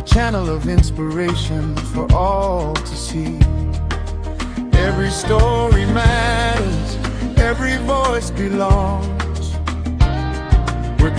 channel of inspiration for all to see. Every story matters, every voice belongs. We're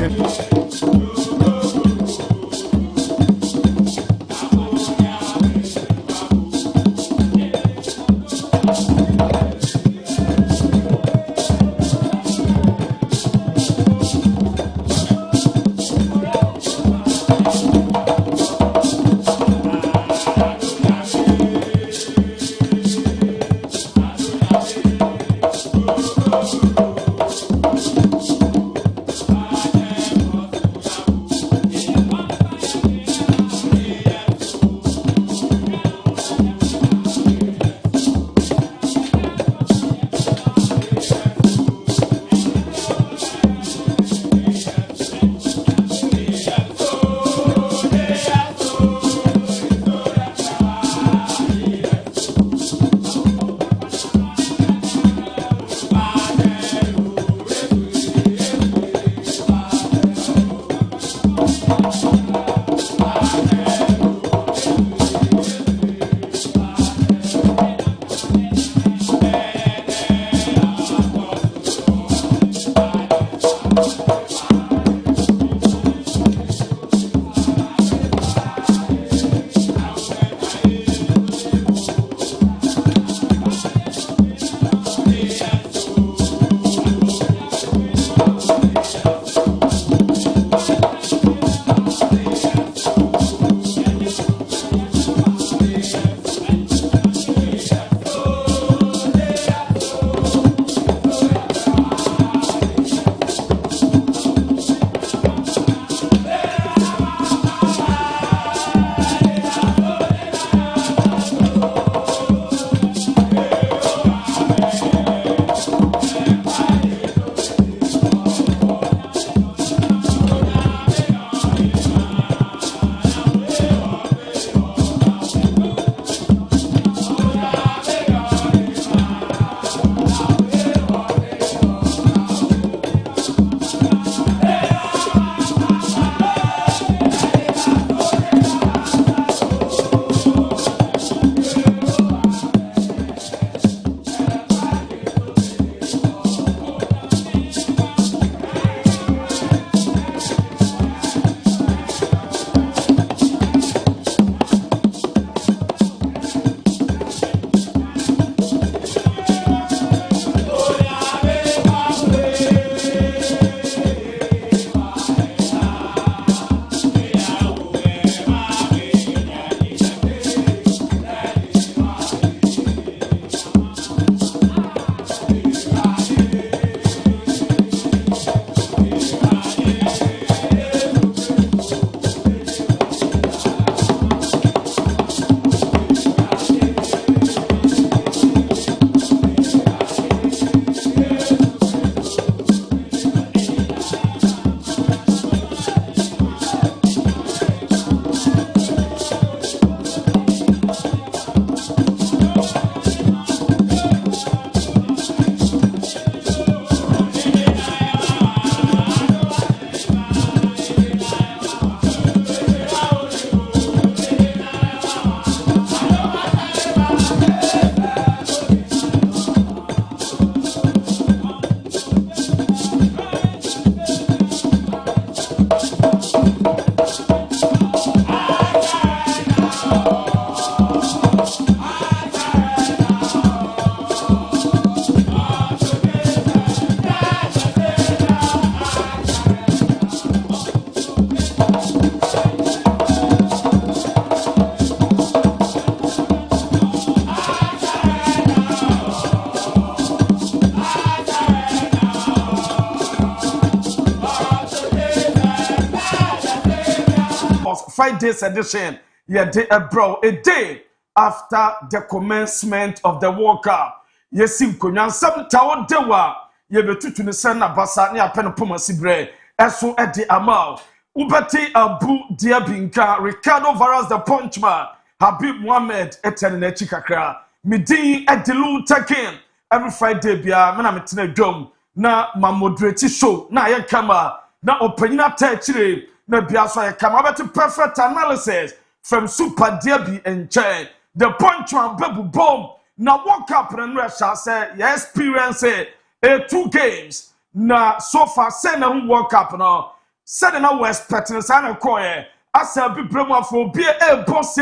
Friday's edition, a day after the commencement of the World Cup. Yesim Kunyan, some town dewa, ye betutu ne sana basa ni apeno puma sibre, eso edi amal. Ubati ABOU Diabinka, Ricardo Varas the Punchman, Habib Mohamed etene chikakra. Midi edilu takin. Every Friday bia, mena metine dom, na ma moderate show, na yakama, na openina techire. Na biaso ya kama beti perfect analysis from Super DIABY and chain. The punch one babu bomb. Now World Cup and Russia say you experience 2 games. Na so far send a World Cup now. Send na we expecting sana koye. Asa bi bremo for be a boss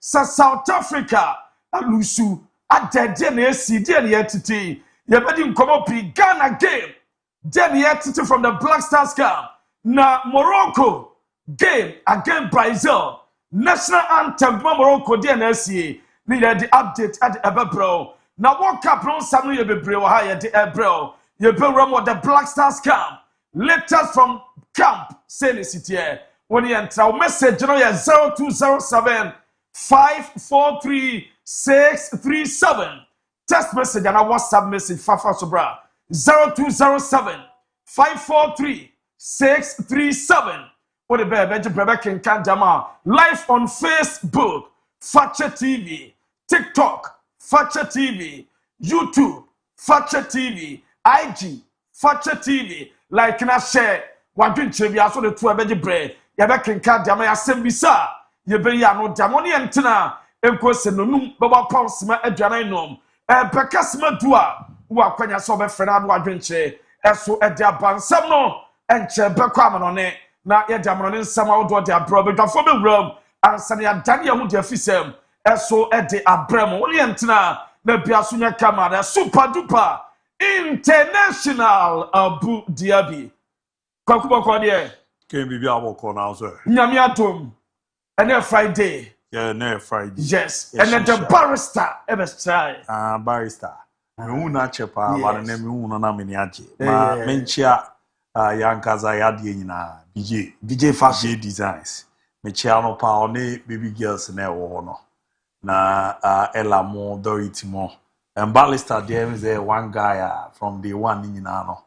South Africa. Alusu adede na esi de na yetiti. Ye bedi nkomo pi Ghana game. Den yetiti from the Black Stars camp. Na Morocco game against Brazil. National anthem Morocco de na esi. Ni the update at Ebebro. Na World Cup no sam no ye bebre wa ha ye de Ebro. Ye be ram the Black Stars camp. Letters from camp say the city here. When you enter message no ye 0207 543 637. Text message and a WhatsApp message Fafa Sobra 0207 543 637. What the baby Rebecca can Jama live on Facebook, Fakye TV, TikTok, Fakye TV, YouTube, Fakye TV, IG, Fakye TV. Like na share, wadwin chebi aso de to abeje bread. Ya be kenka Jama ya sembisa. Ye be ya no Jamoni entena. Enko se no num baba pounds ma aduana nom. Pekasma dua wa kwanya so be frena no wadwin che. Eso e dia bansam no enche be kwa manone. Na ye dia manone nsam awodo dia bro be dwafo be wram ansa ne adane ye ho dia fisem. Eso e de abrem woni entena na bia so nya kamera super duper international ABOU DIABY. Kwakuba kwa de Can be aboko now, sir. Nyame atom. Ene Friday. Yeah, no Friday. Yes. And the barrister ever try. Barrister. Me una chepa, but ne me una na me niache. Ma menchia yankaza yadi nyina BJ Fashion Designs. Me chia no pa one baby girls na wo no. Na Ella Mo Dorothy Mo. And barrister there is one guy from the one nyina no.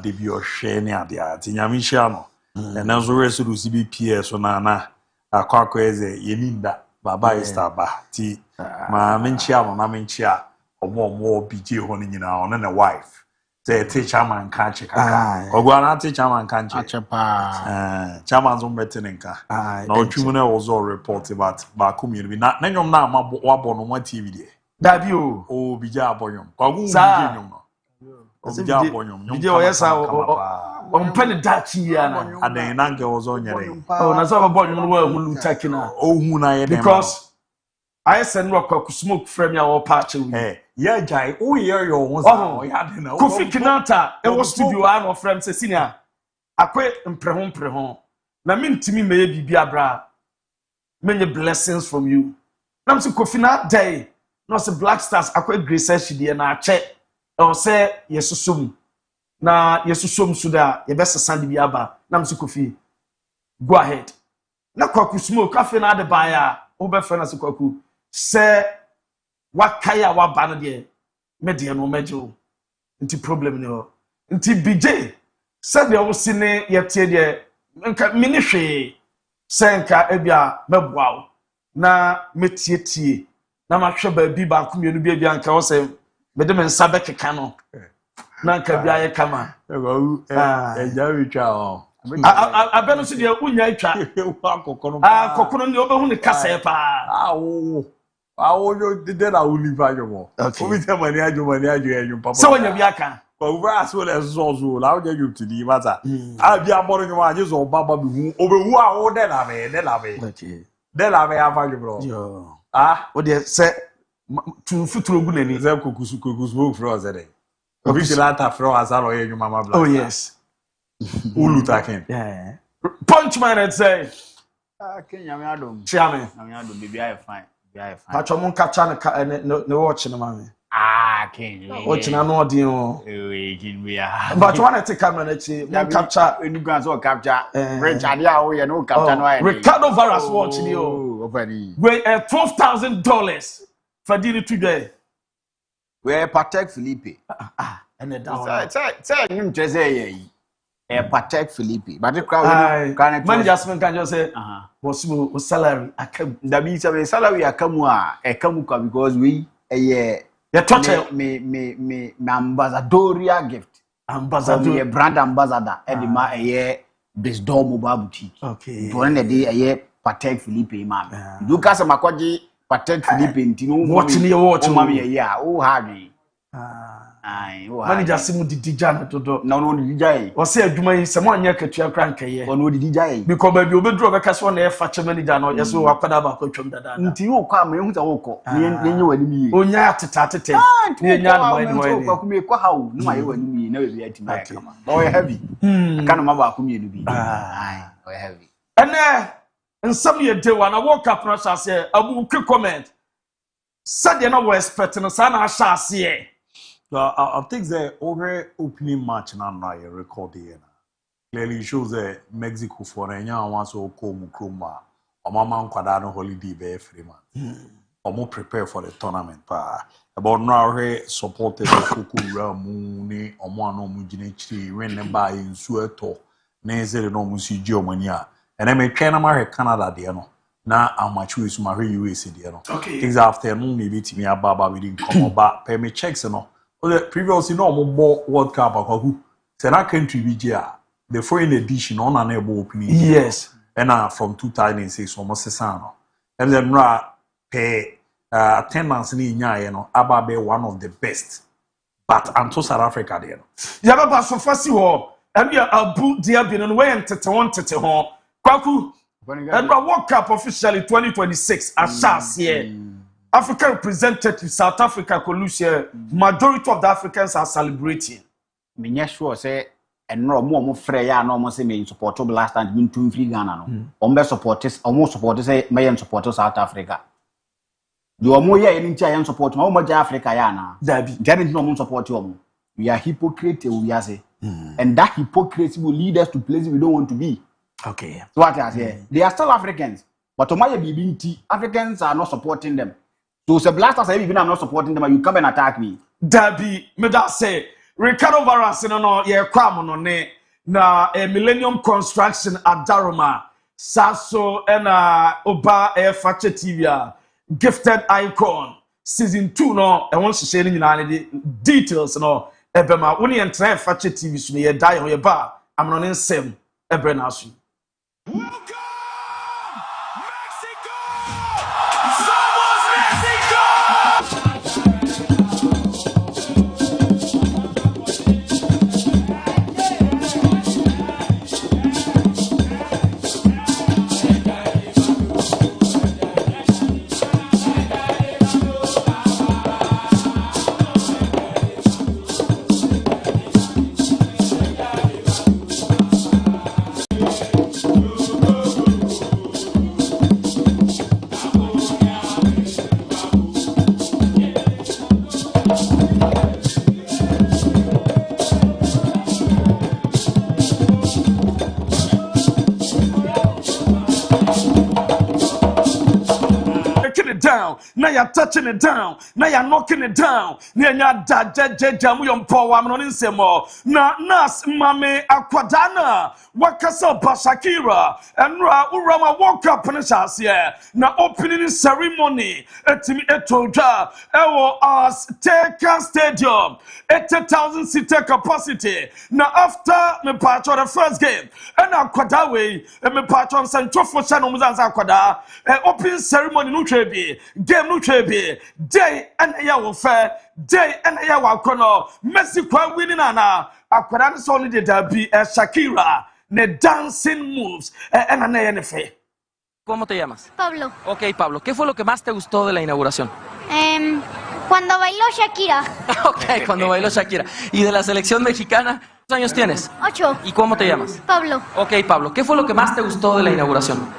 Debut share ne adia. Tinyami share no. And also resulu CBPS so na akwakọ eze yeninda baba istaba ti ma menchia no na menchia omo BJ ho ni nyina ono na wife say teacher man kan cheka ogwa na teacher man kan che achepa chairman zo metenenka na otwimu na ozo report about ba community na nyom na ma wabo no TV de dabi o BJ abonyom kwagu BJ nyom no BJ abonyom BJ oyesa on pen dachi ya na aden na nke ozo nyere na so babo nyom no hulu takina ohu na ye because I send rock smoke frame ya patch we yeah jai o hear your own sound ya de na Kofi Kinata e wo studio an of frame se senior akwe mpreho na mintimi meye bibia bra many blessings from you na mse Kofi na day no se Black Stars akwe grace shide na ache o se yesusum na yesusum suda ye best sand bi aba na mse Kofi go ahead na kwaku smoke afi na de baya o be fe na se kwaku se wakaya wa bana de me de no mejo nti problem no nti BJ se de o sine ye tie de nka mini hwe se nka ebia meboawo na metietie na ma hwe ba bi ba komienu bi ebia nka o se me de me nsa be keka no na nka bia ye kama ejawi twa o abeno so de unya atwa kokono ne obehu ne kasa pa awo yo de na uliva yo obi te mani ajo enyu papa so wonya bia kan over as well as so la oje you to the matter abi aboro nyo anje so baba bi hu obehu a wo de la me okay de la me afa yo bro yo o de se tu futuro gu nani ze kokusu fro zede obi ti lata fro azaro enyu mama bla oh yes ulu taken yeah punch man and say Kenya me adom chiame na me adom baby I fine Pacho mon capture ne watch na mama. Kenya. Watch na no odin o. We But when I take camera na chi, mon capture enu gan so capture. Richard ya we no capture no. Ricardo Vargas watch ni o. Overi. We $12,000 for did today. We Patek Philippe. And down. Say him just say Patek Philippe. But the crowd can management can just say was salary akam. That means salary akamu akamu because we you touch me ambassadoria gift. Brand ambassador edima bisdom mobile boutique. Okay. For the day Patek Philippe man. You guys are Makwaji Patek Philippe ntino what mommy yeah oh hardy. Manager simu didi jana todo. No didi jai. O say adwuma yi semo anya katua kranka ye. No didi jai. Because baby obedru obeka so na e fa che manager no yeso wakwada ba ko twam dada. Nti wo kwa me hu ta wo ko. Nye wani mi. Onya atete. Nye nya no mai no ni. Kwa ku me kwa hawo no mai wani mi na we ati mai kama. Boy heavy. Aka no maba ku mi no bi. Boy heavy. Ene nsam ye de wa na work up na sha say abu quick comment. Said you know we expect no sa na sha say. I think the over opening match now I record here. Clearly shows that Mexico for Enya wants to come Kruma or Mama Quadano holiday be 3 months. Or more prepare for the tournament. About now supported the Kuku Ramuni or Mono Mujinichi when they buy in Sueto, Nezere no Musi Germania. And I may Canada Canada Diano. Now I'm much with my USA Diano. Okay. Things afternoon maybe to me Baba we didn't come back pay me checks and all. Previously, no more World Cup. Who said that country BGR the foreign edition on an able opening. Yes, and from 2006 almost a sano. And then pay attendance in ABOU one of the best. But I'm to South Africa there. Yaba so first war. And ya ABOU DIABY no way tete hon. Kwaku. And World Cup officially 2026 as here. African representative South Africa collusion, majority of the Africans are celebrating. Me sure say and no more free ya no more say me support last time win 2-3 Ghana no. Ombe supporters almost supporters say me support South Africa. You are more ya in China support more Africa ya na. Dabi. Then no more support you. We are hypocrite we are say. And that hypocrisy will lead us to places we don't want to be. Okay. So what I say, they are still Africans, but Omaya BBT Africans are not supporting them. So the blasters say even I'm not supporting them, you come and attack me. Dabi, me that say Ricardo Varas no ye kwam no ne na Millennium Construction at Daruma. Saso and Oba Fakye TV gifted icon season 2 no e won hye ni nyina ne details no ebema woni entra Fakye TV so ne ye dai ho ye ba amno ne nsem ebre na so. Now you're touching it down. Now you're knocking it down. Now you're jamu yon power. I'm not in semo. Na nas mame akwadana. Wakasa Bashakira. And urama woke up in the here. Na opening ceremony. Etimi etoja. Ewo Azteca Stadium. 80,000 seater capacity. Now after me patch on the first game. And akwadawe. And me patch on Central for Channel Muzanza akwada. Opening ceremony no trebi. Game no trebi. Day and ya wo fair. Day and ya wa kono. Messi kwa winning ana. Akwada so ni de dabi Shakira. Ne dancing moves. And ana NF. ¿Cómo te llamas? Pablo. Ok, Pablo, ¿qué fue lo que más te gustó de la inauguración? Cuando bailó Shakira. Ok, cuando bailó Shakira. ¿Y de la selección mexicana? ¿Cuántos años tienes? 8. ¿Y cómo te llamas? Pablo. Ok, Pablo, ¿qué fue lo que más te gustó de la inauguración?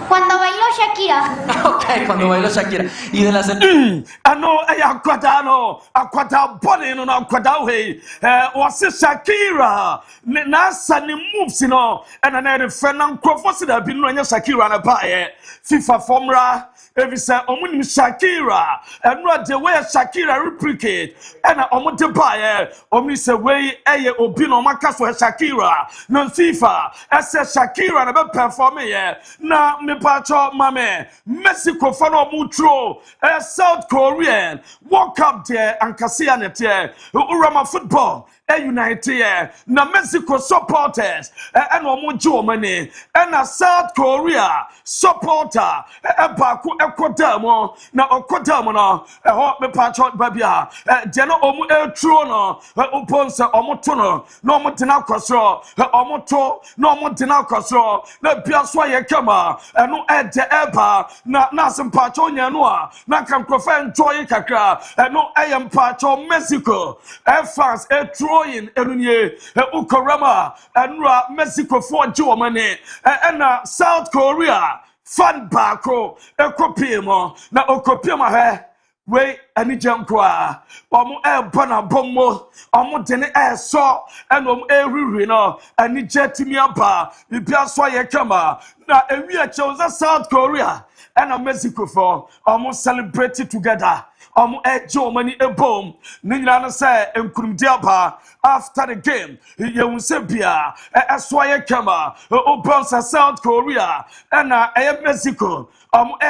Cuando bailó Shakira. Ok, cuando bailó Shakira. ¿Y de la selección? Ano akwada body no akwada we wase Shakira na sani moves no and na friend nkrofo se da bi no anya Shakira na ba FIFA formula evisa omunim Shakira and no the way Shakira replicate and omude ba omni se way obi no maka so Shakira no FIFA ese Shakira na be perform na me pacho mame Mexico for no mutro South Korean World Cup there and Kasia net here. Urama football. united na Mexico supporters and omo Germany and South Korea supporter baako ekodamo na okodamo no ho me patcho babia de no omo etro no oponse omo to no na omo dina kwasro omo to na omo dina kwasro na bia so ye kama eno ede eba na simpatcho nya no a na kankofa enjoy kakra eno eyem patcho Mexico fans throwing enunye ukorama enra Mexico for Germany and South Korea fan bako ekopimo na okopimo he we ani jankwa omo bana bommo omo dene so enom eriri no ani jetimi aba bibia so ye kama na ewi a cheuza South Korea and Mexico for omo celebrate together Germany boom Nina say Nkurumdiaba after the game you say bia eswaye kama obansa South Korea and Mexico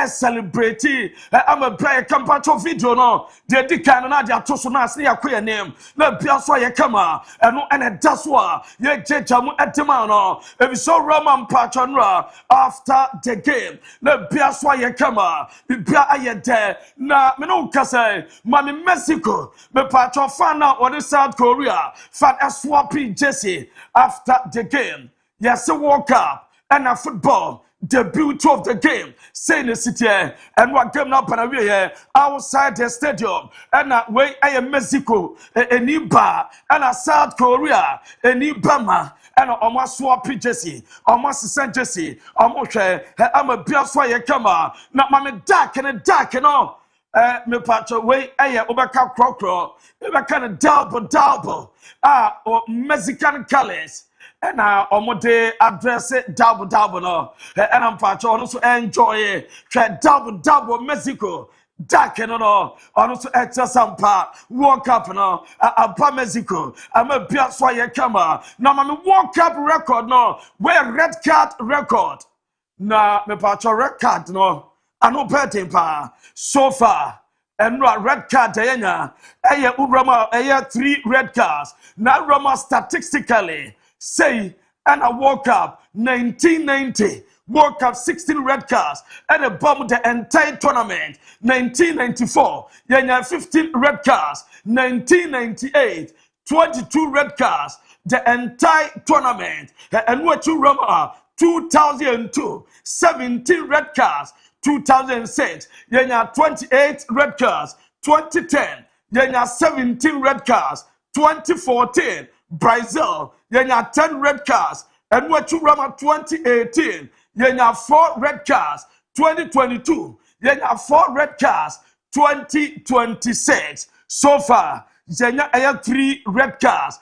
celebrate I'm a play campacho video no de dikana na dia to so na ase yakoye name na bia so ye kama and that's why ye jejamu etima no if so Roman patronra after the game na bia so ye kama bia ayede na me no say Mami Mexico, me patron fan now on the South Korea, fan a swapping Jesse after the game. Yes, a World Cup and a football, the beauty of the game. Say the city and what game up and away here outside the stadium. And way I am Mexico, a new bar, and a South Korea, a new Bama. And almost swapping Jesse, almost send Jesse, almost I'm a beer fire kama. Not mammy dark and a dark and all. Me patcho way obeka crocro obeka double or Mexican colors and omode address double no and I'm patcho also enjoy it double Mexico dark no also extra sampa World Cup no apa Mexico I'm a bia so ye kama na me World Cup record no where red card record na me patcho red card no ano betting pa so far and red card ayanya urama 3 red cards na urama statistically say and a World Cup 1990 World Cup 16 red cards and a bomb the entire tournament 1994 yanya 15 red cards 1998 22 red cards the entire tournament and what you remember 2002 17 red cards 2006 yenya 28 red cards 2010 yenya 17 red cards 2014 Brazil yenya 10 red cards and what you remember 2018 yenya 4 red cards 2022 yenya 4 red cards 2026 so far Zenya 3 red cards.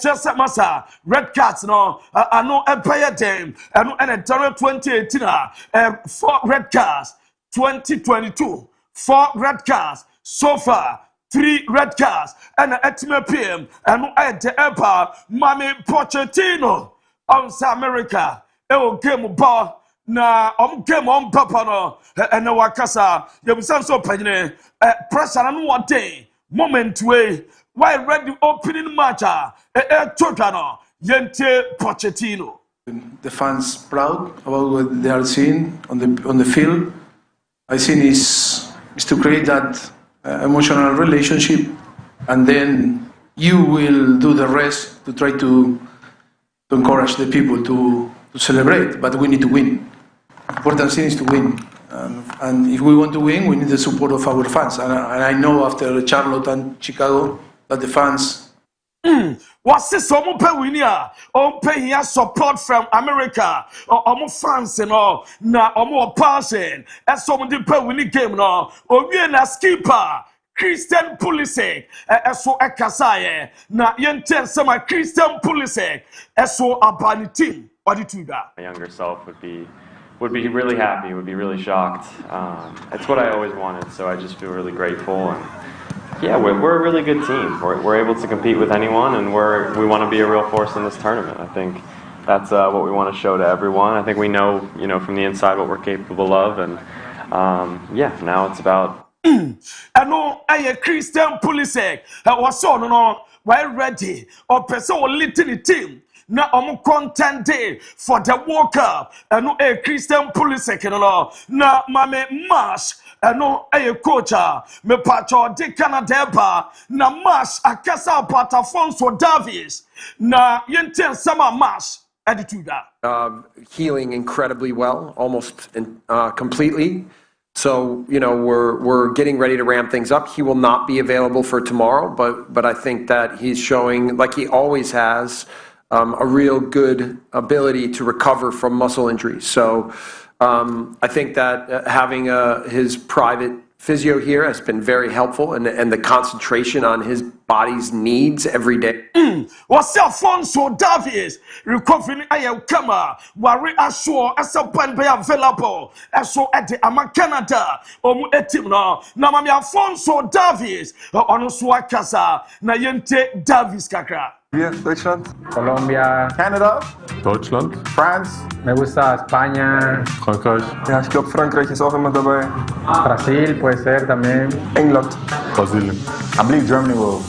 Just massa red cards no. I know Empire Dame. I know and 2018. 4 red cards. 2022. 4 red cards. So far 3 red cards. And at PM. And at the Empire. Mami Pochettino. On America. Game ball. Na game on papa no. And the wakasa. You so penny. Pressure on one day. Moment way why read the opening match Totano Yente Pochettino. The fans proud about what they are seeing on the field. I think is to create that emotional relationship, and then you will do the rest to try to encourage the people to celebrate. But we need to win. Important thing is to win. And if we want to win, we need the support of our fans. And I know after Charlotte and Chicago that the fans. What's this? Some winner, pay support from America, or fans and all. Now, more passion. And some of the pay winning game now. Or we are skipper. Christian Pulisic, so Akasaye. Now, you some Christian Pulisic, so a bunny team. What did you do? My younger self would be really happy, would be really shocked. It's what I always wanted, so I just feel really grateful. And yeah, we're a really good team. We're able to compete with anyone, and we want to be a real force in this tournament. I think that's what we want to show to everyone. I think we know, from the inside what we're capable of, and yeah, now it's about. I know I Christian Pulisic. Was so no. we're ready or person or little team na contending for the World Cup and no a Christian police no na mame Marsh and no a coach me pacho de Canada na Marsh akasa Patafonso Davis na yenten sama Marsh attitude healing incredibly well, almost completely. So, you know, we're getting ready to ramp things up. He will not be available for tomorrow, but I think that he's showing, like he always has, a real good ability to recover from muscle injuries. So I think that having his private physio here has been very helpful, and the concentration on his body's needs every day. What's Alfonso Davies recovering? I am Kama, worry assure as a pan be available as so at the Canada or Etimno. Namami Alfonso Davies on Swakasa Nayente Davies Kakra. Wir, Deutschland, Colombia, Canada, Deutschland, France, me gusta España, Frankreich. Ja, ich glaube Frankreich ist auch immer dabei. Brasil puede ser también. England, Brasilien. I believe Germany will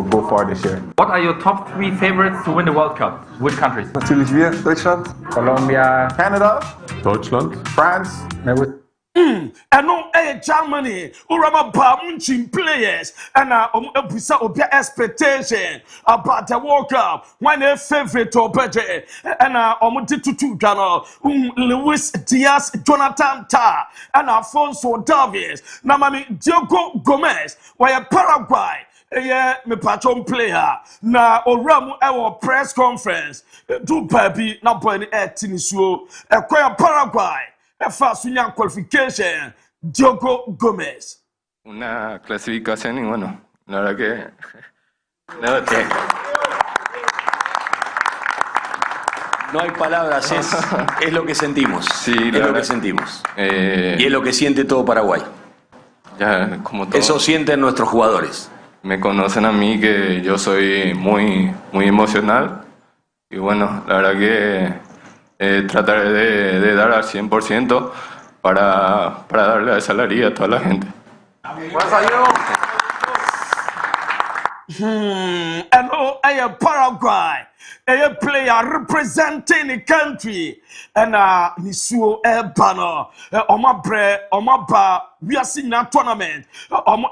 go far this year. What are your top 3 favorites to win the World Cup? Which countries? Natürlich wir, Deutschland, Colombia, Canada, Deutschland, France. Me gusta. And no Germany, Urama Bamunchim players, and Obisa Obia expectation about the World Cup. When a favorite or better, and Omutu Gano, Luis Diaz, Jonathan Ta, and Alfonso Davies, Namami Diogo Gomez, why Paraguay. Me patron player na oramu our press conference do baby na boy ni tinisuo ekwa Paraguay first union qualification Diogo Gomez. Una clasificación y bueno, la verdad que no hay palabras, es lo que sentimos. Sí, es lo que sentimos. Y es lo que siente todo Paraguay. Ya, como todo, eso sienten nuestros jugadores. Me conocen a mí que yo soy muy emocional y bueno, la verdad que trataré de dar al 100% para darle esa alegría a toda la gente. And I am Paraguay, a player representing the country, and Nisuo Ebano, Omaba, we are seeing a tournament,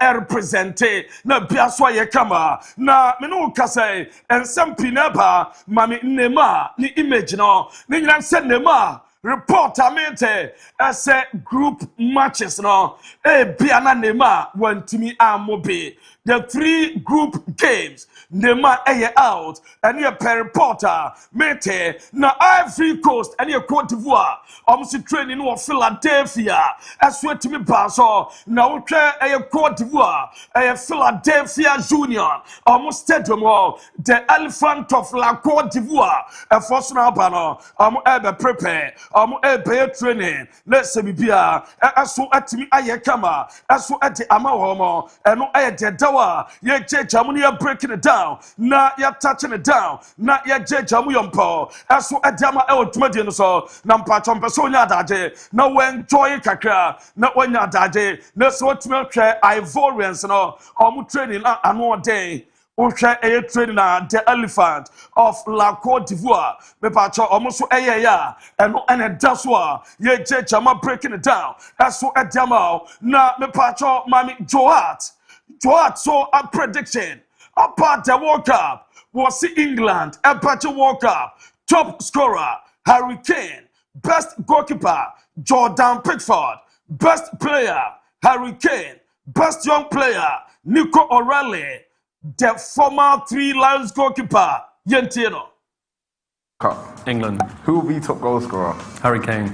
represented, na Biaswa Yakama, na Menuka say, and some Pinaba, Mami Nema, ni image no, Ningan said Nema. Report amente as a group matches no biana nema want to me amobe the 3 group games nema out and your reporter mete na Ivory Coast and your Cote d'Ivoire almost training in Philadelphia as what to me baso na a Cote d'Ivoire a Philadelphia Union almost stadium the elephant of la Cote d'Ivoire a force now bano prepare training let's say bia aso atimi ayekama aso ati amawomo eno ayede dawa ye jejamu ne breaking it down na ya touching it down na ya jejamu yompo aso adama e otumadi no so na mpacho mpeso nya adaje na we enjoy kakra na wanya adaje na so otumi hwe Ivorians no omu training anu day a training the elephant of La Cote d'Ivoire. Me pacho almost ya and that's why ye jama breaking it down. That's so a demo na me pacho mami Joat so a prediction about the World Cup was England a patcho World Cup top scorer Harry Kane, best goalkeeper Jordan Pickford, best player Harry Kane, best young player Nico O'Reilly. The former 3 Lions goalkeeper, Yentino. Cup. England. Who will be top goal scorer? Harry Kane.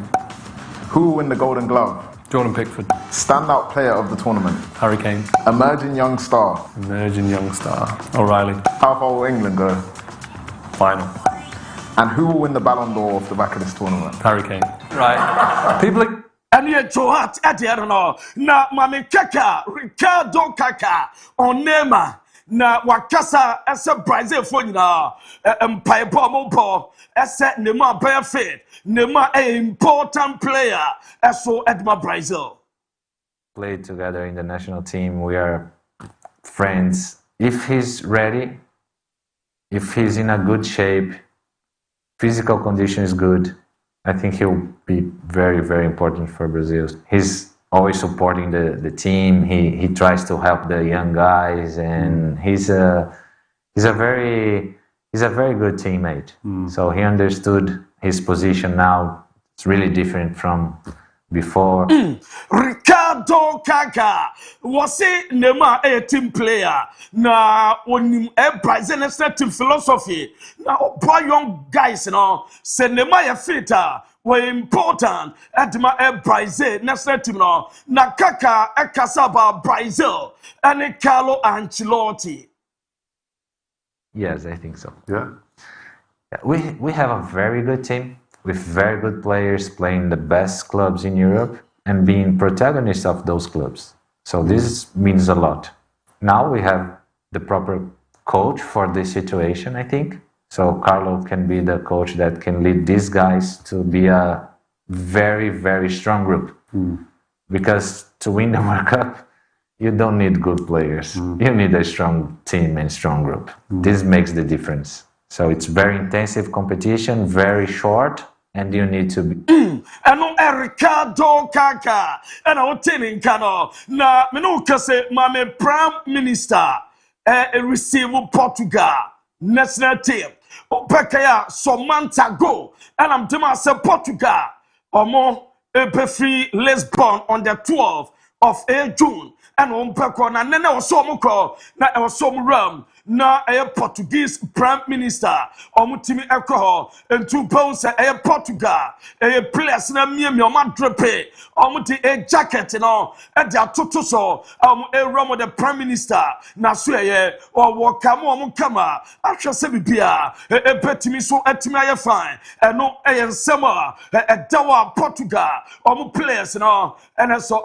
Who will win the Golden Glove? Jordan Pickford. Standout player of the tournament? Harry Kane. Emerging young star? Emerging young star. O'Reilly. How far will England go? Final. And who will win the Ballon d'Or off the back of this tournament? Harry Kane. Right. People are... And yet, Joat, I don't know. Na Mami Kaka, Ricardo Kaka, Onema. Na wakasa ese Brazil phone na empire bomb ese nema benefit nema a important player so Edma Brazil played together in the national team. We are friends. If he's ready, if he's in a good shape, physical condition is good, I think he'll be very, very important for Brazil. He's always supporting the team. He tries to help the young guys, and he's a very good teammate. So he understood his position now. It's really different from before. Ricardo Kaka was a Nema a team player. Na on a Brazil national team philosophy. Now, boy, young guys, you know, say Nema a fitter were important at my Brazil national team. Na Kaka a Casaba Brazil and a Carlo Ancelotti. Yes, I think so. Yeah. We have a very good team with very good players playing the best clubs in Europe and being protagonists of those clubs. So this means a lot. Now we have the proper coach for this situation, I think. So Carlo can be the coach that can lead these guys to be a very, very strong group. Because to win the World Cup, you don't need good players. You need a strong team and strong group. This makes the difference. So it's very intensive competition, very short, and you need to be. And no Ricardo Kaka and I was telling Kano na menuka se mame prime minister receive Portugal national team. Opekaya some months ago, and I'm telling myself Portugal or more free Lisbon on the 12th of June. And on Peko na nene was so muko na e was so ram na a Portuguese prime minister omutimi alcohol and 2 pounds a Portugal a place na mi drepe omuti a jacket no e dia toto so a ram the prime minister na so ye or wakamo kama ahwese bibia e betimi so atimi aye fine and no e nsema e dawa Portugal place no and so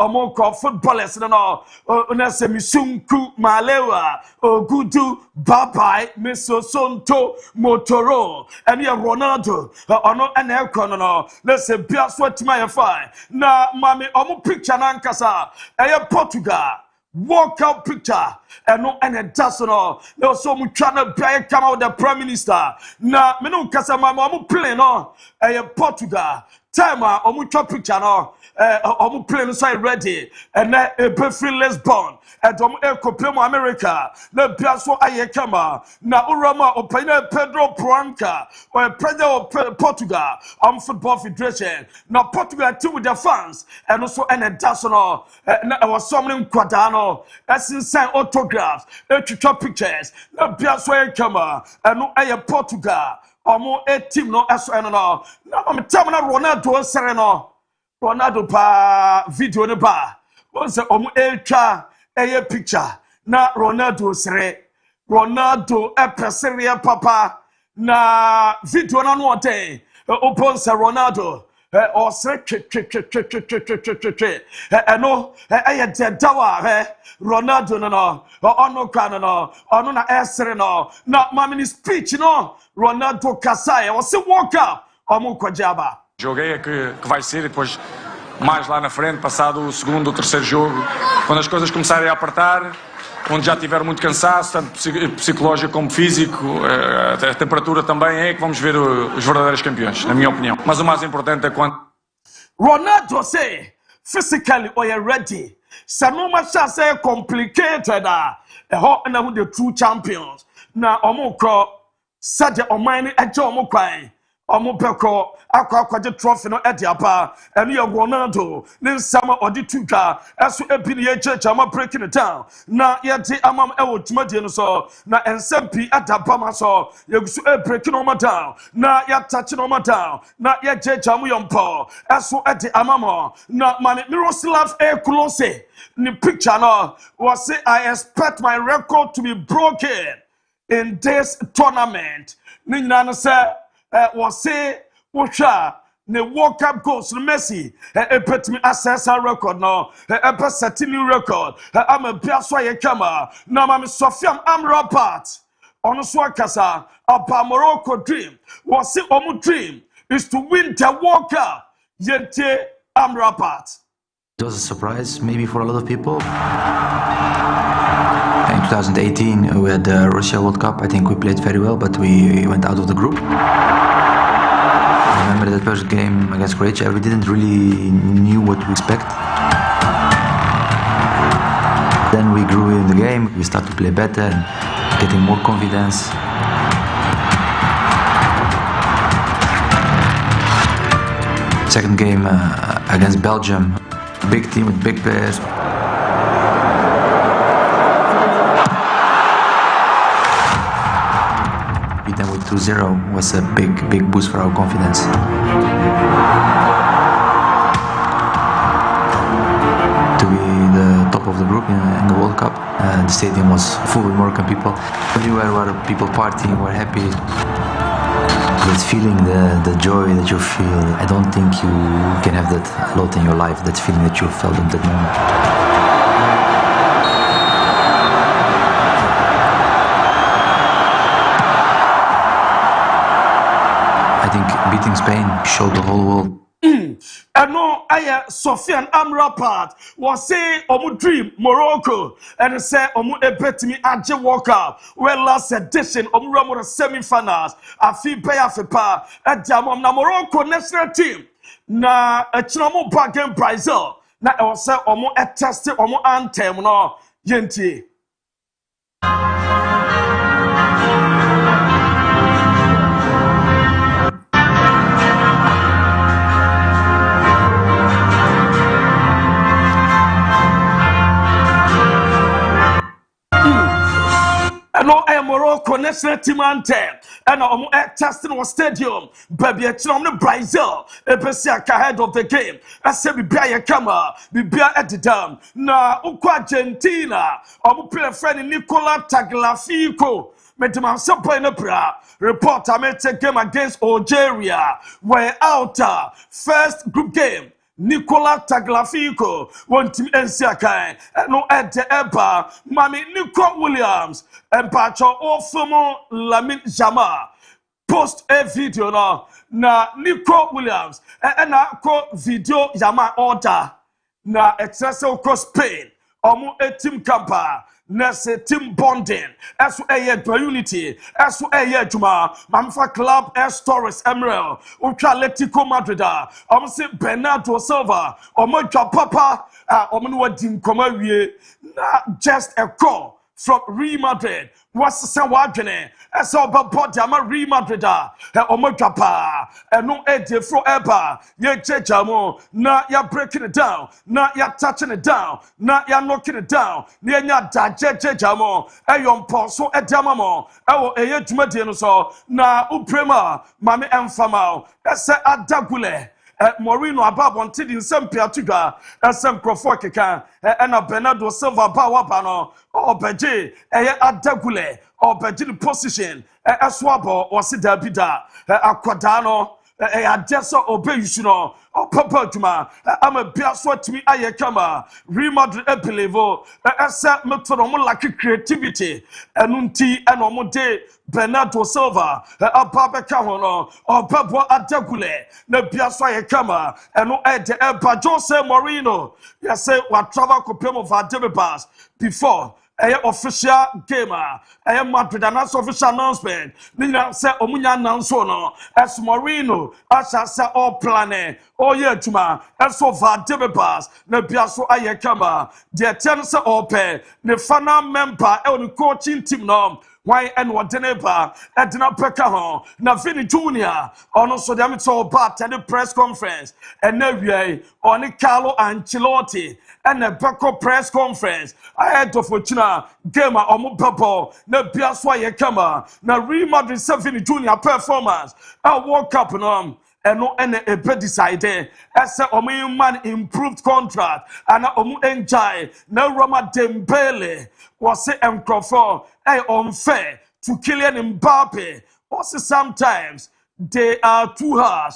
footballers no Onase misunku malewa ogudu babai misosonto motoro and ya Ronaldo ono ene ekono no let's bia so atima ya fine na mami omo picture na nkasa Portugal walkout picture and no ene dasono no so mu twa na bia come out the prime minister na me no nkasa mami omo play no Portugal time omo twa picture no omo plane so ready and na e free Lisbon and omo e America na bia so aye kama na urama opina Pedro Branca or president of Portugal football federation na Portugal team with their fans and also and dasono na was some kwadano as inside autographs e pictures na bia so aye kama and no aye Portugal omo team no eso no na am time na Ronaldo sere no Ronaldo pa video ne ba won se omo etwa eye picture na Ronaldo sere Ronaldo epeseria papa na video na no oten opon se Ronaldo o sere eno eye dawa Ronaldo no ono kan no ono na esere no na mamini speech no Ronaldo kasai o se walk up omo kwajaba. Jogo é que vai ser, e depois mais lá na frente, passado o segundo ou terceiro jogo, quando as coisas começarem a apertar, onde já tiver muito cansaço, tanto psicológico como físico, a temperatura também é que vamos ver os verdadeiros campeões, na minha opinião. Mas o mais importante é quando Ronaldo say physically we are ready. Sanuma say complicated na who the true champions. Na omukro saje omani eje omukwan. Omo beko akwa je trophy no e dia pa eno ye Ronaldo ne nsama odi tuka eso ebini ye checha ma breaking it down na ye de amam e wotumadie no so na ensempi adaba ma so ye gusu e breaking no down na ya touch no down na ye checha mu yompo eso e de amam na mani Miroslav Klose ni picture no was say I expect my record to be broken in this tournament ni nyina say was say Washa ne World Cup goals Messi put me assess our record now set new record I'm a biaswa ye kama na mami Sofiam Amrabat on Swakasa about Morocco dream was say omu dream is to win the World Cup yente Amrabat It was a surprise, maybe for a lot of people. In 2018, we had the Russia World Cup. I think we played very well, but we went out of the group. I remember that first game against Croatia, we didn't really knew what to expect. Then we grew in the game, we started to play better and getting more confidence. Second game against Belgium, big team with big players. Beat them with 2-0 was a big boost for our confidence. To be the top of the group in the World Cup, the stadium was full with Moroccan people. Everywhere were people partying, were happy. That feeling, the joy that you feel, I don't think you can have that a lot in your life, that feeling that you felt at that moment. I think beating Spain showed the whole world. And no, I Sofian Amrabat was say omu dream Morocco and say omu ebetimi aje World Cup. Well, last edition omu ramo semi-finals. Afi pay afepa ejamom na Morocco national team na echinomo bargain Brazil na e say omu test omu anthem no yenti. No, Morocco national team anthem. And I'm testing our stadium. Baby, it's on Brazil. Ahead of the game. I said, we bear your camera. We bear at the dam. Na Argentina. I'm playing friend Nicola Tagliafico. Metima Sapa in a bra. Report I made a game against Algeria. We're out. First group game. Nicola Tagliafico won team NCAK no at the Eba Mami Nico Williams and Pacho Ofomo Lamin Jama post a video na Nico Williams and na ko video Jama order na excessive cross Spain omu a team camper Nesse team bonding, as to unity, as to Juma, Mamfa Club, S Torres Emerald, Ultraletico Madrid, say Bernardo Silva, Omoja Papa, Omonua Dim Comarie, just a call from Real Madrid. What's the same wagene? As all about Jama Real Madrid, Omoja Pa, and no edge for ever. Ye Jamo, na ya breaking it down, na ya touching it down, na ya knocking it down, near ya da Jamo, Ayon Poso Edamamo, Ewo Eye Jumadiano so, na Uprema, Mami Enfamao, Ese Adagule. Morino abab wanted in some Piatuga, some Crofoka, and Bernardo Silva Bawabano, or Beji, Adagule, or Beji position, a Swabo, or Sidabida, a Quadano, a Dessa or Bayushino, or Papa Juma, I'm a Biaswa to me, Ayakama, Remadrid Epelevo, a set methodomo like creativity, and Unti and Omonte, Bernardo Silva, a Papa Cahono, or Papa Adagule, the Biaswa Yakama, and no Ed Jose Morino. Yes, say what travel could of our debutants before. Official gamer, Madrid and official announcement. Nina say Omunya Nansono, as Morino, as I say all planning, oh yeah, Juma, as so far debutants, the Biaso Ayakama, the tennis open, the final member, the coaching team nom. Why and what Deneba at Dina Pekahon, Navini Junior, on also the Amitol Bat at the press conference, and Nevia, on Carlo Ancelotti, and the Beko press conference. I had to Fortuna, Gamer or Mupapo, Nabiaswa Yakama, na Real Madrid Savini Junior performance. I woke up and no a bed decided as a man improved contract and enjoy no Roma Dembele was say Crawford unfair to Kylian Mbappe. Also sometimes they are too harsh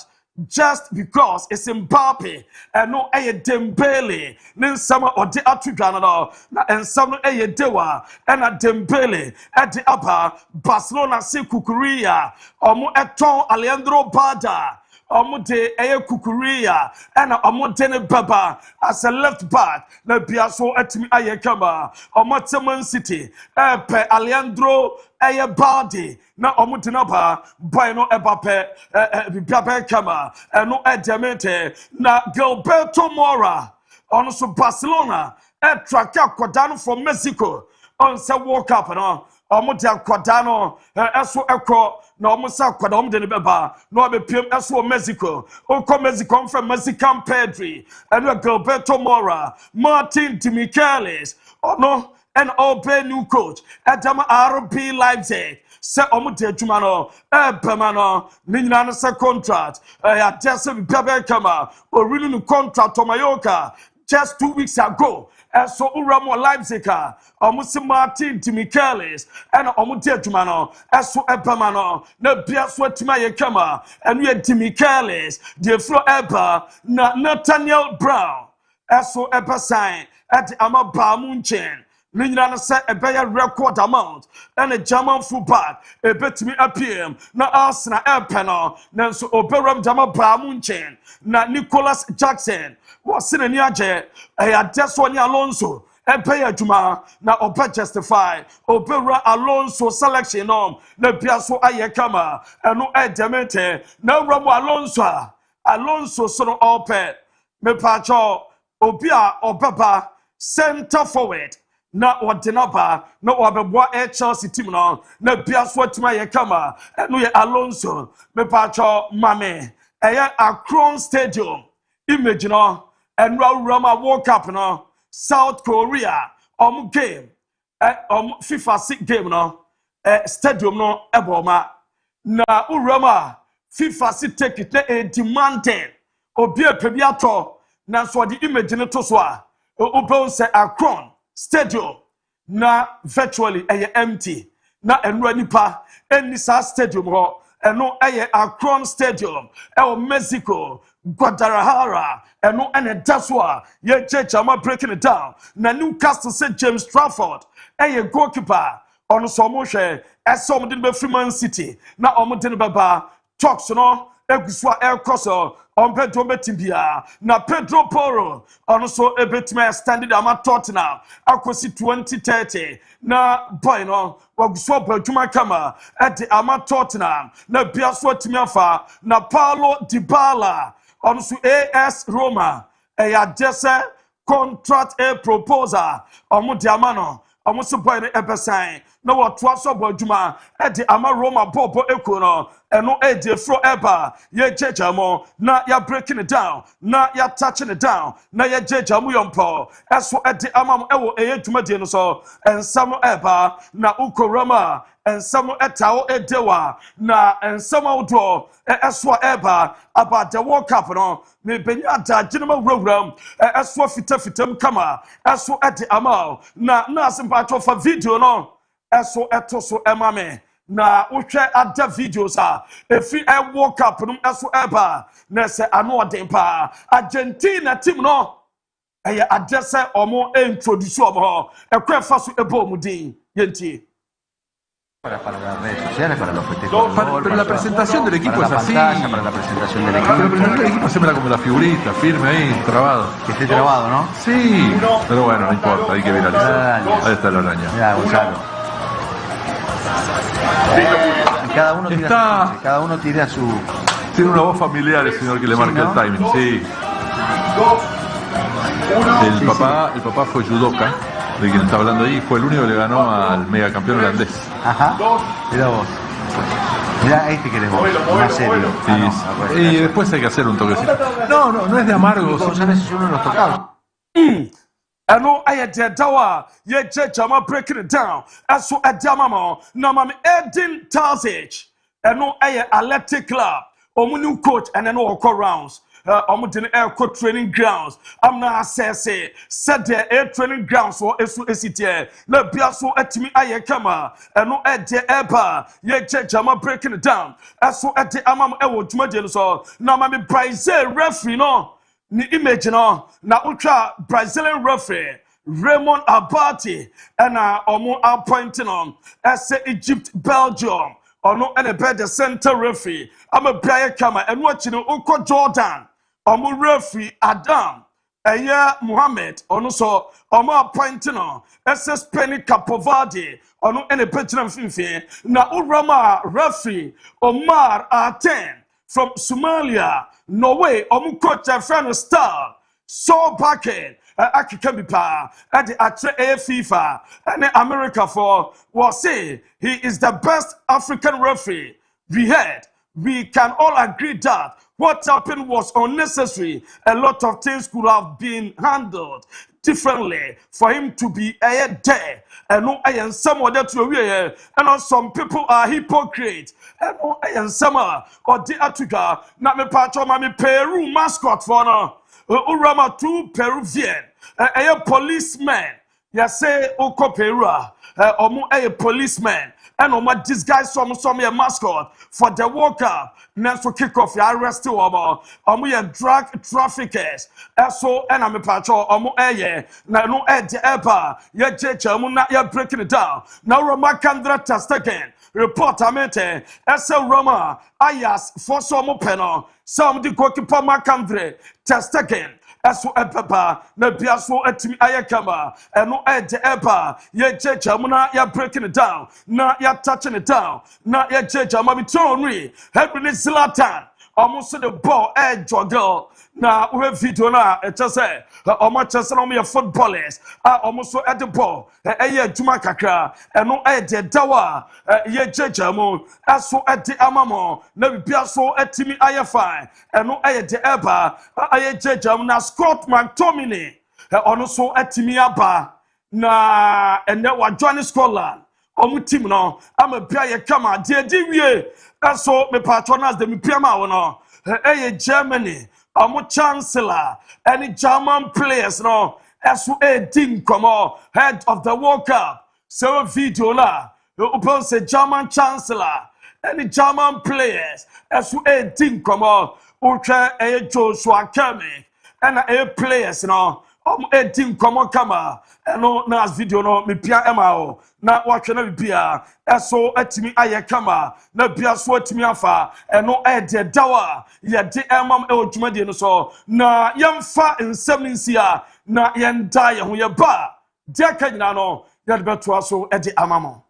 just because it's Mbappe and no Dembele. Then some or the Atugana and some Dewa and a Dembele at the upper Barcelona Kukuria or Eton Alejandro Bada. omude eye kukuria ena omude ne baba as a left back na bia so atimi ayekama omoteman city pe Alejandro eye Balde na omude na ba boy no ebape bia kama eno edemente na Gilberto Mora on so Barcelona track akwadano from Mexico on say World Cup no omude akwadano eso ekọ na omusa akwada omude ne beba na obepiem eso Mexico onko Mexico from Mexican Pedri and Gilberto Mora Martin Demichelis no and open new coach Adam RB Leipzig se omude adwuma no bema no ni nyina no se contract ya tese bebe kama orinu no contract to Mallorca just 2 weeks ago. So Uramo Leipzig, Omusi Martin Demichelis, and Omuti Jumano, so Ebamano, no Biaswa Timaya Kama, and we had Demichelis, the Flo Eba, Nathaniel Brown, so Eba sign at Amaba Munchen. Nina said a better record amount and a German fullback a bit me appear na Arsenal air panel Nanso Oberam Dama Bramunchen na Nicholas Jackson was in a niaje a just one Alonso a pay juma na Obe justify Obera Alonso selection na Piaso Ayekama and no Demente no Ramo Alonso sort of Ope me pacho Obia Obeba center forward. Na ordinaba na wabeboa Chelsea team no na biaso tima ye kama no ye Alonso me pacho mame eye Akron Stadium image no enra Roma World Cup no South Korea game FIFA 6 game no stadium no eboma na Roma FIFA 6 take it a demanding obi apebiato na so the image no to so a obo say Akron Stadium na virtually empty na enra nipa eni sa stadium ho eno Akron Stadium Mexico Guadalajara eno ene daswa ye chama breaking it down na Newcastle St James Trafford goalkeeper ono so mo hwe esom de be Man City na omo de baba talks no egusua koso on Pedro Betimbia na Pedro Porro on so ebetime standard ama Tottenham akosi 2030 na boy no wagusua badwuma kama at ama Tottenham na biaso timiafa na Paulo Dybala on so AS Roma dese contract proposal omo diamano omo so boy no ebesan na watwa so badwuma ama Roma bobo ekono eno fro eba ye jejamo na ya breaking it down na ya touching it down na ya jejamo yompo eso amam ewo eyedwuma die no so ensamo eba na ukorama ensamo etao edewa na ensamo udo eso eba about the World Cup no me benya da jinema wurawuram eso fitafitam kama eso amal na asimpa to fa video no eso etoso emame na uhwe ada videos efi World Cup num eso eba na se ano odempa Argentina team no adese omo introduce omo ekwefa so ebo mudin yenti. Para las redes sociales, para los festejos. Pero la presentación del equipo es así. Para la presentación del equipo. Pero la presentación del equipo hacémela como la figurita, firme ahí, trabado. Que esté trabado, ¿no? Sí, pero bueno, no importa, hay que viralizar. Ahí está la araña. Mirá, Gonzalo. Cada uno tira su... Tiene una voz familiar el señor que le marca el timing, sí. El papá fue judoka, de quien está hablando ahí, fue el único que le ganó al megacampeón holandés. Ajá, mirá vos. Mirá, ahí te querés vos, más serio. Sí, y después hay que hacer un toquecito. No es de amargo. Muchas veces uno los tocaba. Eno dawa ye jama breaking it down aso adamama na mama Edin Terzic eno Athletic Club omu new coach and eno okọ rounds omu de air training grounds amna assess said the training grounds so esu esitie na bia so atimi ayekama eno eba ye jama breaking it down aso amam ewo dwumade no so na mama Brazil referee no ni image no na ultra Brazilian referee Raymond Abati and omo appointing on as Egypt Belgium ono ene be the center referee amabia kama eno achi no uko Jordan omo referee Adam Aya Muhammad ono so omo appoint no SS Penny Capoverde ono ene petina mfimfie na urama referee Omar Aten from Somalia Norway omo coach friend star so Fakye akika bipa at the FIFA and America for was say he is the best African referee we had. We can all agree that what happened was unnecessary. A lot of things could have been handled differently for him to be there. And no, and some of that and some people are hypocrites. And no, and some or the Africa, not me part of my Peru mascot for no. Urama 2 Peruvian, a policeman. Ya say Oko Perua, omo a policeman, and oma disguise some a mascot for the World Cup. Next kick off ya arrest omo ya drug traffickers. So and I'm a patrol omo na no the epa ya jecha na ya breaking it down. Now Roma Kandra test again. Report amente ese Roma ayas for some penal. Some the goalkeeper Makandre test again. Eso epapa na biaso atimi ayakama eno ede eba ye jeja muna ya breaking it down na ya touching it down na ya jeja mabitonri Hebrew Zlatan almost the ball joggle na we video na just say almost just no me footballers almost at the ball juma kakra eno ede dawa ye jeja mo aso ede amamo na biaso atimi ayafine eno ede eba aye jeja na Scott McTominay ono so atimi aba na ene wa join Scotland omu team no ama bia ye kama de wie so me patronize de me piama wono Germany omu chancellor any German players no eso team come head of the World Cup so video la open say German chancellor any German players eso team come ultra Joshua Kimmich and players no team come kama no na video no me pia ema na watch na bia eso atimi aye kama na bia so atimi afa eno de dawa ye de emam odwumade no so na yemfa nsem nsia na yenda ye ho ye ba de kanyina no ye de beto aso de amamo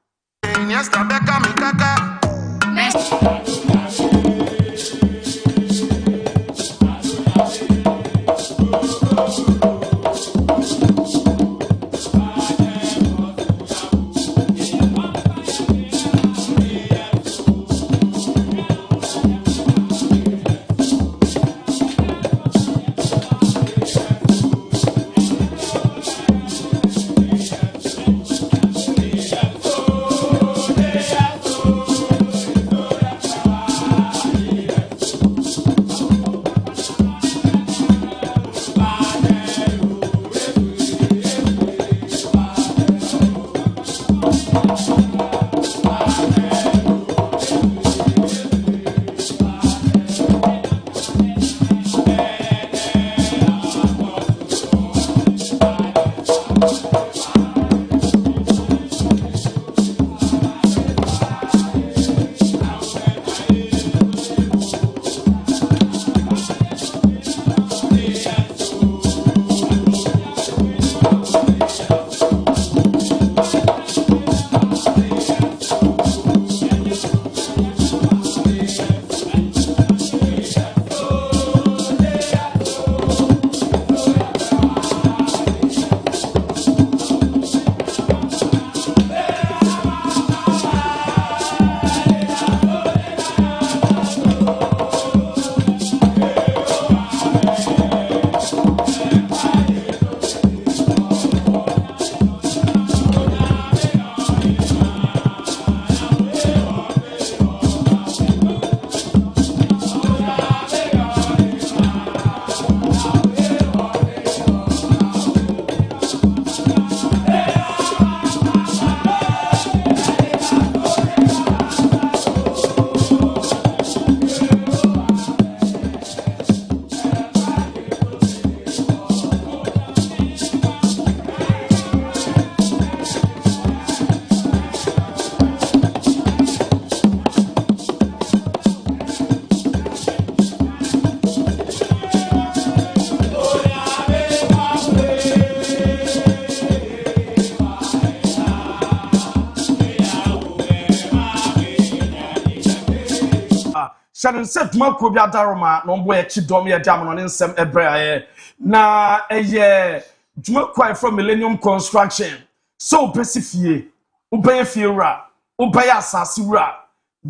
Shannon said Marco Bia Daroma, no boy Chidom ya Damon and some Ebra. Na Juma quite from Millennium Construction. So Pacifier, Ubaya Fiora, Ubaya Sasura,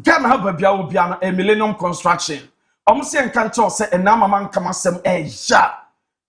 Gana Babia Ubiana, a Millennium Construction. Almost and can't say a Namaman Kamasem ja.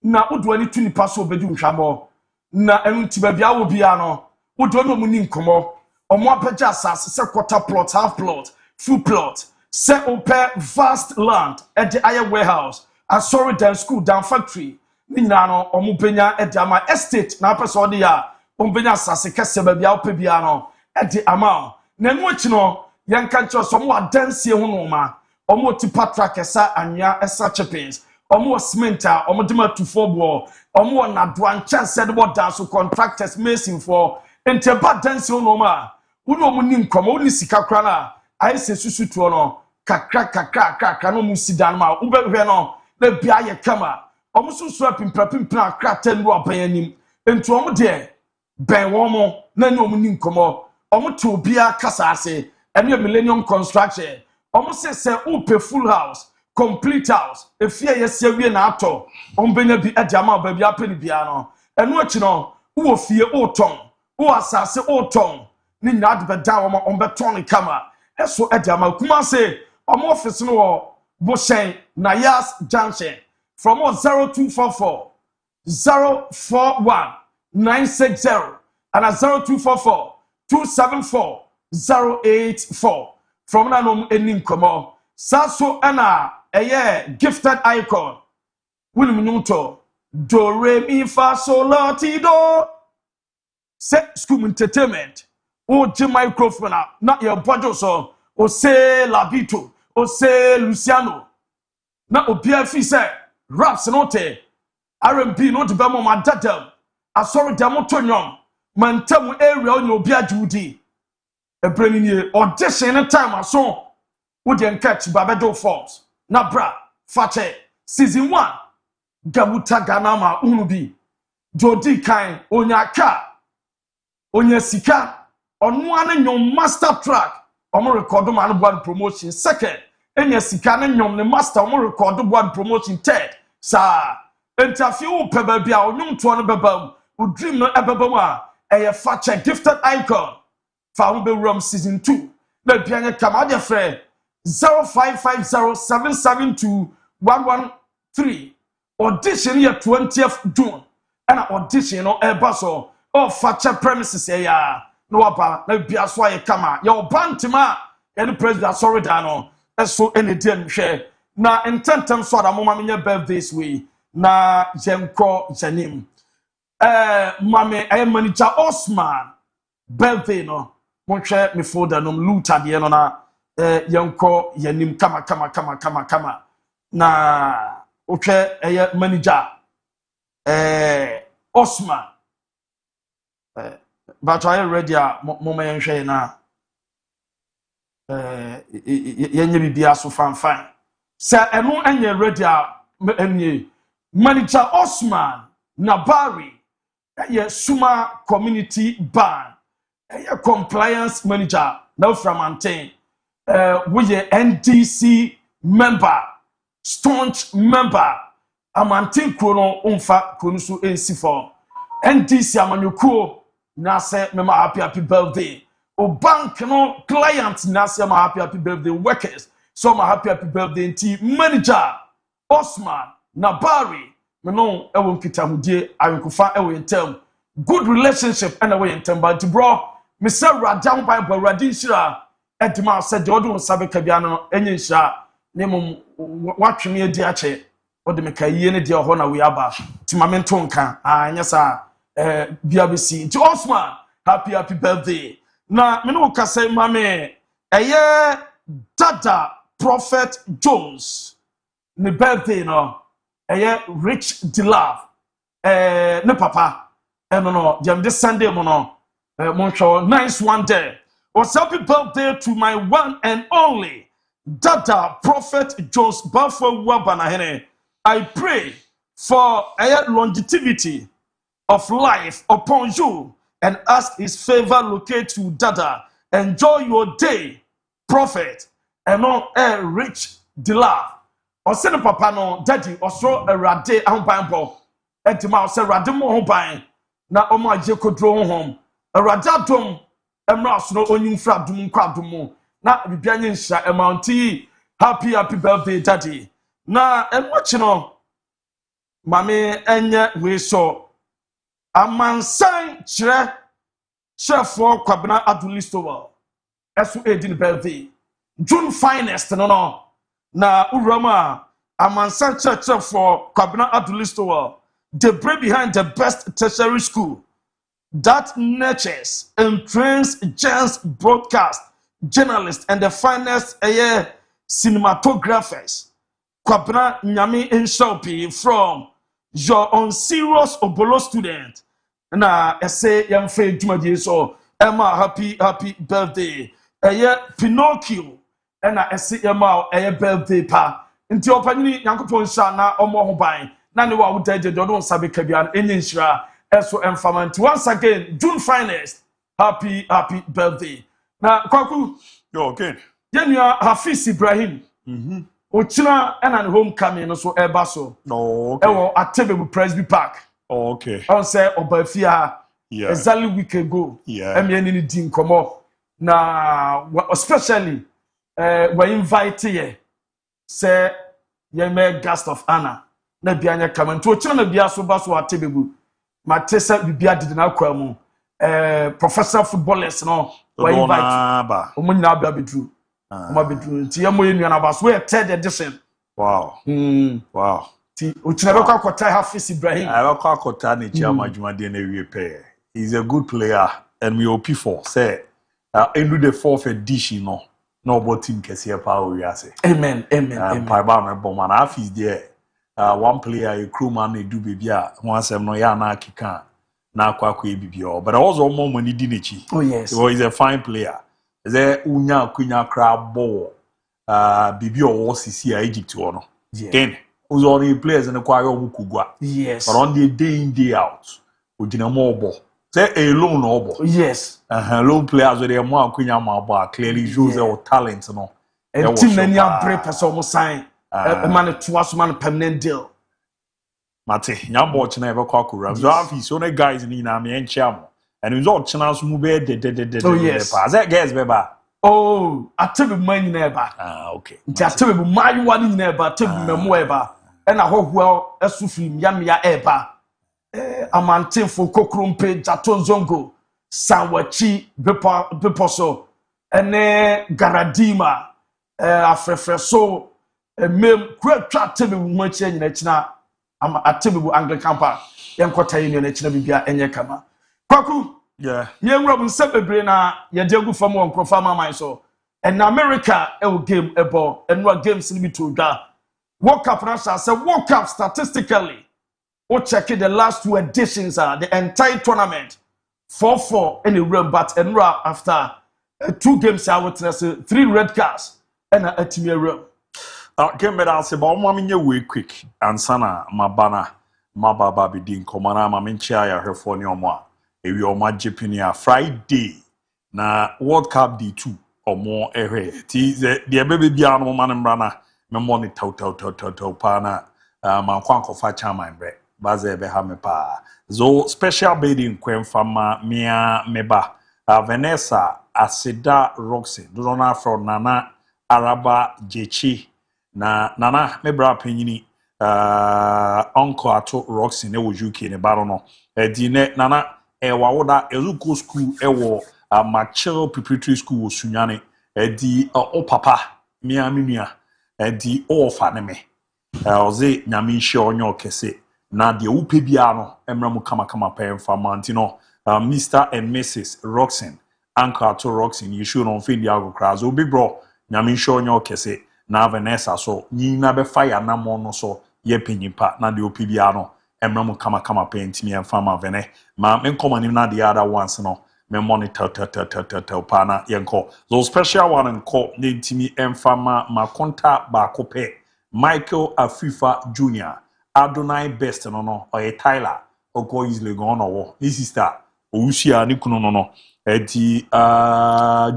Na Udwani Tuni Paso Bedun Shamo. Na Tibabia Ubiano, Udono Munin Como, or more Pajasas, say quarter plot, half plot, full plot. Say open vast land at the Aya warehouse, and sorry down school down factory. Ninano, or Mupenya at the Ama estate, na Pasodia, Umbenya Sasi Casabia Pebiano, at the Ama. Nenwachino, young country, somewhat dance here, Hunoma, or more Tipatra Kessa and ya Essa Chapins, or more Smenta, or Modima to Fobo, or more Nadwan chance said what dance who contractors missing for, and Teba dance Hunoma, Uno Munim Comoni Sikakrana, I say Susu Tuono. Kakra no musidan ma ubehwe no na bia ye kama omusu so pimpapim plan kraten ro abayanim entu omu de ben womo na ni omu ni nkomo omu to bia kasa ase ene Millennium Construction omu se upe full house complete house efie yesi awie na ato ombenya bi adama ba bia pani bia no enu achi no wo fie oton wo asase oton ni nyad be da wo ombeton kama eso adama kuma se office no Boshen Nayas Junction from 0244 041 960 and 0244 274 084 from nanom enim komo saso ana gifted icon William do re mi fa so la ti do se school entertainment o je microphone na your body so o se labito o se Luciano na obia fi se raps no te R&B no de be mo madadam asori dem to nyom mantam area onye obia judi ebrani ni audition time aso wo de catch babedo force na bra Fakye season 1 gamuta ganama unubi jodi kan onyaka onya sika onu ane nyom master track omo record man one promotion second enya sika na nyom ne master omo record one promotion third sa interview pe ba bia onyum to no beba u dream no ebeba mu a eye Fakye gifted icon fa hu be room season 2 na bia nya kama de frɛ 0550772113 audition ya 20th June and audition no eba so Fakye premises ya no wapa na bia so aye kama ya obantima ya the president sorry da no eso ene die nhwe na intentem so da mama menye birthdays we na jenko janim mame aye manager Osman birthday no monhwe me folder no luta de no na yenko yanim kama na ohwe aye manager Osman but I ready a moment nhwe na yenye bibia so fan say eno enye ready a enye manager Osman Nabari eye Suma community ban eye compliance manager now from Antain we NDC member staunch member Amantin Krono umfa konusu ensifo NDC amanyukuo na say me happy birthday o bank no client na say my happy birthday workers so my happy birthday team manager Osman Nabari me no e won kitahudie ayenkufa e we ntem good relationship and we ntem but bro me say radam bible radin shira edima said odo sabe kabia no enye shira ne mum watweme adi ache ode me kayiye ne de ho na we aba timamento nka anya sa biabesi to Osman happy birthday na me no ka say mame eye Dada Prophet Jones ne birthday no eye Rich Dilove ne papa no dem this Sunday mo no moncho nice one day was happy birthday to my one and only Dada Prophet Jones Bafo Wabana Hene. I pray for longevity of life upon you and ask his favor locate you, Dada. Enjoy your day, Prophet, and on a Rich Dila ɔse ne papa no daddy ɔsoro awurade ahobanbɔ ɛdima ɔse awurade mo hoban na ɔmo agye kodro honhom awurade adom ɛmra ɔsoro onyimfra adom nkwa adom na bibia nye nhya ɛmounti happy birthday daddy na ɛmochi no mame enye we so amansan kyerɛ kyerɛfoɔ kwabena adulistowa ɛso edin birthday June finest no na urama amansan kyerɛkyerɛfoɔ kwabena adulistowa they bring behind the best tertiary school that nurtures and trains gens broadcast journalists and the finest cinematographers kwabena nyame nshopi from your unserious obolo student na ese yamfe dwumadi so Emma happy birthday Pinocchio na ese Emma birthday pa nti opanyini yankopon sha na omo ho ban na ne wa wudade do no sabe kabia enye nshira eso emfamanti once again June finest happy birthday na kwaku yo okay yenua Hafiz Ibrahim Ochina and an homecoming no so eba so. No, okay. Ewo Atebebu Presby Park. Oh, okay. On say Obafia. Yeah. Exactly week ago. Yeah. Any din komo. Na especially we invite ye say ye me guest of honor. Na bia nya come to Ochina na bia so ba so Atebebu. Matesa bibia did na kwa mu. Professional footballers no we invite. Omo nyina bia bedru. Third edition. Wow. Wow. Hafiz Ibrahim. He's a good player and we hope for say into the 4th edition no about team kesiya power yase. Amen. Hafiz there one player a crewman do baby once no ya na kika na kwa bibi but also more money dinichi. Oh yes. So he's a fine player. Ze unya kunya crab ball bibi o sisi Egypt no then who's all the players in the choir kugwa yes but on the day in day out ojina mo ball say alone no ball yes lone players with them mo kunya ma ball clearly shows their talent no and team many abre person mo sign man to us man permanent deal mate nya ball china e be kwa kura so Hafiz so the guys ni na me enchia mo and it's all china so mu be de oh yes that guys beba oh Atebebu man neba okay nti Atebebu man wani neba Atebebu memo eba and ahohwa esufri mya eba amantemfo kokrompe jatonzongo sanwachi beposo ene garadima afrefreso mem kwatwa Atebebu mwachi nyina china Atebebu Anglican Park yenkota yi ne china bibia enye kama kwaku yeah yenwura bunse bebre na yedegu fam won krofa mama so and America game ebo enwa games ni bitodwa World Cup na say World Cup statistically we check the last 2 editions the entire tournament 4-4 in the room but enwa after 2 games I would say 3 red cards and a team room game better say but mo amenye we quick ansana mabana mababa bidin komana mamenchia ya hefo ni omo ewi omo Japan Friday na World Cup D2 omo ehwe ti de bebe bia no man mbra na me money tau pa na man kwankofa chairman bre baze ebe ha me pa zo special bidding kwemfama mia meba Vanessa Asida Roxy do na from Nana Araba Jechi na Nana mebra penyini uncle ato Roxy ne wo UK ne baro no di ne Nana wawoda ezuko school ewo Machel preparatory school wo sunyane di o papa mia menua di o fa ne me oze nyame hye onyo kese na de wo pe bia no emra mu kama pemfa mantino Mr and Mrs Roxen Uncle to Roxen you should on feed yago krazo big bro nyame hye onyo kese na Vanessa so nyina be fire na mo no so ye penyipa na de wo pe bia no emra mu kama penti mi emfa vene ma men komani na the other ones no me monitor pana yenko so special one nko ne ntimi emfa ma konta ba kope Michael Afifa Jr. Adonai Best no or Tyler Oko easily gone or this sister Ousia ni kuno no eti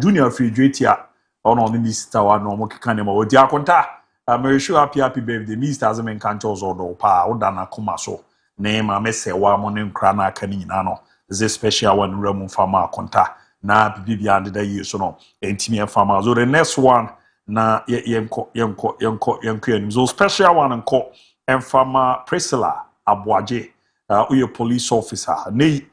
junior graduate ya ono ni sister wa no mo kika ne ma odi akonta I'm sure happy birthday. Mr. Azemen Cantos or do pa or dana kumaso. Name a messe wa monin crana caninano. This special one Ramon Farmer conta. Na bibi under the year so no. Intimate farmers. So the next one na yenko. So special one and call and farmer Priscilla Abuaje. We a police officer. Ne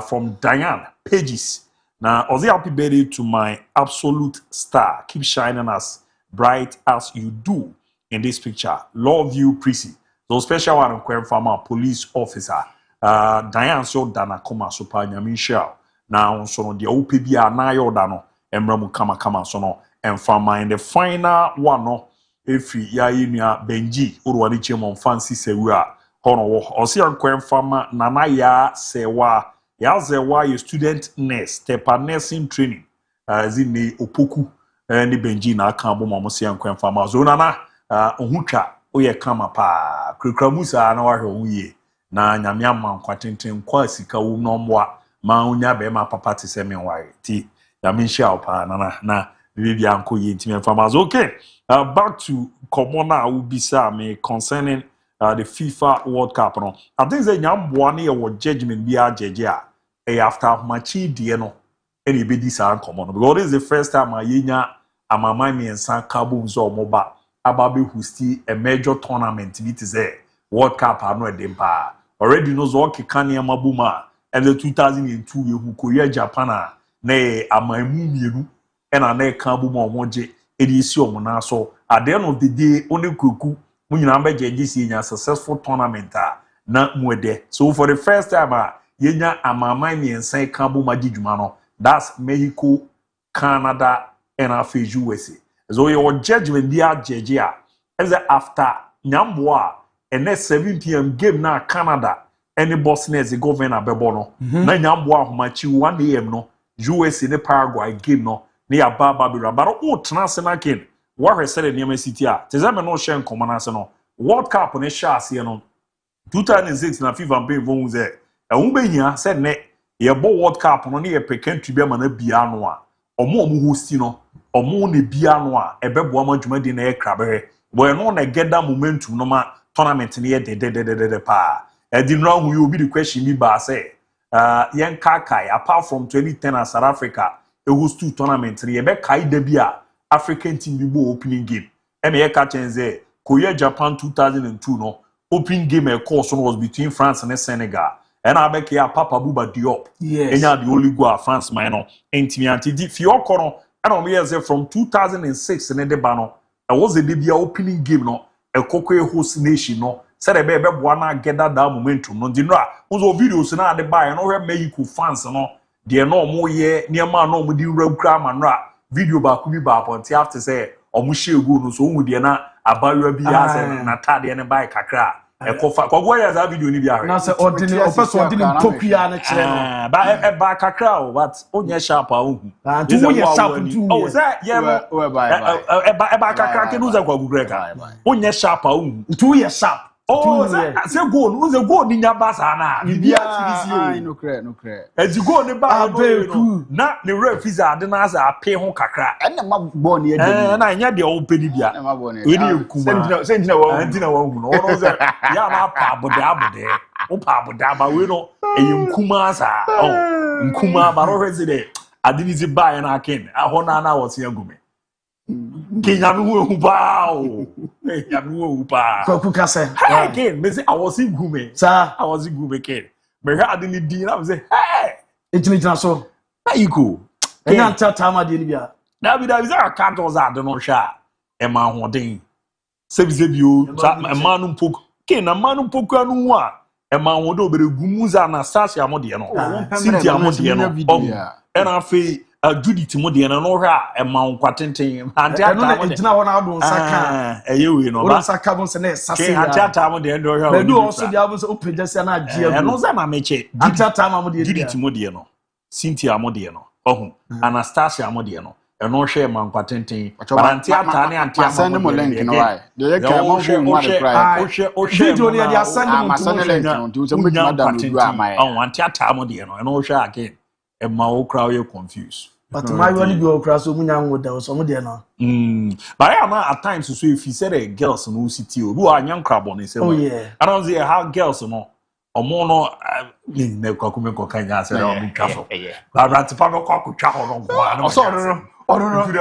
from Diane Pages. Now, Ozzy happy birthday to my absolute star. Keep shining as bright as you do in this picture. Love you, Prissy. So special one from our police officer. Diane so dana koma super nyamisha. Now so the OPB na yo dano emramu kama so no and from in the final one no if ya yinia Benji urwani chemo fancy sewa hono Ozzy from nana ya sewa. Yazewa your student nurse, tepa nursing training. Zini opoku ni Benji na akambo mamosi yankwen fama zona na ohucha oye kama pa krikramusa na wahwe uye na nyamiama nkwatenten kwa sika wo nomwa ma unya be ma papa te se me ware ti yamisha opa na bibi anko ye ntime fama zo. Okay, back to commona ubisa me concerning the FIFA World Cup no. I think say nyamboa na your judgment be a judge after machi die no any be this an common because this is the first time ayenya amama me ensan kabo nzo omoba ababe hosti a major tournament it is a World Cup anu edempa already knows what kikania mabuma and the 2002 yehu Korea Japan na amamu mienu and na kabo mo omoje edisi omona so at the end of the day only kuku munyina mbe jeje nya successful tournament na muede. So for the first time yenya amama mi ensan kabo magidwuma no, that's Mexico, Canada and USA. So your judgment dia judge as after nyamboa and next 7 p.m. game na Canada any Bosnia is the governor bebono na nyamboa machi 1 a.m. no USA ne Paraguay game no ne ababa bira but o transna kin what said in Yemen City a tezame no share common no World Cup ne sha ase no 2006 na FIFA be von ze e wo behia said ne ye bo World Cup no ne ye peken tu be ma na bia no a omo hosti no omo ne bia no a ebebo amadwuma di na ye krabe boy no na geda momentum no ma tournament ne ye de pa e di no hu you be the question me ba say yen kakai apart from 2010 as South Africa e host two tournament ne ye be kai da bia African team bi bo opening game e me ye ka chenze Korea Japan 2002 no opening game a course was between France and Senegal. And I bet ya Papa Buba Diop. Yes. And the only go France minor. Intimate. Fiokono. I don't know say from 2006 in the bano. I was the debut opening game no. A Kokoe host nation no. Said a baby wanna get that momentum. No dinra. Uzo videos na the buy and over Mexico fans no. They no more ye near man no with the real cram and ra. Video ba kubi ba upon after say omushi go no so with na abayo bi ase na tade ne buy kakra. Ekofa kwagwa ya za video ni bia na se ordinary officer ordinary pokua na kire no ba kakra o but onye sharp a ohu tu onye sharp tu o say ye no ba kakra ke no za kwagugre ka onye sharp a ohu tu onye sharp oh say go ni nya basa na bia ai no kre ezi go ni ba no na ne referee ade na za ape ho kakra enne ma ball ni ade na nya de o pedi bia we ni nkuma sentina wa antina wa hu no ono ze ya na pa abode o pa aboda ba we no nkuma sa nkuma ba ro hwezi de ade ni zi ba na akin aho na wo se agume Kenya no hu ba o ya no hu ba ko kase again me say I was in gume sir I was in gume ken me ha ade ni di na me say hey intimate so how you go enya tata ma de ni bia na bi da bi say account was ade no hwa e ma hoden sebize bio manu mpok ken na manu mpok anu a e ma hoden obere gumuza na Anastasia mo de no Cynthia mo de no e na fe Judith mo de no hwa e ma nkwatenten ante no ejina ho na do nsaka eyewe no ba nsaka bo se na sase ya ante ata mo de no hwa be do also dia bo se opeja se na agia e no za ma meche ante ata ma mo de Judith mo de no Cynthia mo de no ohu Anastasia mo de no eno hwe ma nkwatenten ante ata ne ante ama mo link no why de ye ka mo hu ma de cry video ne dia send mo to mo link no tu se mo tuma da no du ama ante ata mo de no eno hwe again e ma o crowd you confused But my one be across so munya ngo da so mo de no. But I am at times so if you said girls no city who are young crab on say. Oh yeah. I don't see how girls no omo no ne kwakume kokanya say o mi kaso. But ratipa no kwakutwa ho no kwa. So no.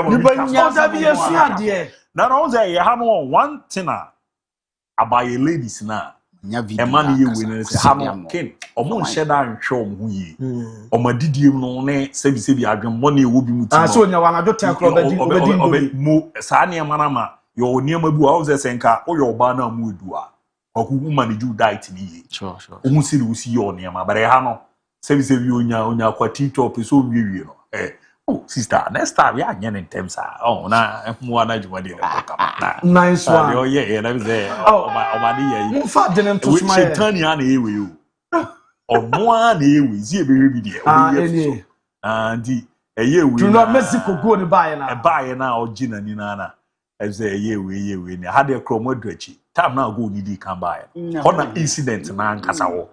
Ni ba nya da bi esu ade. Na no say you have one thing about your ladies na. A man you win say how ken omo nhyɛ da nhwɛ omo yi omo didiem no ne sebi adwen money wo bi muti so nya wana do 10 club obedi mo saa ne ma na ma yo niam abu a wo ze senka wo yo ba na mu edu a okugu manage diet ni yi sure omo si le usi yo niam abare ha no sebi onya kwati top so wie no oh sister next time ya anya in terms oh na mo na juma de na nice one oh yeah let me say oh my dey you fa didn't touch my Shetani na ewe o omo na ewe zi ebe bi de obi and ewe do not Mexico go ni buy na oji na ni na eze ewe ni ha de kromo doachi time na go ni di kan buy na incident na nkasa wo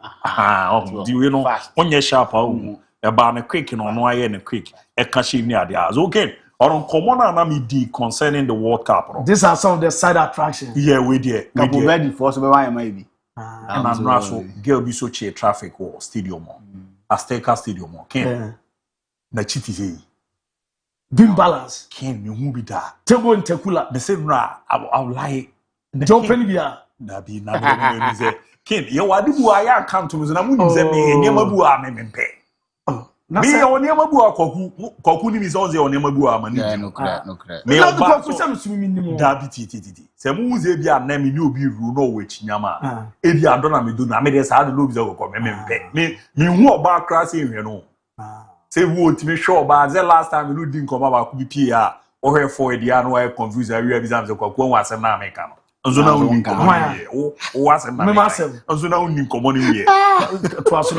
di we no onye sharp o eba na quick no no aye na quick e ka shi ni ade as okay or common na me di concerning the World Cup no. These are some of the side attractions yeah we there we ready for so be why maybe and I'm so girl be so cheap traffic or stadium Azteca Stadium ken na chiti say beam balance ken me hu bi da table and tekula the same ra I like jumping bia na bi na me say ken ye wadi bu aya account me na mu nim say me nyema bu a me mpe me onyema bu kwaku ni mi so ze onyema bu a ma ni no credit me kwaku sam sumi ni mo da bi titi se mu ze bi a na me ni obi ru no we chinyama e bi adona me do na me de sa do obi ze kokko me mpe me hu oba kra se hwe no se wo ti me show ba ze last time you din koma ba ku bi pie a o he for e dia no e confuse area bi zam ze kwaku won asem na me ka no nzo na unin komo ni o asem na me nzo na unin komo ni ye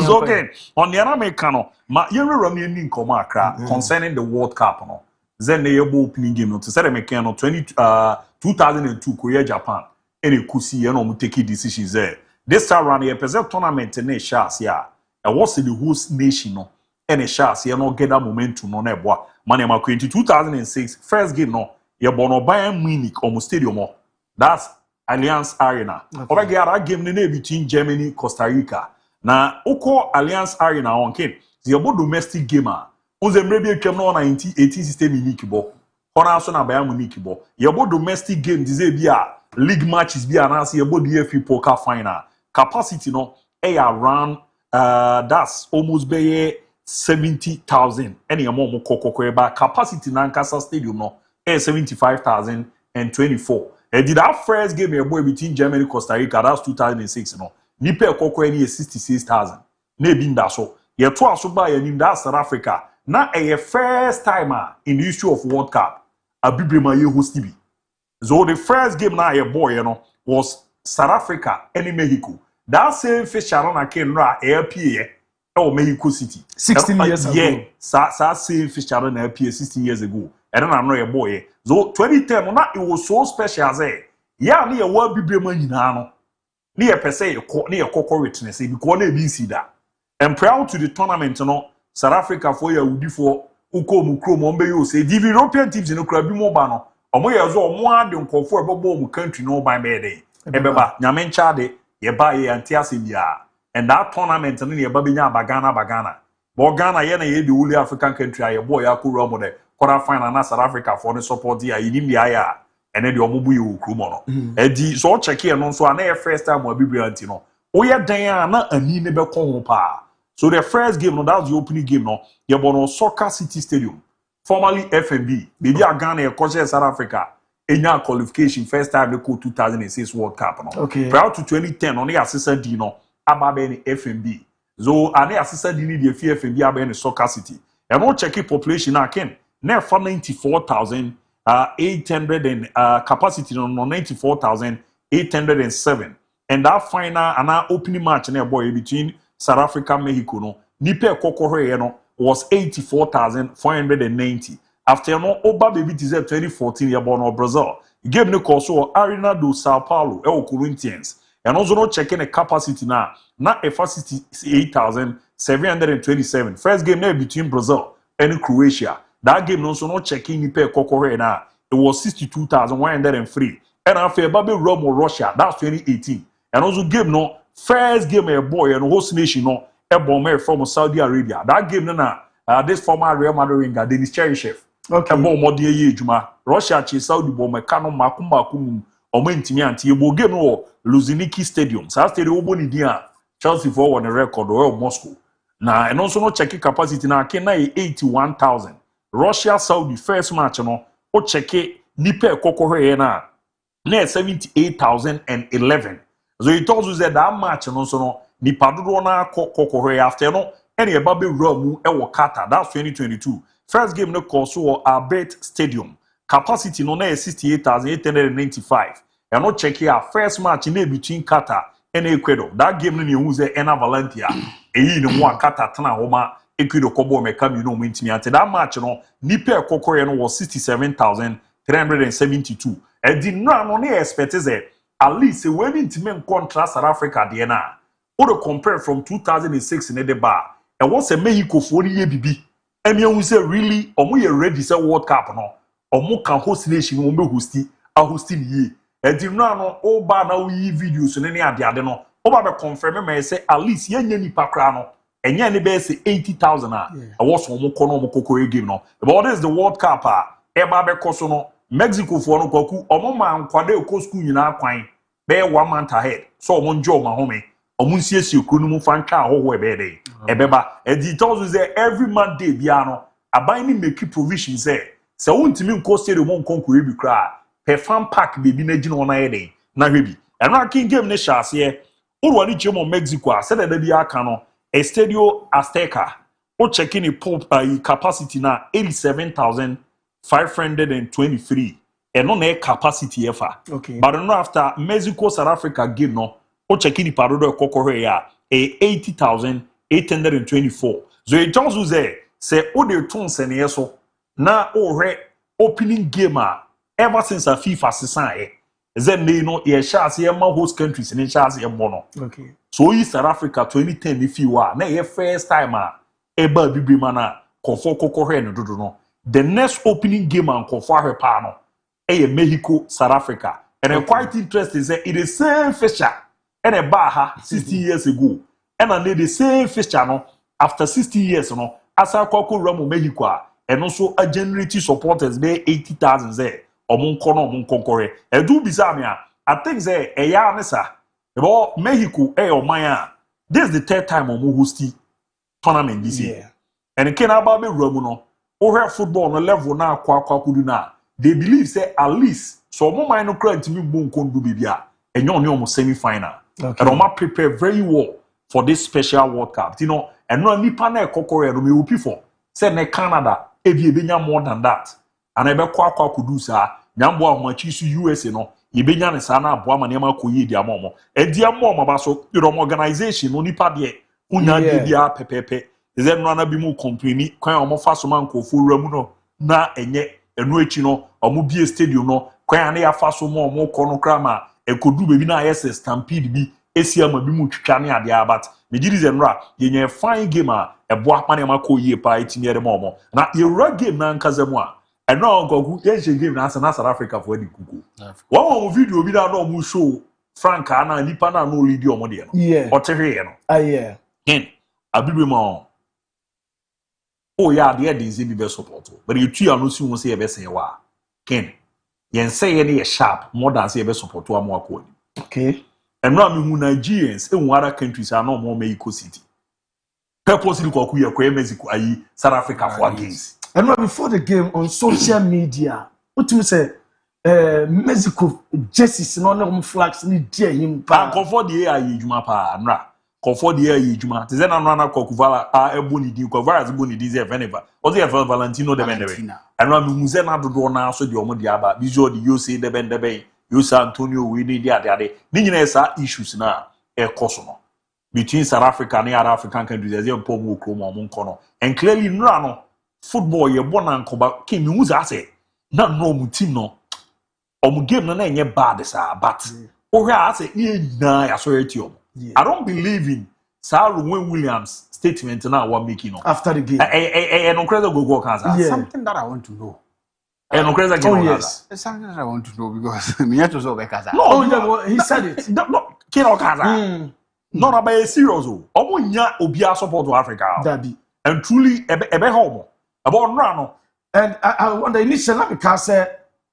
so okay on the American no ma ye ram ye nin komo akra concerning the World Cup no zen ye bo opening game no to say me kan no 2002 Korea Japan any kusi ye no mo take decisions there this time round ye present tournament na chance ya e was the host nation no any chance ye no get that momentum no na eboa man ma 2006 first game no ye bono Bayern Munich o stadium no that's Allianz Arena. Okay, that game between Germany, Costa Rica. Now, Oko Allianz Arena on Ken. The about domestic gamer. On the maybe came no 1918 system in Nikibo. Hona so na Bayern Munich bo. The about domestic game this be a league matches be announced about the FA Poker final. Capacity no around that's almost be 70,000. Any amount more kokoko capacity na Nkasa Stadium no 75,024. And did that first game a boy between Germany and Costa Rica, that's 2006, no. Nipe koko any 66,000. Ne bin da so. Ye to aso ba ye nim that South Africa. Na a first timer in the history of World Cup. Abibrema ye host bi. So the first game na a boy, you know, was South Africa and Mexico. That same fish na ken ra LPA or Mexico City. 16 years ago. Yeah, sa same fish na LPA 16 years ago. And then I'm not a boy. So 2010, it was so special as yeah, near what Bibrema Yinano. Near per se, near Coco witness, because they be see that. And prior to the tournament, you know, South Africa for you before Uko Mukro Mombe, you say, the European teams in the club, Mobano, or more as well, more than comfortable country, no by day. Ebeba, Yamen Chade, Yebaye and Tiasibia. And that tournament, and then Yababinya Bagana. But Ghana, Yana, the only African country, a boy, Akura Mode. Quarter final na South Africa for the support there in the aya and then the omubu you krumo no edi so check here no so na first time we be anti no oya dan na ani ne be kon pa so the first game no that's the opening game no ye bono Soccer City Stadium formerly FNB baby Ghana e coach South Africa enya qualification first time they go 2006 World Cup no okay prior to 2010 on the assistant D no ababe ni FNB so ani assistant D ni the FNB ababe ni Soccer City and no check population again now for 94,800 and capacity no 94,807 and that final and our opening match na boy between South Africa and Mexico no nipe kokoro no was 84,490 after no oba baby deserve 2014 year born of Brazil game no call so Arena do Sao Paulo El Corinthians and also no checking the capacity na capacity 8,727 first game now between Brazil and Croatia. that game no so no checking ni pe kokore na it was 62,103 and after baby Rome Russia that's 2018 and also game no first game a boy and host nation no a bomber from Saudi Arabia that game na this former Real Madrid winger Dennis Cheryshev okay bomb modi ye juma Russia chi Saudi bomber kano makum omo ntimi anti ye bo game no Luzhniki Stadium sa stadium obo ni dia Chelsea for one record or Moscow na and also no checking capacity na kena 81,000 Russia Saudi first match no o checke nipe kokore na 78,011 so it tells you that match no so no nipa dodo na kokore after no any babe room e wo Qatar that's 2022 first game no course so ABOU Stadium capacity no na 68,895 and no check here first match in between Qatar and Ecuador that game no hu say Ena Valentia eyi no mo Qatar tana homa Ecuador kobo meka mi no mintimi ante that match no nipa kokore no was 67,372 and the no no expect say at least when intime contrast South Africa de na or compare from 2006 in the bar and once a Mexico for ye bibi and you say really omo ye ready say World Cup no omo can host nation omo hosti a hosting ye and the no o ba na we videos so any ade no o ba be confirm me say at least ye nya nipa kra no enya ne be say 80,000 a was omo kono omo kokore game no but this is the World Cup e ba be koso no Mexico for no kwaku omo ma nkwade ko school nyina kwan be 1 month ahead so omo njo ma home omo nsiesie kru no mu fanka ahoho ebe dey ebeba and it tells you say every Monday bia no aban ni make provision say wontimi nko stadium nkonko ebi kra pe fan park bebi na gina ona yede na hwebi eno akin game ne hyase urwa ni chemo Mexico a said da bia aka no Estadio Azteca o checking the capacity na 87,523 and no na capacity efa okay but no after Mexico South Africa game no o checking the parodo kokore ya 80,824 so it tells you say o de ton sene so na o re opening game ever since a FIFA season then they know ye chance ye ma host countries in chance ye mono okay so in South Africa 2010 if you wa na ye first time eba bibima na konfo kokore no dodo no the next opening game and konfo ahwepa no Mexico South Africa and okay. Quite interesting say it is same fixture and a baha 60 years ago and the same fixture no after 60 years no asa kwako ramo Mexico and also a generative supporters be 80,000 there omun konkore edu bizamia I think say eya nesa about Mexico oman this is the third time omu hosti tournament this year and ken ababe ramo no o football no level na kwakudu na they believe say at least so omo man no grant me bo nkondu bibia enyo ne omo semi final and omo prepare very well for this special World Cup you know and no nipa na kokore no me opi for say na Canada ebenya more than that and ebe kwakudu sa nyambo amachi su USA no yebenya ne sa na abo ama ne ma koyi di amomo edi amomo ba so your organization no nipa de unya de dia pepepe ze no na bi mu complain kwan omo fa so man ko fu ramu no na enye enu echi no omo bie stadium no kwan na ya fa so mo omo ko no krama ekodu bebi na yes stampede bi esi ama bi mu twitwa ne ade abat me giri ze nra yenye fine game ebo apa ne ma koyi pa etiniere mo omo na yewra game na nkazamu and no go yenche game na South Africa for the kuku one video bi na no mu show Frank na nipa na no lead omo de no otere no yeah abibe ma oh yeah the dey be support but you two no si won say e be sen wa ken yen say ye na sharp more than say e be support wa mo akọ okay and no me hu Nigerians in other countries are no more Mexico City purposely ko ye ko Mexico ayi South Africa for against. And right before the game on social media, what you say? Mexico jerseys no na flags ni dia him pa. Comfort the air yijuma pa nra. Comfort the air yijuma. Te na na kokuvala eboni di kokuvala eboni di ze veneva. O ze Valentino de bendebe. And right me muze na dodo na so de omo di aba. Visual di Jose de bendebe. Jose Antonio we ni dia ade. Ni nyina esa issues na e koso no. Between South Africa and other African countries as you pomo kromo omo nkono. And clearly nra no football ye born and koba king me use ase na no mu team no omu game no na enye bad sa but o hwe ase ye na ya so eti omo I don't believe in Sir Williams statement now what making after the game. And on credit go cancer. Something that I want to know. And on credit yes. It's something that I want to know because me to so because no, he said it. No, kino cancer. No, na be serious o. Omo nya obi a support to Africa. Dabi. And truly ebe home. About no. And I wonder initially because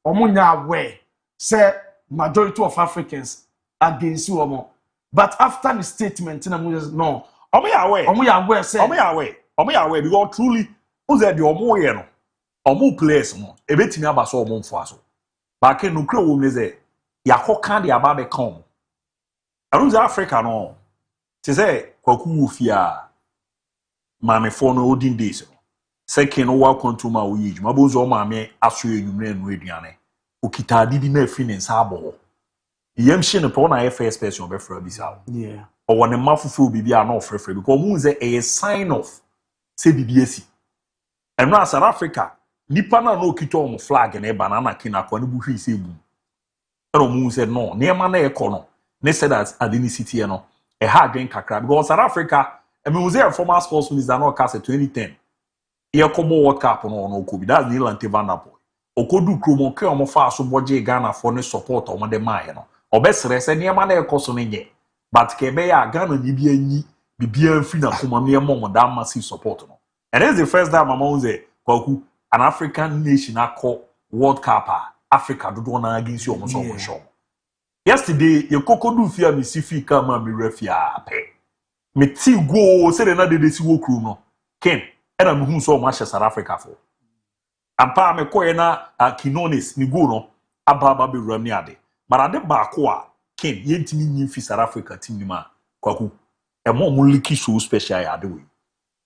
omo nya aware say majority of Africans against you omo. But after the statement no. Omo ya aware say omo ya aware because truly who said the omo ye no. Omo players no ebetimi aba so omo mfo aso. Ba ke no kra wo me say yakoka de aba be come. Around Africa no. Te say kwaku wo fia mame for no olden days. Second wa control ma wo yi ma bo zo ma me aso enwumre enu aduane. Okita didi na afi ne nsa abo. Yem hye ne po na first person be fra bi sa. Yeah. Or when a mafufu bibi are not free because moon say a sign of say BBSC. And now South Africa, nipa na no kito on flag and a banana kina kwa ni buhi se bu. And moon said no, near man e kono. Ne said that at the city no a hard drink kakra because South Africa, I mean was there a former sportsman is that not cast 2010. Here come World Cup no Kobe. That's Neil and Van der Poel. Okodu kromo ke omo fa so boje Ghana for ne support omo de man no. Obesere se near man e koso ne. But kebe ya Ghana ni bibia free na kuma me mom that massive support no. And it's the first time mama say kwaku an African nation call World Cup Africa do na against you almost so show. Yesterday ye kokodu fia mi sifi kama mi refia pe. Me ti go say na de si wo kru no. Ken era me hu so South Africa for. Ampa me koye na Kinonis ni go no ababa be ram ni ade. But ade ba ko a Ken yentimi nyi fi South Africa team ni ma kwaku e mo liki so special ya de we.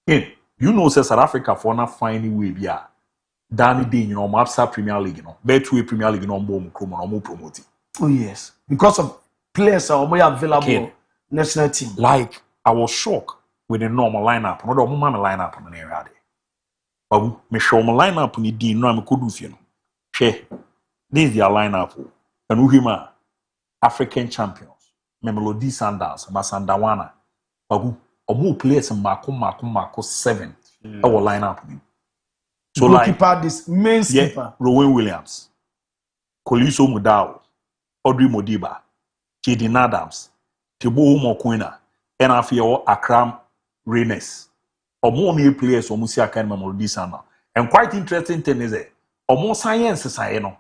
Ken you know say South Africa for na find way bia Danny Day you know Mapsa Premier League no Betway Premier League no mbo mkromo no mo promote. Oh yes, because of players are available Ken, national team. Like I was shocked with the normal lineup. No, the normal lineup on the area. But me show my lineup ni di no am kodu fie no. Hwe, this is their lineup. And who him African champions. Mamelodi Sundowns, Masandawana. But omo players mako 7. Our lineup ni. So like this main skipper, Rowan Williams, Koliso Mudau, Audrey Modiba, Jaden Adams, Teboho Mokoena, and Afio Akram Renes. Omo new players omusi akan Mamelodi Sundowns. And quite interesting thing is that omo science say no.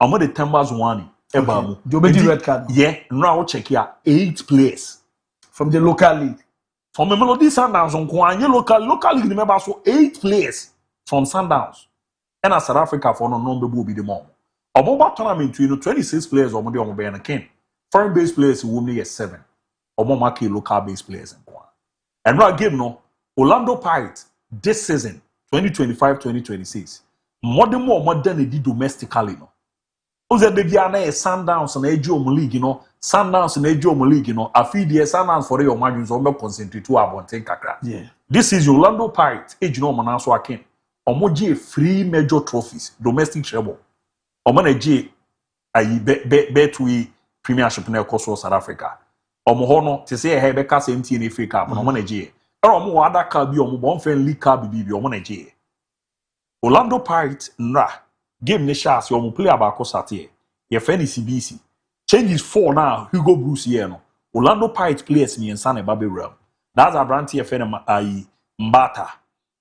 Omo the Timbers one ebamu. Jobedi red card. Yeah, now check here 8 players from the local league. From Mamelodi Sundowns on Kwanye local league remember so 8 players from Sundowns. And South Africa for no number will be the mom. Omo tournament you know 26 players omo de omo be na ken. Foreign based players will only 7. Omo market local based players in Kwa. And now again no Orlando Pirates this season 2025-2026 more than they did domestically no. Oze de bia na Sundowns na eji omo league no Sundowns na eji omo league no afi de Sundowns for your man so be concentrate to abonten kakra. Yeah. This is Orlando Pirates eji no man so aken. Omo je free major trophies domestic treble. Omo na je ayi Betway Premiership na ekoso South Africa. Omo ho no te say e be ka MTN na FA Cup no omo na je. Omo other club bi omo bonfen league cup bi omo na je. Orlando Pirates nra game ne shas omo play abako satie. Ye feni CBC. Changes 4 now Hugo Bruce here no. Orlando Pirates players ni ensa na ba be realm. That's a brand here feni ayi Mbata.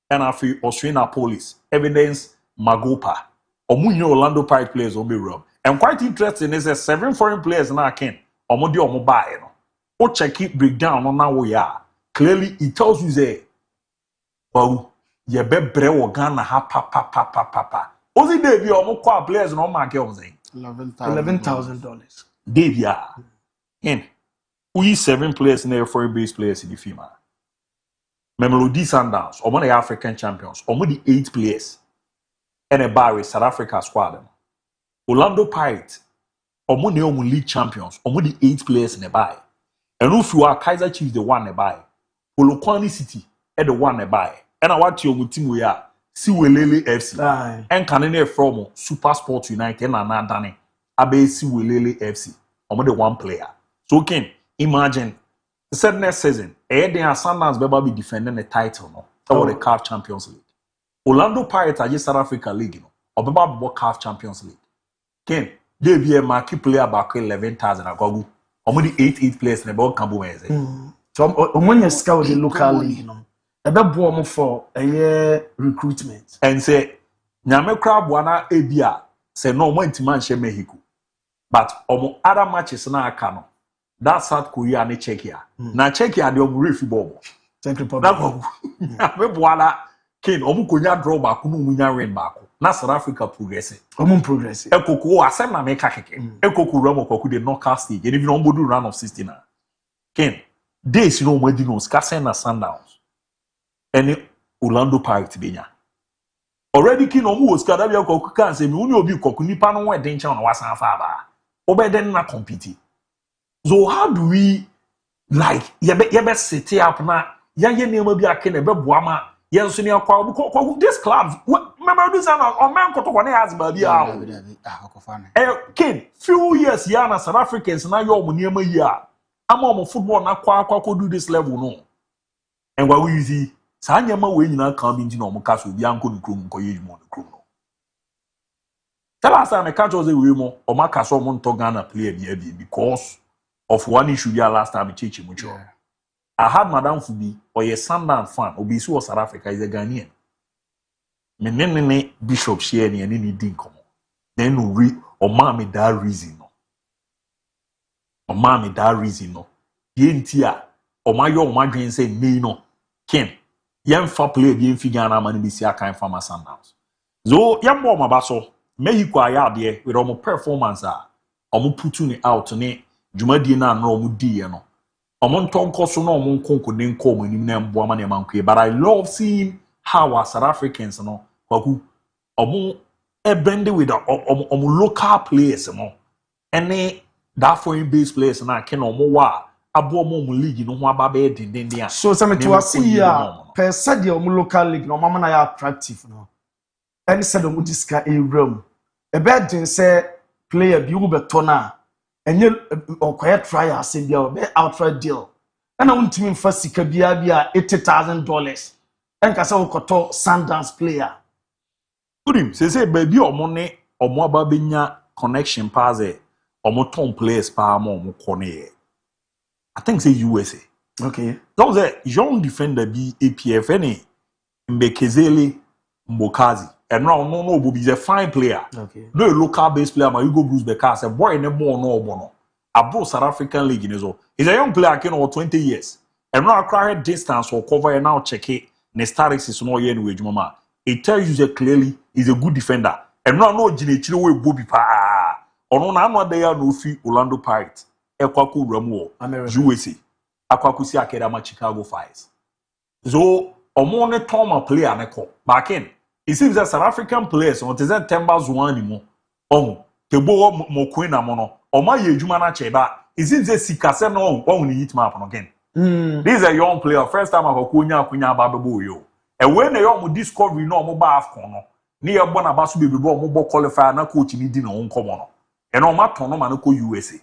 And afi Australian Police Evidence Magopa. Omo Orlando Pirates players on be realm. And quite interesting is that 7 foreign players na ken omo di omo buy no. O check it breakdown on now ya. Clearly it tells you say well ye be bre wo Ghana ha pa. Ozi dey bi omo kwa players no mark o say $11,000. Davia. In we 7 players na foreign based players in the FIMA. Mamelodi Sundowns omo na African champions omo the 8 players. And a bar South Africa squad. Orlando Pirates omo na omo league champions omo the 8 players in the buy. And if you are Kaizer Chiefs the one a buy. Polokwane City at the one a buy. And I want your team we are Siwelele FC. And Kanene from Super Sport United and Anadane Abe Siwelele FC. Omo the one player. So can imagine the next season then Sundowns be defending the title no. Or the CAF Champions League. Orlando Pirates are just South Africa League no. Or be CAF Champions League. Ken, they be a marquee player back 11,000 agogo. Only 8 players in the ball cambu menze. So when you scout the local league no. Ebe bo for a recruitment. And say nyame crab wana ebia say no mo ntima nhye Mexico. But other matches na aka no. That South Korea and Czechia. Na Czechia the referee ball. Czech Republic. Me boala Ken omu konya draw back no munya win back. Na South Africa progress. Progress. Ekoko asem na make keke. Ekoko ramo koku the knockout stage. And even on bodu round of 16 na. Ken days you know mo di no skase na Sundowns. Any Orlando Pirates benya. Already kin omu wo skada bia koku kan say me uni obi koku nipa no we den chen na wasan fa ba. Obeden na compete. So how do we like yebe set up na ye name bi akene be boama ye nso ne akwa this clubs remember this on man koto one has ba bia kid few years ya na South Africans na yo mo name yi a ama mo football na kwa do this level no and what we see sa nyama we nyina kan bi nti na mo kaso bi anko nkrom nko ye mo nkrom no tell us am catch us we mo o makaso mo nto Ghana player bi because of one issue there last time Chichi Mucho. Yeah. I had Madame Fubi or a Sundown fan, or Bisu South Africa is a Ghanaian. Me Bishop share ni any didn't come. Then we or mommy that reason no. Or mommy that reason no. Yentia or my young man say me no. Ken young fa play bien figure na man be see a kind farmer Sundowns. So young boy my baso Mexico aya there with almost performance almost putting it out ne Jumadi na no mudi no. Omon tonko so no omon konko den ko mo nim na mboa ma ne manko. But I love seeing how our South Africans no kwaku omon bend with omon local players no. Any that foreign based players na ken omon wa abo omon league no ho aba be den dia. So some to see ya per se the omon local league no mama na ya attractive no. Any said omon diska e room. E be den say player bi wo beto na enye okoye try asem bia be outright deal na untimi mfa sika bia $80,000 enka se ukoto Sundowns player kudim say baby omo aba benya connection paze omo ton players pa ma omo kone I think say USA. Okay, those a young defender bi APF any Mbekezele Mbokazi. And now no Bobi is a fine player. Okay. No local based player, but you go Bruce Becker say boy in a no. Abroad South African League in so. He's a young player can over 20 years. And now acquire distance or cover and now check it. Nestarics is no year wage mama. It tells you that clearly he's a good defender. And now no Ginichiro way Bobby pa. Or no I'm there no free Orlando Pirates. Ekwaku Ramo USA. Akwaku si Akedama Chicago Fires. So omone Toma player neko back in. It seems that South African players on the Timbers one anymore. Tebo mo queen amono. Oma ye juma na cheba. It seems that Sikase no on the hit map again. This is a young player. First time I go kunya babebo yo. And when they young discovery no mo ba afcon no. Ni e bona basu be bo mo bo qualifier na coach ni di na won komo no. And o ma ton no man ko USA.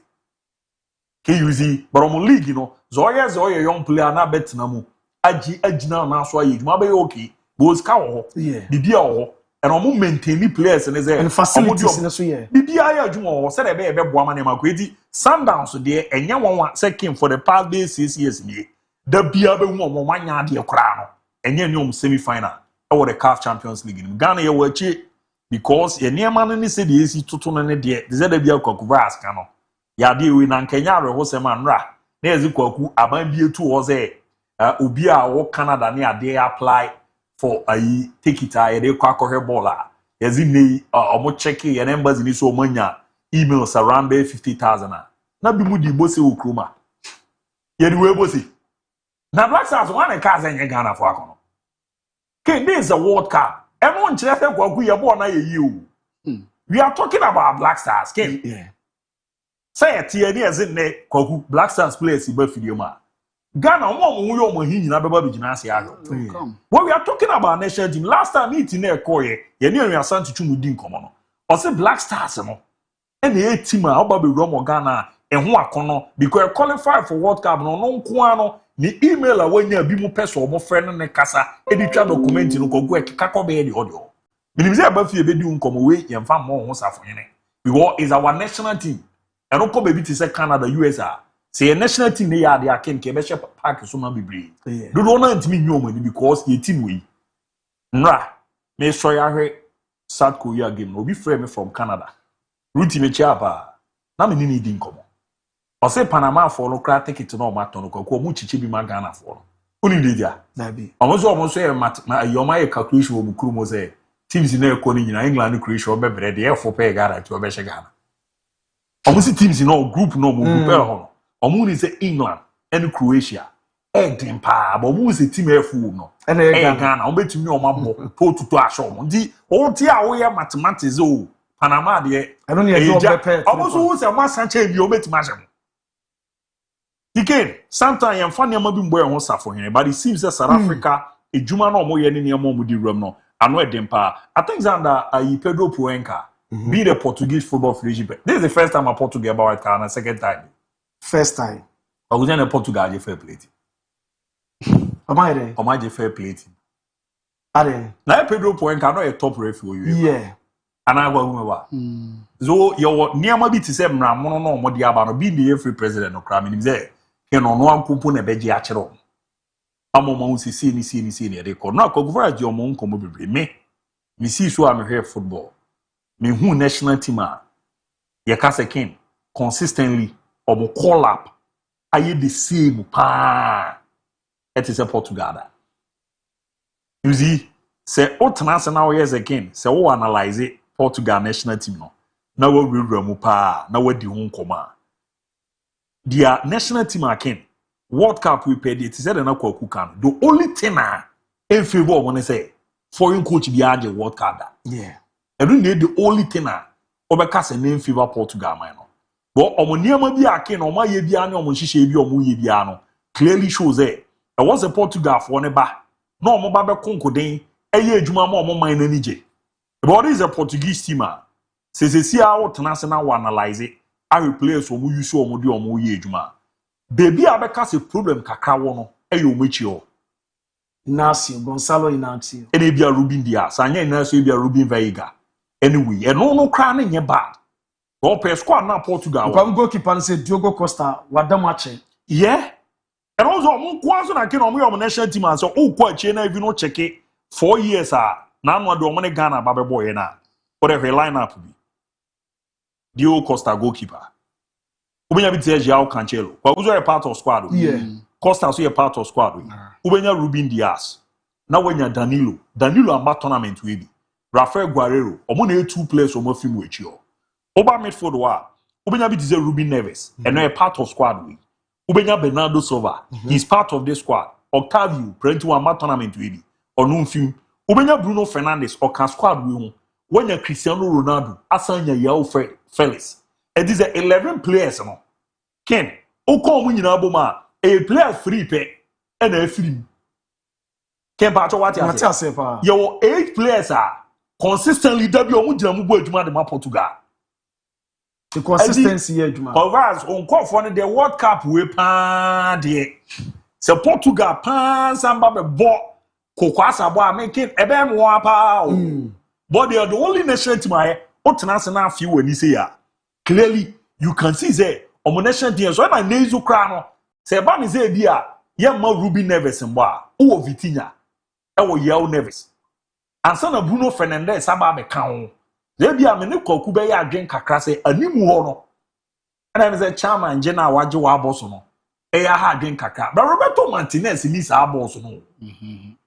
KUZ but on league no. Zoye young player na bet na mu. Agina na so aye juma be okay. Both cow, yeah, Bibia, and almost maintain players and facilities in the year. Bibia, you said a baby woman in my greedy Sundowns today, and young one second for the past days 6 years. The Biabe woman, 1 yard your crown, and your semi final or the CAF Champions League in Ghana. You were cheap because a near man in the city is to turn a dear, the Zebia Cockvras cano. Yadi win and Kenyara was a man ra. There's a Koku, Abambia 2 was a Ubia or Canada near they apply. For a take it a de kwa kohe bola yazini omo check your numbers ni so manya emails around 50,000 na bi mu di bosi okroma ye di we bosi na Black Stars one ka za nye Ghana for akono ke this is a World Cup e mo nchire fe kwaku ye bo na ye yi o we are talking about Black Stars ke yeah say tie ni ezin ne kwaku Black Stars players ba fidio ma Ghana omo nyina beba bigina ase ayo. When we are talking about national team, last time meeting na ekoye, ye ni Asante Chumudi nkomo no. O say Black Stars no. E na team a oba be Ghana e ho akono because qualify for World Cup no nko ano ni email a wanya bi mu peso omo friend ne kasa editwa document no kogu ekeka be de odio minim say aba fie be di nkomo we yemfa mo ho safo hene because is our national team and ko be ti say Canada USA say national team ne ya de aken ke be park so ma bibre do do na ntimi nyo ni because ye team we nra me so ya hwe South Korea game no be friend me from Canada route me chiapa na me ni di nkomo o say Panama for no cra ticket no ma ton ko mu chichi bi ma Ghana for no uni di dia na bi omo so e mat na yoma e calculation wo mukuru mo say teams na e ko ni nyina England Croatia be bre de e for pay Ghana to be she Ghana omo si teams no group no mo group e ho omo ni say England and Croatia e dem pa but omo si team e fu no e na Ghana omo betimi omo abo to tutu asho omo di o ti a wo ye mathematics o Panama de I don't need to be omo so wo say ma sanche bi o betimi ashe again, sometimes I'm funny I'm being boy on safo here, but it seems that South Africa, a Juma no more any near more di room no. I know a dempa. I think that Pedro Puenka, be the Portuguese football federation. This is the first time I Portugal about it, and the second time. First time. I was in a Portugal fair play. Am I there? Am I fair play? Are there? Now Pedro Puenka no a top ref for you. Yeah. And I go remember. So your near my bit to say Mramono no more diabano be the free president of crime in there. You know, no one kumpu ne beji achero. Amo ma unsi si ni record. Na ko gvara ji omo nkomo bebre me see so am here football. Me hu national team a ye ka se kin consistently omo call up aye the same pa. It is a Portugal. You see, say otana na we again, say we analyze it Portugal national team no. Na we mu pa, na we di hu nkoma. Their national team again, World Cup we paid it. Said na kwaku kan. The only thing in favor of when say foreign coach be the World Cup that. Yeah. I don't need the only thing obeka say name favor Portugal man no. But omoniama bi aken oma ye bia ne omonhihye bi omo ye bia no clearly shows there. I was a Portugal for ne ba. No omo ba be konkoden eye adwuma ma omo man na nije. But this is a Portuguese team a. Say see how international analyze it. I replace omo use omo di omo ye adwuma. Baby abeka se problem kakra wo no e yo mechi o. Inacio Gonzalo Inacio. E bia Ruben Dias, anya Inacio e bia Ruben Veiga. Anyway, e no kra na nye bad. Go pe squad na Portugal. Kwa goalkeeper say Diogo Costa wadamache. Yeah. And also omo kwaso na ken omo yo national team and so o kwa chi na even no check it 4 years na no do omo ne Ghana ba be boy na. What the line up be. Diogo Costa goalkeeper. Ubenya biti João Cancelo. Kwa uzo a part of squad. Yeah. Costa so a part of squad. Ubenya Ruben Dias. Na wenya Danilo. Danilo amba tournament we bi. Rafael Guerreiro. Omo na 2 players omo film we chi o. Oba midfield wa. Ubenya biti Ruben Neves. And a part of squad we. Ubenya Bernardo Silva. He's part of this squad. Octavio. Prenti wa amba tournament we bi. Onu film. Ubenya Bruno Fernandes. Oka squad we hon. Wenya Cristiano Ronaldo. Asanya Yao Felix. It is 11 players no. Ken, o ko mu nyina boma, a player free pay and a free. Ken pa what you say? Your 8 players are consistently w o mu gina mu bo adwuma de ma Portugal. The consistency here adwuma. Overs on call for the World Cup we pa de. Se Portugal pa samba be bo kokwasa bo amaking ebe mo pa o. But they are the only nation team I otena na afi wani say ya. Clearly, you can see there, on national team, so I need to crown. Say, Bami say, dear, ma Ruben Neves and Bois, or Vitinha, or Yao Neves. And son of Bruno Fernandes, Sababe Count. There be a minute called Kubaya again, Kakrase, a new hono. And I was a charmer and Jenna Wajoa Bosono. Aya again Kaka, but Roberto Martinez in this Abosono.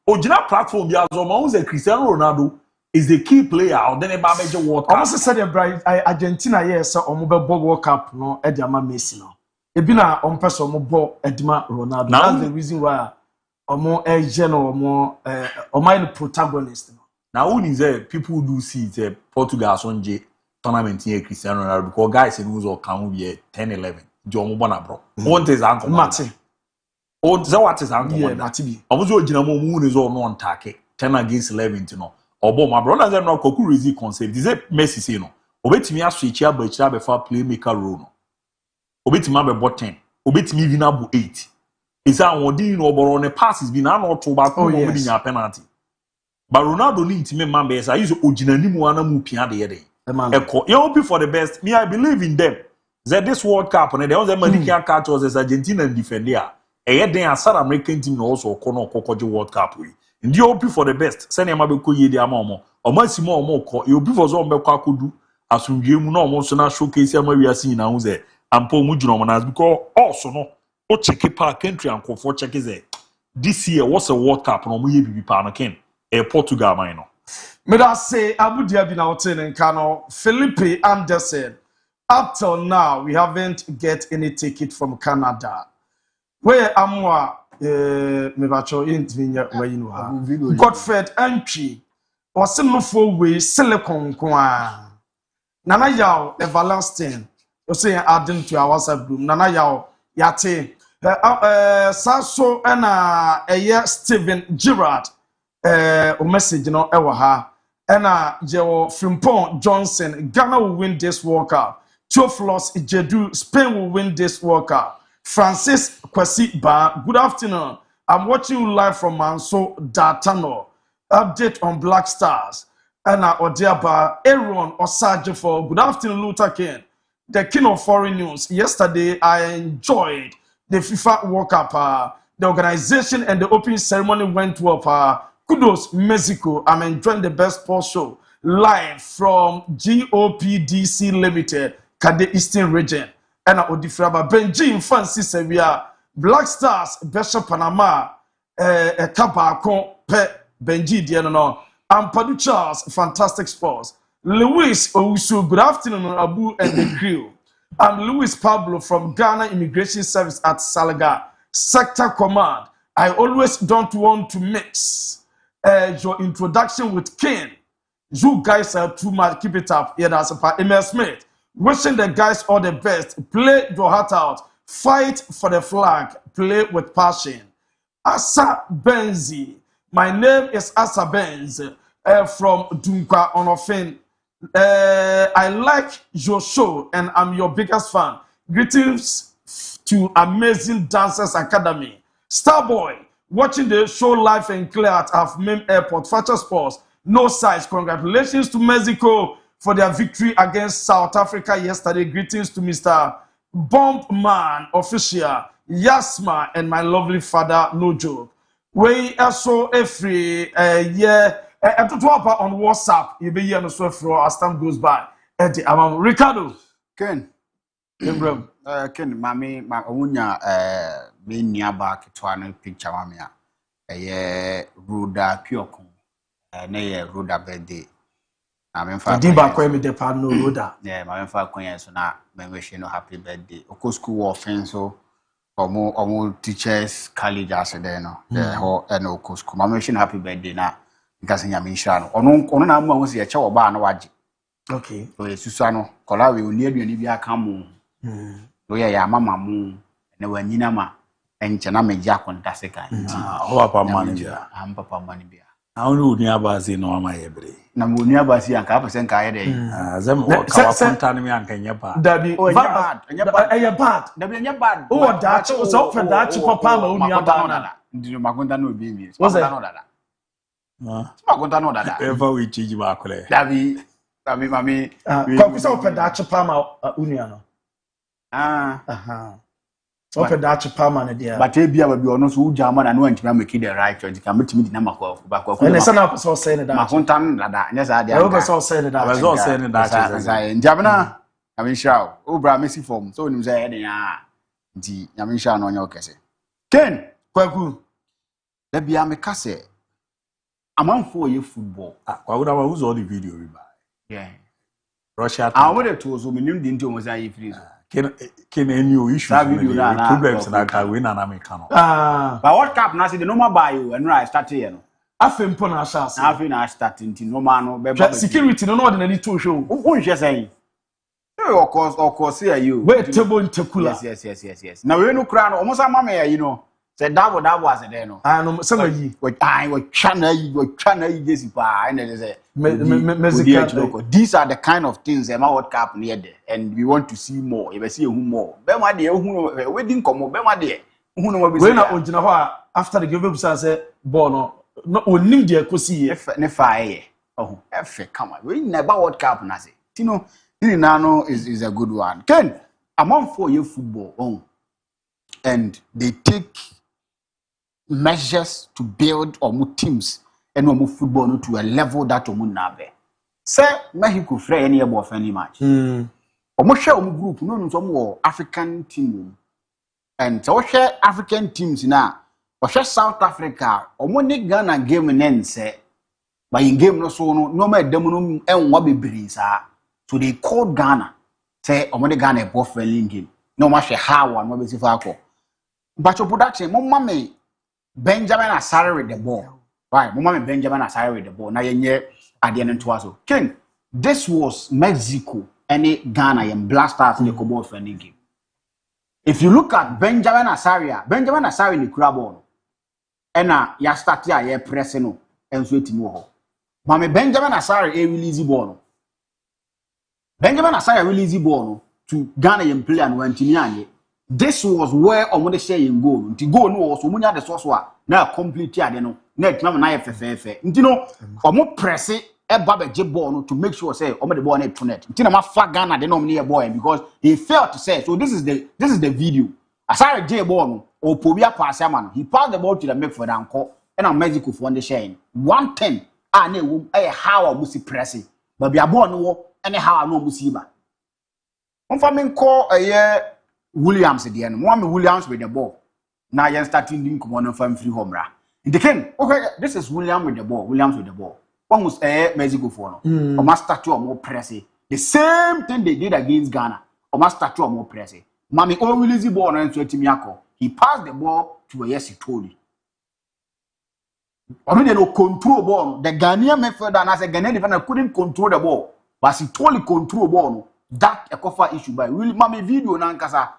Ojina platform, Yazoma, a Cristiano Ronaldo. Is the key player or then a major World Cup. Almost said Argentina yes omo be World Cup no Edema Messi no. E bi na on person omo bo Edema Ronaldo. That's the reason why omo no omo the protagonist no. Now who is there people do see the Portugal sonje tournament here Cristiano Ronaldo because guys in who's all can be 10 11. Jo omo bona bro. What is uncle Martin. Oh, what is uncle? Yeah, Martin. Omo zo gina mo mu is all no attack 10 against 11 you know. Obo my brother them no koku rezi concept is it Messi say no obetimi aswitch be fa playmaker role no obetimi be 10 obetimi even abu 8 It's a wodi no but on the passes be na no to back winning a penalty. But Ronaldo needs me man best. I use originally mu ana mu pia de yede. You hope for the best. Me I believe in them. That this World Cup and there was a Manikia catch was as Argentina defender. And then South American team also kono kokoji World Cup we. And you hope for the best. Send him abe ko ye de amamo. O masimo o mo ko. You hope for so mbe kwa kudu. Asumdwe mu no mo so na showcase am we asin na hu ze. Ampo mu juno mo na because also no. O check pa country and ko for check is this year was a World Cup no mo ye bibi pa no ken. Portugal man no. Me da say Abu Dhabi na hotel in Kano. Felipe Anderson. Up till now, we haven't get any ticket from Canada. Where amwa me bacho intinya where you know. Godfred entry or sinful way silicon kwa. Nana yaw everlasting. You say adding to our WhatsApp group. Nana yaw yate. Saso and Steven Gerrard. O message no ewa ha. Ena jewo Frimpong Johnson. Ghana will win this World Cup. Theophilus Ijedu, Spain will win this World Cup. Francis Kwesi Ba, good afternoon. I'm watching you live from Manso Datano. Update on Black Stars. Anna Odiaba, Aaron Osajefo, good afternoon, Luther King. The king of foreign news. Yesterday, I enjoyed the FIFA World Cup. The organization and the opening ceremony went well. Kudos, Mexico. I'm enjoying the best sports show live from GOPDC Limited. Kade Eastern region and Odifraba Benji Fancy Sevilla Black Stars Bishop Panama Kabako Pe Benji Diano and Padu Charles Fantastic Sports Luis Owusu good afternoon Abu and the crew. I'm Luis Pablo from Ghana Immigration Service at Salaga Sector Command. I always don't want to mix your introduction with Ken. You guys are too much. Keep it up. Yeah, that's a Emil Smith. Wishing the guys all the best. Play your heart out. Fight for the flag. Play with passion. Asa Benzi. My name is Asa Benz from Dunka Onofin. I like your show and I'm your biggest fan. Greetings to Amazing Dancers Academy. Starboy, watching the show live and clear at Afmem Airport. Facha Sports, no size. Congratulations to Mexico for their victory against South Africa yesterday. Greetings to Mr. Bombman Official, Yasma, and my lovely father, Nojo. We also every year on WhatsApp. You be here on the as time goes by. Ricardo. Ken. Ken, mami, ma unya me niaba kitwana picture mamia. Ruda Pyokun. Ne Ruda birthday. Diba kwa mi depa no Ruda. Yeah, my friend Konya so na me wish you happy birthday. Oko school offense so omo teachers college as there no. Yeah, ho and oko school. My wish happy birthday na because nya me sha no. Ono na mu se ye che oba na waje. Okay. So yesusa no kola we oni aduani bi aka mu. So ya mama mu na wanyina ma enche na me ja konta second. O papa manager. Am papa manager. I only Uniabasi no my every. Namuniabasi and Capasen Kayade. Them or Kawapuntan and Kenyapa. Dabi, bad. Dabi, bad. Oh, Dutch was up for Dutch Papa Uniabana. Did you Magonda no be? Was it? Magonda no that. Ever we cheat Bakle. Dabi, Mammy, Papa up for Dutch Pama Uniano. So for Dutch Pama, dear. But Abia will be honest with German and went to make it the right choice. You can meet me the number of back. And it's not so saying that. Macontan, yes, I was all saying that. I was all saying that. In Jabana, I mean, shout, Obra Missy form, so you say, the Yamishan on your case. Ken, Kwaku, let be a Mekase. I'm on for you football. I would have used all the video we buy. Yeah. Russia, I would have told you, into was I freeze. Can any issue problems that I win and Americano. But what cap now? The normal buy you and right start here. I think Pona Shas. I think I starting to no man. Security, no ordinary to show. Who is just saying? Of course, here you. Wait, table in Tekula. Yes. Now we no crown almost a mamma, you know. Said that was a day. I know some of you. What I was China, this by and there's a these are the kind of things that World Cup near there, and we want to see more. If I see who more, Bema dear, who wedding come, Bema dear. When I original after the game say ball no onim de kosi ne fire. Oh, come on. We never World Cup na say. You know, Nano is a good one. Ken, among 4 year football and they take measures to build teams and move football to a level that nabe. Say Mexico free any about any match. Share group no some African team. And so share African teams now. Or share South Africa or Ghana game and say by in game no so no me demonum and wabi brisa. So they called Ghana. Say Ghana a friendly game. No matter how one wabi sifako. But your production, Mama Benjamin Asare with the ball. Right, Mama Benjamin Asare with the ball. Now you at the end to us. Ken, this was Mexico and Ghana and Blasters in the Cobalt friendly game. If you look at Benjamin Asare in the crab and ya start here, ya pressing and sweating more. Mama Benjamin Asare a release ball. Benjamin Asare release ball to Ghana and play and went in. This was where Omo say in goal. Nti goal no was Omo nya the source wa na complete ade no. Na etima na FFF. Nti no Omo press e ba be ball no to make sure say Omo the ball na to net. Nti na ma fa Ghana de no me ball because he failed to say. So this is the video. Asare J ball no o pobia pass man. He passed the ball to the midfield and call and Mexico for the shine. 110 na wo how Omo si press. But bia ball no any how no Omo si ba. On fa men call Williams again. One Williams with the ball. Now you're starting doing MON-FRI home. The king. Okay, this is Williams with the ball. Williams with the ball. One was Mexico for no. Or must start to more pressing. The same thing they did against Ghana. Or must start to more pressing. Mami always ball and to Timiako. He passed the ball to a Toli. I mean, they no control ball. The Ghanaian midfielder and as a Ghanaian defender couldn't control the ball, but he totally control ball. That a cover issue by Will Mami video nankasa.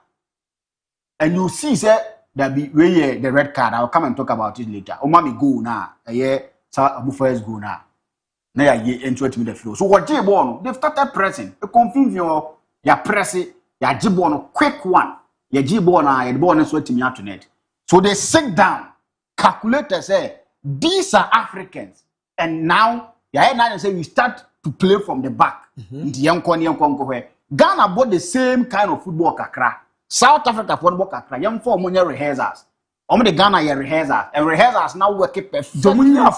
And you see, sir, that be where the red card. I'll come and talk about it later. Oh, mommy, go now. Abu first go now. Now you enter to the flow. So what they born? They've started pressing. You confuse your pressing. Your G-born quick one. Your G-born your born is what to net. So they sit down. Calculators say these are Africans, and now you say we start to play from the back. Ghana bought the same kind of football kakra. South Africa football kakra. Young for money rehearsals. The Ghana rehearsals and rehearsals now work perfect.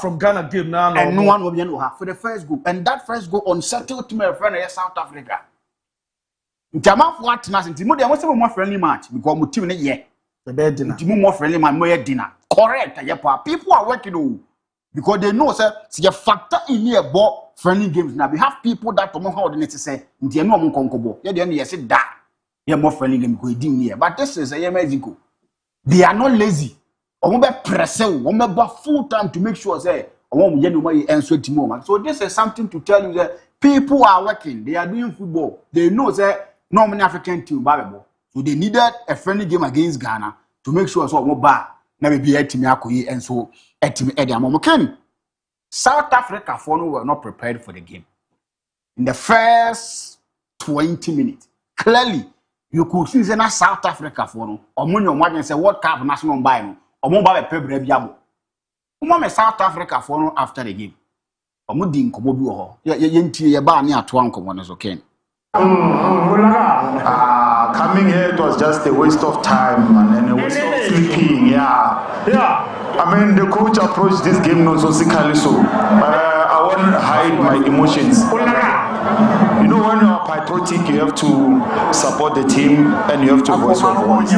From Ghana game now, and no one will be for the first goal. And that first goal unsettled to my friend South Africa. Jama what nas inti mo dey want say more friendly match because mo team na the dinner. More friendly match more dinner. Correct. People are working because they know say you factor in here ball friendly games now. We have people that don't know how they need to say inti no mo konkobo. You dey say that. Yeah, more friendly game because in here. But this is a Mexico. They are not lazy. Omo be press omo be full time to make sure say omo ye no more answer to more. So this is something to tell you that people are working. They are doing football. They know say no many African team babebo. So they needed a friendly game against Ghana to make sure so omo ba na be a team akoyi and so a team e dey amomo ken. South Africa for no were not prepared for the game. In the first 20 minutes, clearly you could see that South Africa for no omo say World Cup national buy no omo ba be pebra biabo. Omo South Africa for no after the game. Omo di nkomo bi wo ho. Ye ntie ye ba na ato nkomo no so ken. Coming here, it was just a waste of time and a waste of sleeping. Yeah. I mean, the coach approached this game not so sickly, so I won't hide my emotions. You know, when you are patriotic, you have to support the team and you have to voice your voice.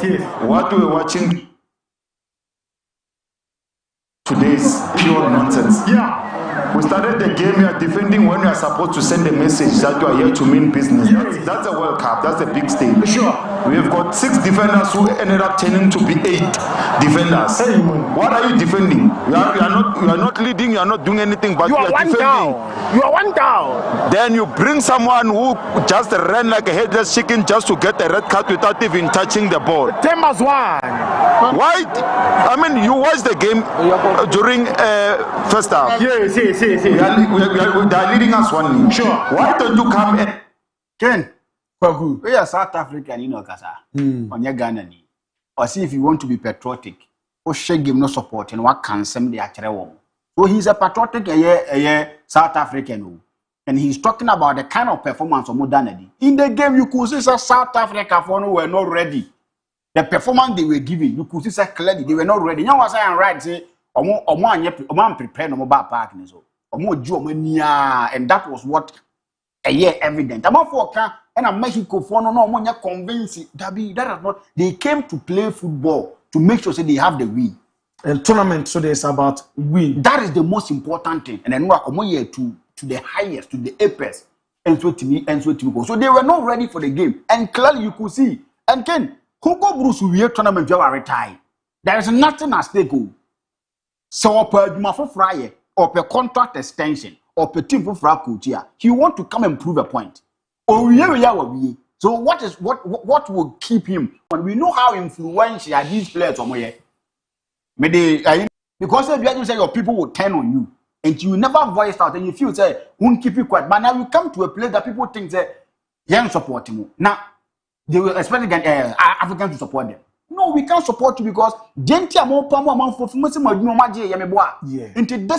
Yes. What we were watching today is pure nonsense. Yeah. We started the game here defending when we are supposed to send a message that you are here to mean business. That's a World Cup. That's a big stage. Sure. We have got 6 defenders who ended up turning to be 8 defenders. Hey, what are you defending? You are not leading. You are not doing anything. But you are defending. Down. You are one down. Then you bring someone who just ran like a headless chicken just to get a red card without even touching the ball. The team was one. Why? I mean, you watched the game during first half. Yes. They are leading us 1-0. Sure. Why don't you come in? Ken, we are South African, you know, Kasa. On your Ghana. or see if you want to be patriotic, or shake game no support and what can some the actual. So he's a patriotic South African. And he's talking about the kind of performance of modernity. In the game, you could see South Africa for no were not ready. The performance they were giving, you could see clearly they were not ready. You know what I'm right? Say, I'm prepared no mobile park and that was what a year evident. I'm for and I'm Mexico for no convincing that is not. They came to play football to make sure they have the win. And tournament, so there's about win. That is the most important thing. And then to the highest, to the apex, and so to me, and so to go. So they were not ready for the game. And clearly you could see. And Ken, Hugo Bruce will be a tournament you are retired. There is nothing at stake. So per MON-FRI or per contract extension or per team for Frakutia, he want to come and prove a point. So what will keep him when we know how influential are these players from here? Because you say your people will turn on you and you never voice out and you feel say won't keep you quiet. But now you come to a place that people think that you support him. Now they will expect Africans to support them. No, we can't support you because this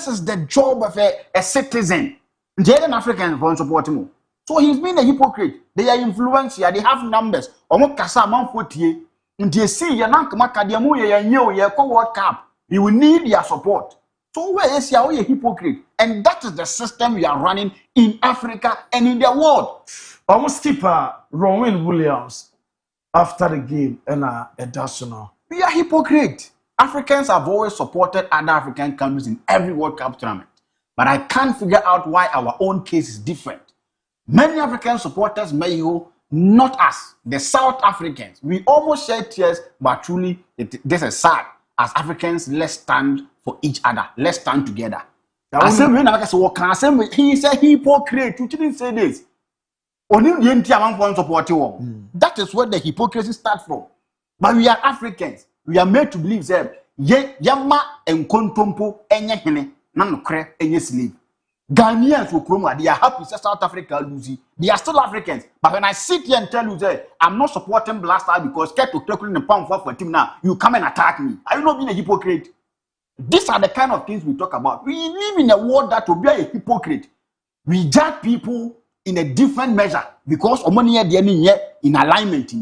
is the job of a citizen. An African won't support him. So he's been a hypocrite. They are influential. They have numbers. They see World Cup. You will need their support. So where is your hypocrite? And that is the system we are running in Africa and in the world. Almost keeper Rowan Williams after the game and additional. We are hypocrite. Africans have always supported other African countries in every World Cup tournament. But I can't figure out why our own case is different. Many African supporters may not us, the South Africans. We almost shed tears, but truly this is sad. As Africans, let's stand for each other. Let's stand together. He is a hypocrite. You didn't say this. That is where the hypocrisy starts from. But we are Africans. We are made to believe that Yama and Kontompo and Nanokre and slave. Ghanaians they are happy that South Africa losing. They are still Africans. But when I sit here and tell you that I'm not supporting Blaster because kept to tackling the pound for team now, you come and attack me. Are you not being a hypocrite? These are the kind of things we talk about. We live in a world that will be a hypocrite. We judge people in a different measure because money in alignment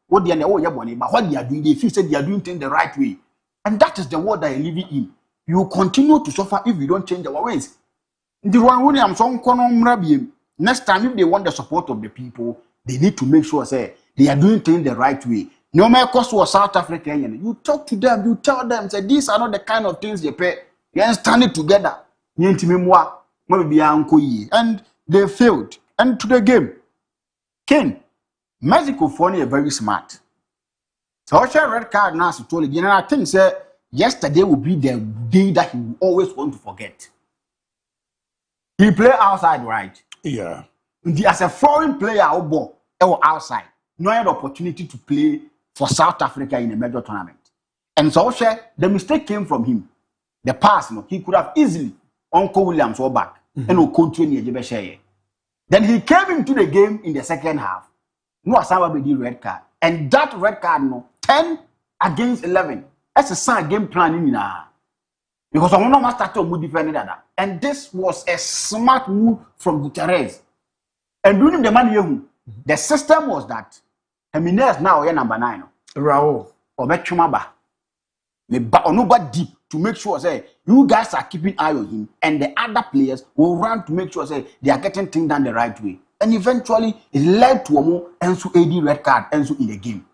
what they are but what they are doing, they feel that they are doing things the right way. And that is the world that I live in. You will continue to suffer if we don't change our ways. Next time, if they want the support of the people, they need to make sure say they are doing things the right way. No matter cost was South African, you talk to them, you tell them, say these are not the kind of things they pay. They are standing together. And they failed. And to the game, Ken, Mexico funny very smart. So red card now told again, and I think say yesterday will be the day that he will always want to forget. He play outside, right? Yeah. As a foreign player, outside, no had opportunity to play for South Africa in a major tournament. And so the mistake came from him. The pass, he could have easily Uncle Williams or back and continue. Then he came into the game in the second half. No Asaba be the red card. And that red card, 10 against 11. That's a sad game planning now. Because I want to start to move defending that. And this was a smart move from Gutierrez. And during the money, the system was that Jimenez now is number 9. Raul. Or Chumaba. Nobody deep to make sure say you guys are keeping eye on him, and the other players will run to make sure say they are getting things done the right way. And eventually it led to a more Ensu AD red card Ensu in the game.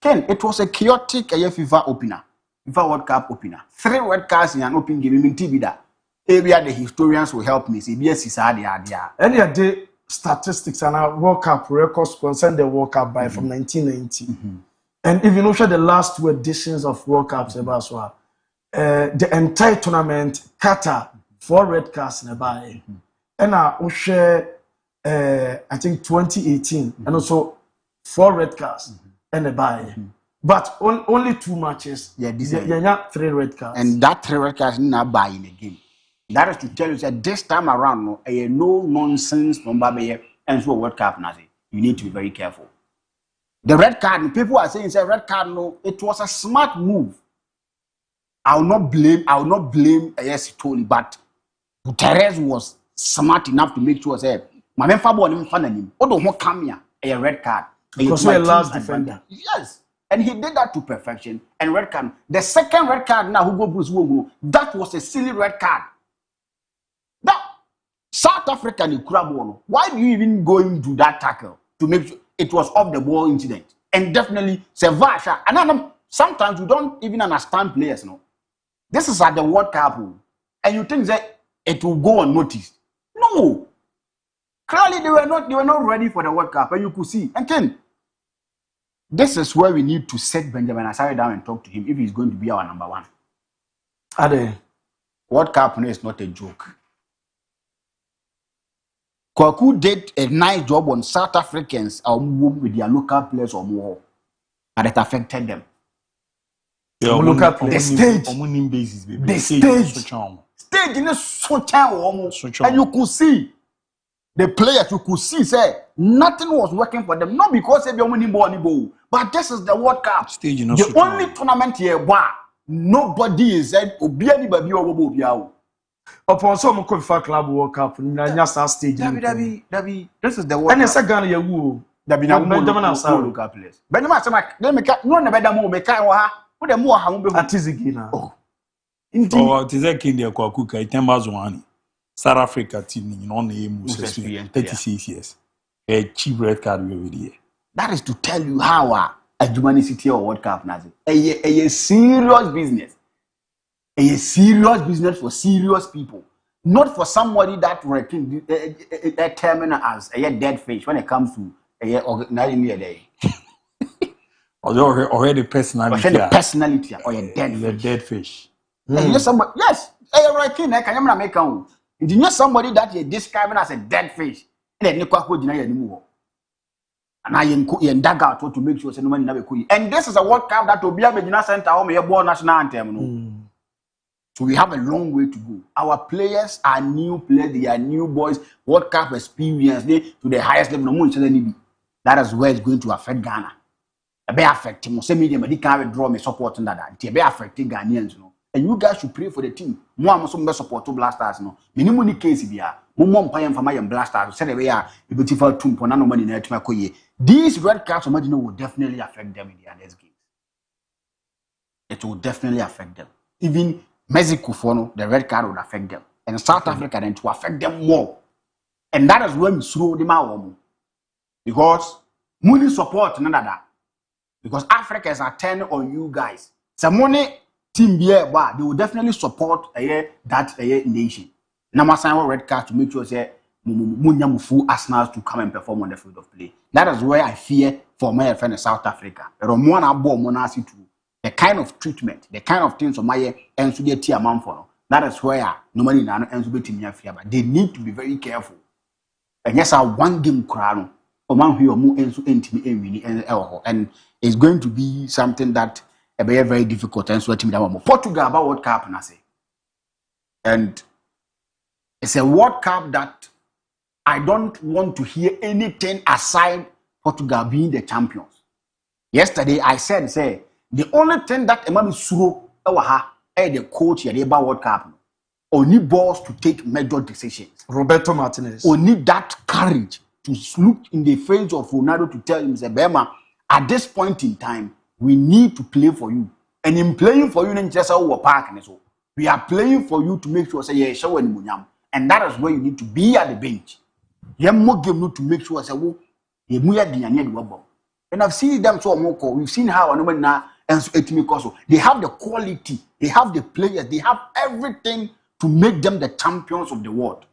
Ken, it was a chaotic FIFA opener. FIFA World Cup opener. 3 red cards in an open game. In TV that area the historians will help me. See, yes, is idea. Any day statistics and our World Cup records concern the World Cup by from 1990. And if you look at the last 2 editions of World Cups, the entire tournament, Qatar, 4 red cards in the buy. And I share, I think 2018, and also 4 red cards in the buy. But only 2 matches. Yeah, 3 red cards. And that 3 red cards not buy in the game. That is to tell you that this time around, no nonsense from Babaye and so World Cup. You need to be very careful. The red card, people are saying it's a red card. No, it was a smart move. I will not blame yes, totally, but Guterres was smart enough to make sure say, my man Fabo and him, Odo come here, a red card. Because we're last defender. Yes. And he did that to perfection. And red card. The second red card now, Hugo Bruce Wogo, that was a silly red card. Now, South Africa in Kurabono, why do you even go into that tackle to make sure it was off the ball incident? And definitely, Sevasha. And sometimes you don't even understand players, no. This is at the World Cup, and you think that it will go unnoticed. No. Clearly, they were not ready for the World Cup, and you could see. And then, this is where we need to set Benjamin Asare down and talk to him if he's going to be our number one. Ade. World Cup is not a joke. Kwaku did a nice job on South Africans with their local players or more, but it affected them. The stage in the and you could see the players. You could see say nothing was working for them, not because they be winning ball, but this is the World Cup stage. The only tournament here where nobody is said obi anybody or upon some Club World Cup stage. This is the World Cup. And it's a Ghana you Benjamin local players. Benjamin no na better mo make who the more how be atizigina. Oh, it is a Kenya Kwakuka, Itembaz one. South Africa team, you know, name 36 years. A cheap red card over here. That is to tell you how a humanity or World Cup Nazi. A serious business. A serious business for serious people. Not for somebody that reckon a terminal as a dead fish when it comes to a organizing a day. Already personality or a dead fish. Yes, a reckon I can make out. You know somebody that you're describing as a dead fish. And then you deny anymore. And I am dug out to make sure nobody never could. And this is a World Cup that will be a Medina Center home your born national anthem. So we have a long way to go. Our players are new players, they are new boys, World Cup experience, they to the highest level. That is where it's going to affect Ghana. It may affect him. Say media, but he can't draw me support in that. It may affect Ghanaians, no. And you guys should pray for the team. More must be support to Blasters, no. Minimum case here. More paying for my Blasters. Say we are a beautiful tomb for no money in the These red caps will definitely affect them in the next games. It will definitely affect them. Even Mexico, the red card will affect them. And South Africa then to affect them more. And that is when we throw them out. Because money support none of that. Because Africa is a 10 on you guys. Some money team here, they will definitely support that nation. Now, sign red card to make sure say full Arsenal to come and perform on the field of play. That is where I fear for my friend in South Africa. The kind of treatment, the kind of things on my and so they tear man for. That is where nobody now ends with me fear. But they need to be very careful. And yes, I one game crown. And it's going to be something that will be very difficult. And so Portugal about World Cup, and I say, and it's a World Cup that I don't want to hear anything aside Portugal being the champions. Yesterday I said, the only thing that Emmanuel Suro the coach about World Cup only balls to take major decisions. Roberto Martinez only that courage to look in the face of Ronaldo to tell him, Bema, at this point in time, we need to play for you. And in playing for you, we are playing for you to make sure and that is where you need to be at the bench. You to make sure and I've seen them so more. We've seen how now and so they have the quality, they have the players, they have everything to make them the champions of the world.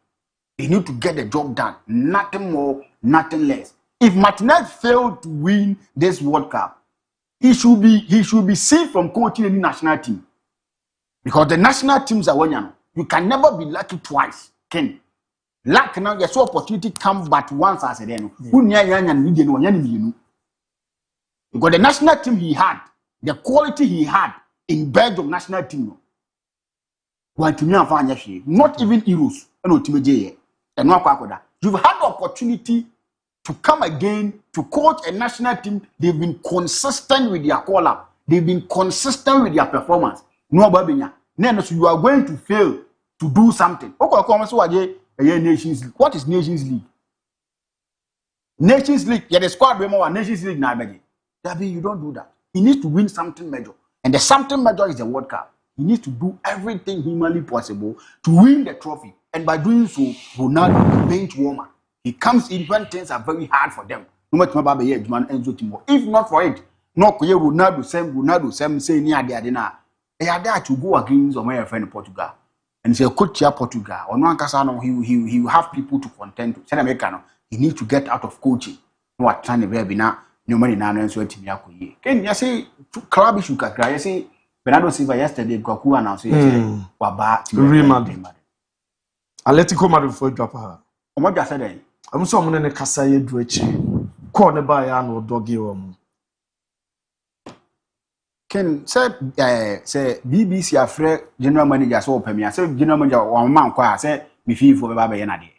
They need to get the job done. Nothing more, nothing less. If Martinez failed to win this World Cup, he should be seen from coaching any national team. Because the national teams are one. You can never be lucky twice. Ken. Luck now, your opportunity comes but once as a then. Because the national team he had, the quality he had in Belgium national team. Not even Euros. You've had the opportunity to come again to coach a national team. They've been consistent with their call-up. They've been consistent with their performance. No babinya. Then so you are going to fail to do something. Nations League. What is Nations League? Nations League. Yeah, the squad more Nations League now. You don't do that. He needs to win something major. And the something major is the World Cup. He needs to do everything humanly possible to win the trophy. And by doing so, Ronaldo bench warmer. He comes in when things are very hard for them. No matter if not for it, no Ronaldo same say near the Adena. They are there to go against my friend in Portugal. And say coach here Portugal. Or no he will have people to contend to. Say Americano, he needs to get out of coaching. No what trying to be now. No money now and so team yakuye. Can you say club issue kakra? You say Bernardo Silva yesterday Goku announced waba Real Madrid. Atletico Madrid for drop her. Omo just said I'm so many kasa ye do echi. Call the buy and or doggy om. Ken say BBC afre general manager so open say general manager one man kwa say me fee for baba ye na de.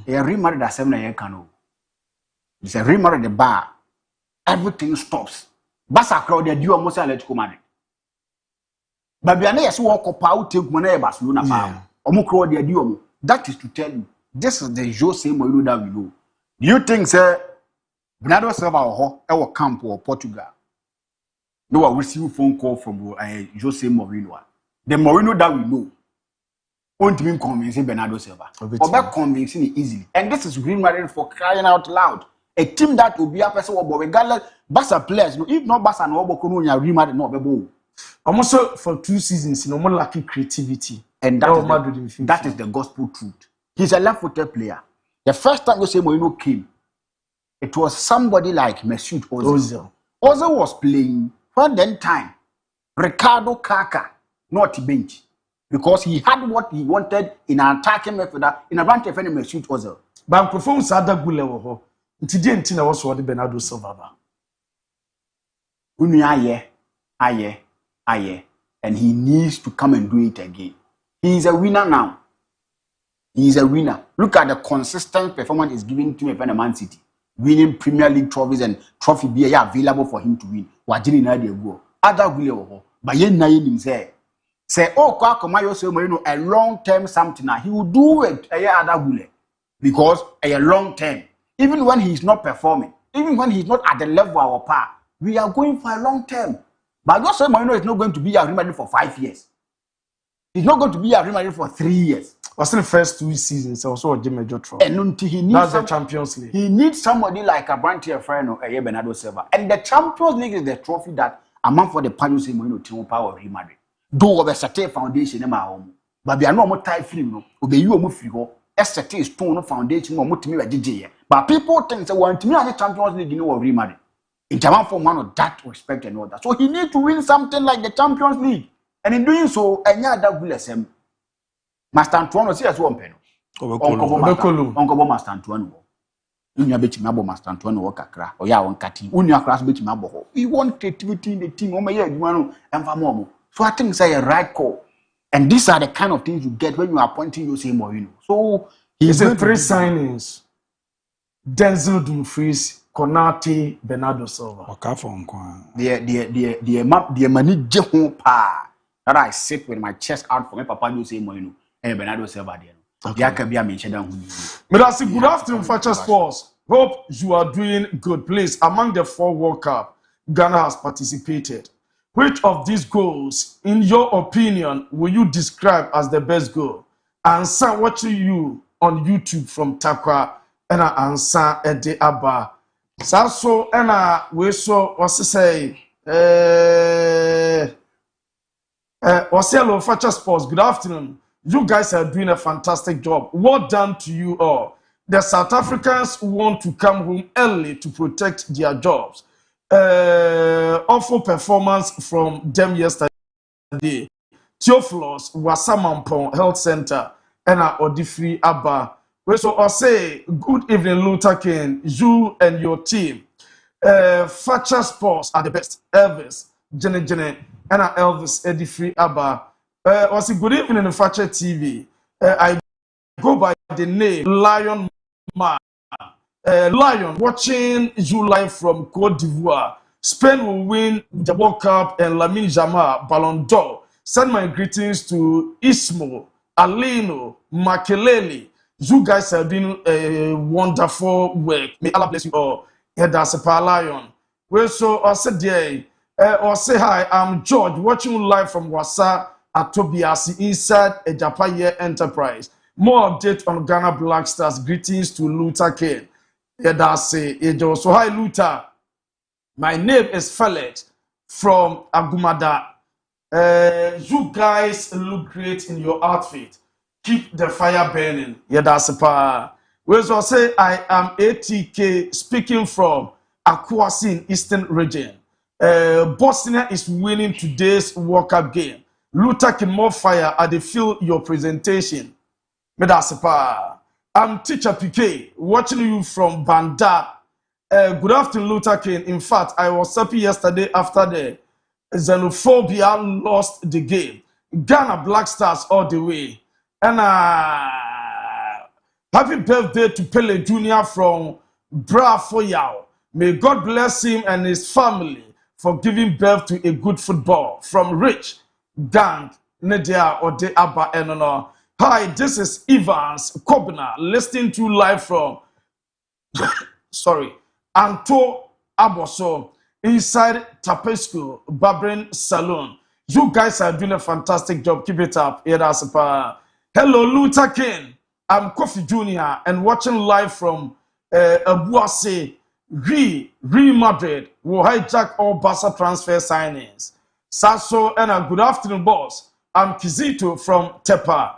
Real Madrid that 7 year cano. It's a Real Madrid the bar. Everything stops. Barca crowd they do almost Atletico Madrid. Babiane yes walk up out take money Barcelona pa. Omo crowd they do. That is to tell you this is the Jose Mourinho that we know. Do you think say Bernardo Silva or camp or Portugal? No one receive phone call from Jose Mourinho. The Mourinho that we know won't mean convincing Bernardo Silva. Or back convincing it easily. And this is Real Madrid for crying out loud. A team that will be a person but regardless Barca players, if not Barca no Real Madrid no be. Almost for 2 seasons, no more lacking creativity. And that is the gospel truth. He's a left-footed player. The first time Jose Mourinho came, it was somebody like Mesut Ozil. Ozil was playing for then time. Ricardo Kaka, not bench. Because he had what he wanted in an attacking midfielder in a bunch of Mesut Ozil. But performance at that good level. Today, I was what Bernardo Silva. Aye. And he needs to come and do it again. He is a winner now. He is a winner. Look at the consistent performance he's giving to Man City. Winning Premier League trophies and trophy be available for him to win. Wajini na de go. Other will but yen na yin say kwa Komayo say a long term something he will do it other will because a long term. Even when he's not performing, even when he's not at the level of our par, we are going for a long term. But Jose Mourinho is not going to be a Real Madrid for 5 years. He's not going to be a Real Madrid for 3 years. Was in the first 2 seasons also a major trophy. And until he needs that's the Champions League. He needs somebody like a Brantier friend or a Bernardo Silva. And the Champions League is the trophy that among for the Jose Mourinho team power of Real Madrid. Though of a certain foundation in my home, but we are no more type film. Obey you move you. A certain stone foundation or mutimi DJ. But people think they want to me as a Champions League, Real Madrid. In Japan for one of that respect and all that. So he needs to win something like the Champions League. And in doing so, any other will SM. Master Antoine see as one pen. Uncle Master Antoine. Unya beti mabo Master Antoine wo kakra. Oya won kati. Unya class beti mabo. We want creativity in the team. O me adwuma no emfa. So I think say a right call. And these are the kind of things you get when you are appointing Jose Mourinho. So he's a 3 signings. Denzel Dumfries, Konate, Bernardo Silva. The money je pa. That I sit with my chest out for my papa Jose Mourinho and Bernardo Silva there. Good afternoon, Fakye Sports. Hope you are doing good. Please, among the 4 World Cup Ghana has participated, which of these goals, in your opinion, will you describe as the best goal? Ansa watching you on YouTube from Takwa and Ansa Ede Abba. So and we saw what's to say. Hello, Fakye Sports. Good afternoon. You guys are doing a fantastic job. Well done to you all. The South Africans want to come home early to protect their jobs. Awful performance from them yesterday. Theophilus Wasamampong Health Center and Odifri Abba. So I say good evening, Luther King, you and your team. Fakye Sports are the best. Elvis, Jenny, and Elvis Odifri Abba. I say good evening, Fakye TV. I go by the name Lion Man. Lion, watching you live from Cote d'Ivoire. Spain will win the World Cup and Lamine Yamal Ballon d'Or. Send my greetings to Ismo, Alino, Makelele. You guys have been a wonderful work. May Allah bless you all. Yeah, that's a Lion. Well, so I said, yeah, or say hi. I'm George, watching you live from Wasa at Tobiasi inside a Japan Enterprise. More update on Ghana Black Stars. Greetings to Luther King. Yeah, that's it. So hi, Luther. My name is Felix from Agumada. You guys look great in your outfit. Keep the fire burning. Yeah, that's a we also say I am ATK speaking from Akwasi in Eastern Region. Bosnia is winning today's World Cup game. Luther King, more fire. I feel your presentation. Me that's a I'm Teacher PK, watching you from Banda. Good afternoon, Luther King. In fact, I was happy yesterday after the xenophobia lost the game. Ghana Black Stars all the way. And happy birthday to Pele Jr. from Brafoyao. May God bless him and his family for giving birth to a good football. From Rich Gang, Nedia Ode Abba Enono. Hi, this is Evans Kobna, listening to live from Anto Aboso inside Tapesco Barbering Salon. You guys are doing a fantastic job. Keep it up. Hello, Luther King. I'm Kofi Jr. and watching live from Abuase, Real Madrid will hijack all Barca transfer signings. Sasso and a good afternoon, boss. I'm Kizito from Tepa.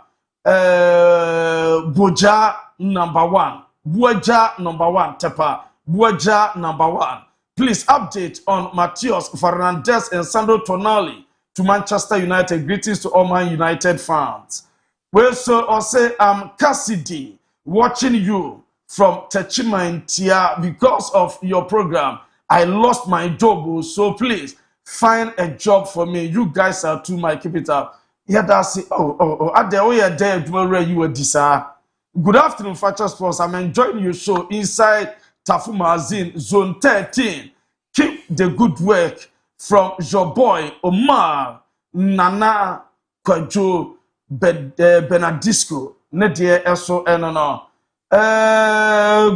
Boja number 1. Boja number 1. Tepa. Boja number 1. Please update on Matheus Fernandes and Sandro Tonali to Manchester United. Greetings to all my United fans. Well, so I say I'm Cassidy watching you from Techimantia because of your program. I lost my job, so please find a job for me. You guys are too much. Keep it up. Yeah, that's it. At the way there, tomorrow you were this. Good afternoon, Factor Sports. I'm enjoying your show inside Tafu Magazine, Zone 13. Keep the good work from your boy Omar Nana Kwajo Benadisco. Nedie Eso Enono.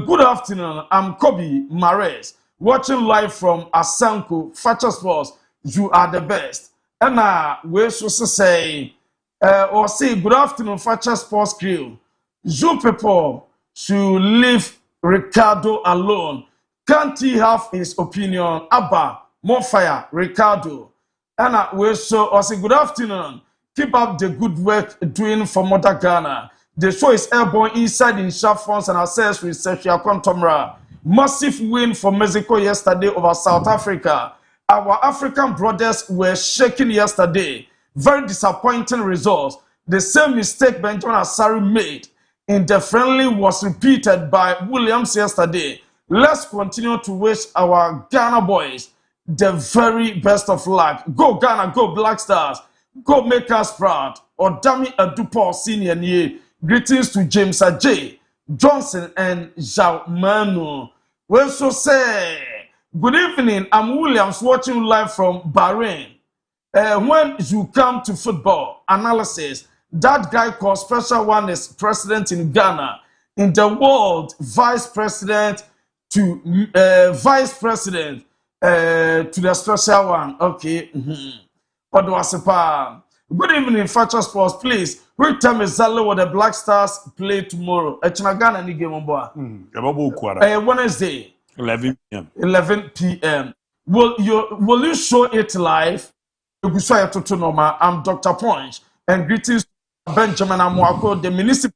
Good afternoon. I'm Kobe Mares, watching live from Asanko Factor Sports. You are the best. And we also say, or say, good afternoon, Factor Sports crew. You people should leave Ricardo alone. Can't he have his opinion? Abba, more fire, Ricardo. And we also say, good afternoon. Keep up the good work doing for Mother Ghana. The show is airborne inside in sharp funds and access with Sergio Contomra. Massive win for Mexico yesterday over South Africa. Our African brothers were shaking yesterday. Very disappointing results. The same mistake Benjamin Asari made in the friendly was repeated by Williams yesterday. Let's continue to wish our Ghana boys the very best of luck. Go Ghana, go Black Stars. Go make us proud. Odami Adupo Senior Nye. Greetings to James Ajay, Johnson, and Zhao Manu. We also say, good evening. I'm Williams watching live from Bahrain. When you come to football analysis, that guy called Special One is president in Ghana. In the world, vice president to the Special One. Okay. Good evening, Factor Sports. Please, which time exactly will the Black Stars play tomorrow? Ghana any game on board? Wednesday. 11 p.m. 11 p.m. Will you show it live? I'm Dr. Punch, and greetings to Benjamin Amuako, the municipal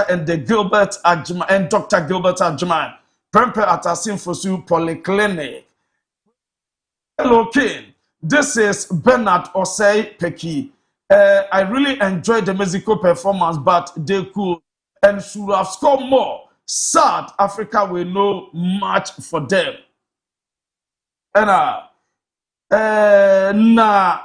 and the Gilbert Ajman and Dr. Gilbert Ajman, Prempe at Asinfosu Polyclinic. Hello, King. This is Bernard Osei Peki. I really enjoyed the musical performance, but they could and should have scored more. Sad Africa will know much for them. And na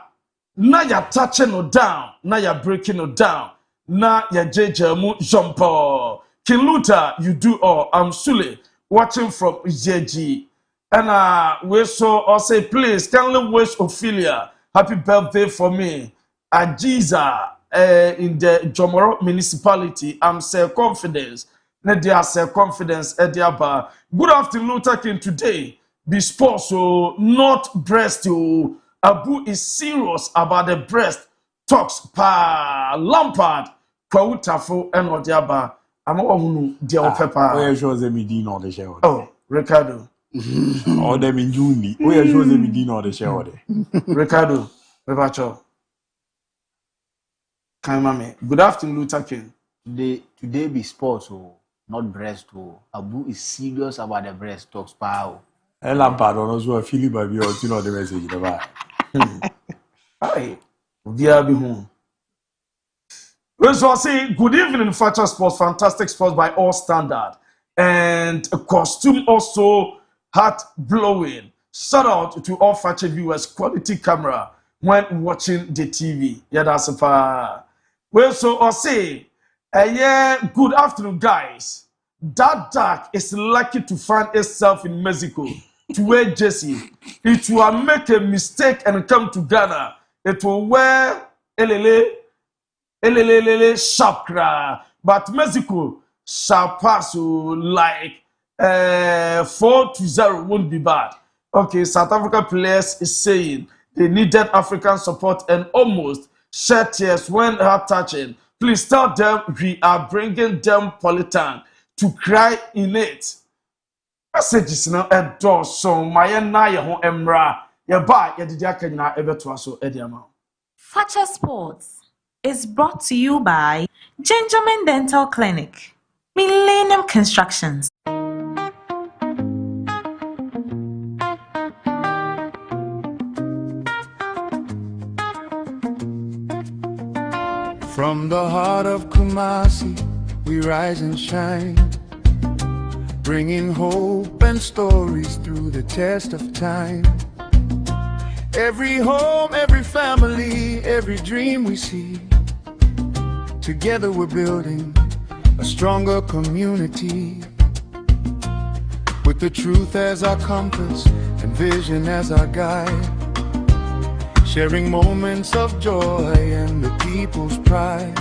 ya touching no down, na ya breaking no down, na ya jejemu jumpo. King Luther, you do all. I'm Sule, watching from JG. And we saw or say, please, kindly wish Ophelia happy birthday for me. Ajiza in the Jomoro municipality. I'm self-confidence. Nadia self-confidence. Ediaba. Good afternoon, Luther King. Today, be sports, so not breast. ABOU is serious about the breast. Talks pa Lampard. Kwautafo and Odiaba. I'm all dear pepper. Where shows them in on the show. Oh, Ricardo. Or them in June. Where shows them in on the show. Ricardo, Rebacho. Kaimame. Good afternoon, Luther King. Today be sports, not breast. ABOU is serious about the breast. Talks power. And Lampard on us who are feeling by me or you know the message. Hi, DIABY home. We shall say good evening, Fakye Sports, fantastic sports by all standard, and a costume also heart blowing. Shout out to all Fakye viewers, quality camera when watching the TV. Yeah, that's a far. We shall say, yeah, good afternoon, guys. That dark is lucky to find itself in Mexico to wear jersey. It will make a mistake and come to Ghana. It will wear sharp cry. But Mexico shall pass like 4-0 won't be bad. Okay, South Africa players is saying they needed African support and almost shed tears when her touching. Please tell them we are bringing them polytan to cry in it. Messages now a door so my na ye ho emra ye ba ye didi aka nyina ebeto aso ediama. Fakye Sports is brought to you by Gingerman Dental Clinic, Millennium Constructions. From the heart of Kumasi, we rise and shine, bringing hope and stories through the test of time. Every home, every family, every dream we see, together we're building a stronger community, with the truth as our compass and vision as our guide, sharing moments of joy and the people's pride.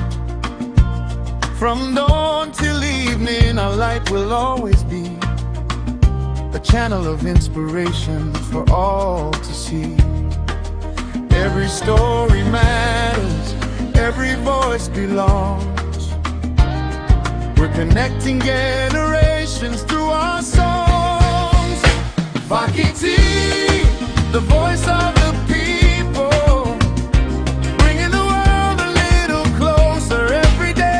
From dawn till evening, our light will always be a channel of inspiration for all to see. Every story matters, every voice belongs. We're connecting generations through our songs. Fakye, the voice of the people, bringing the world a little closer every day.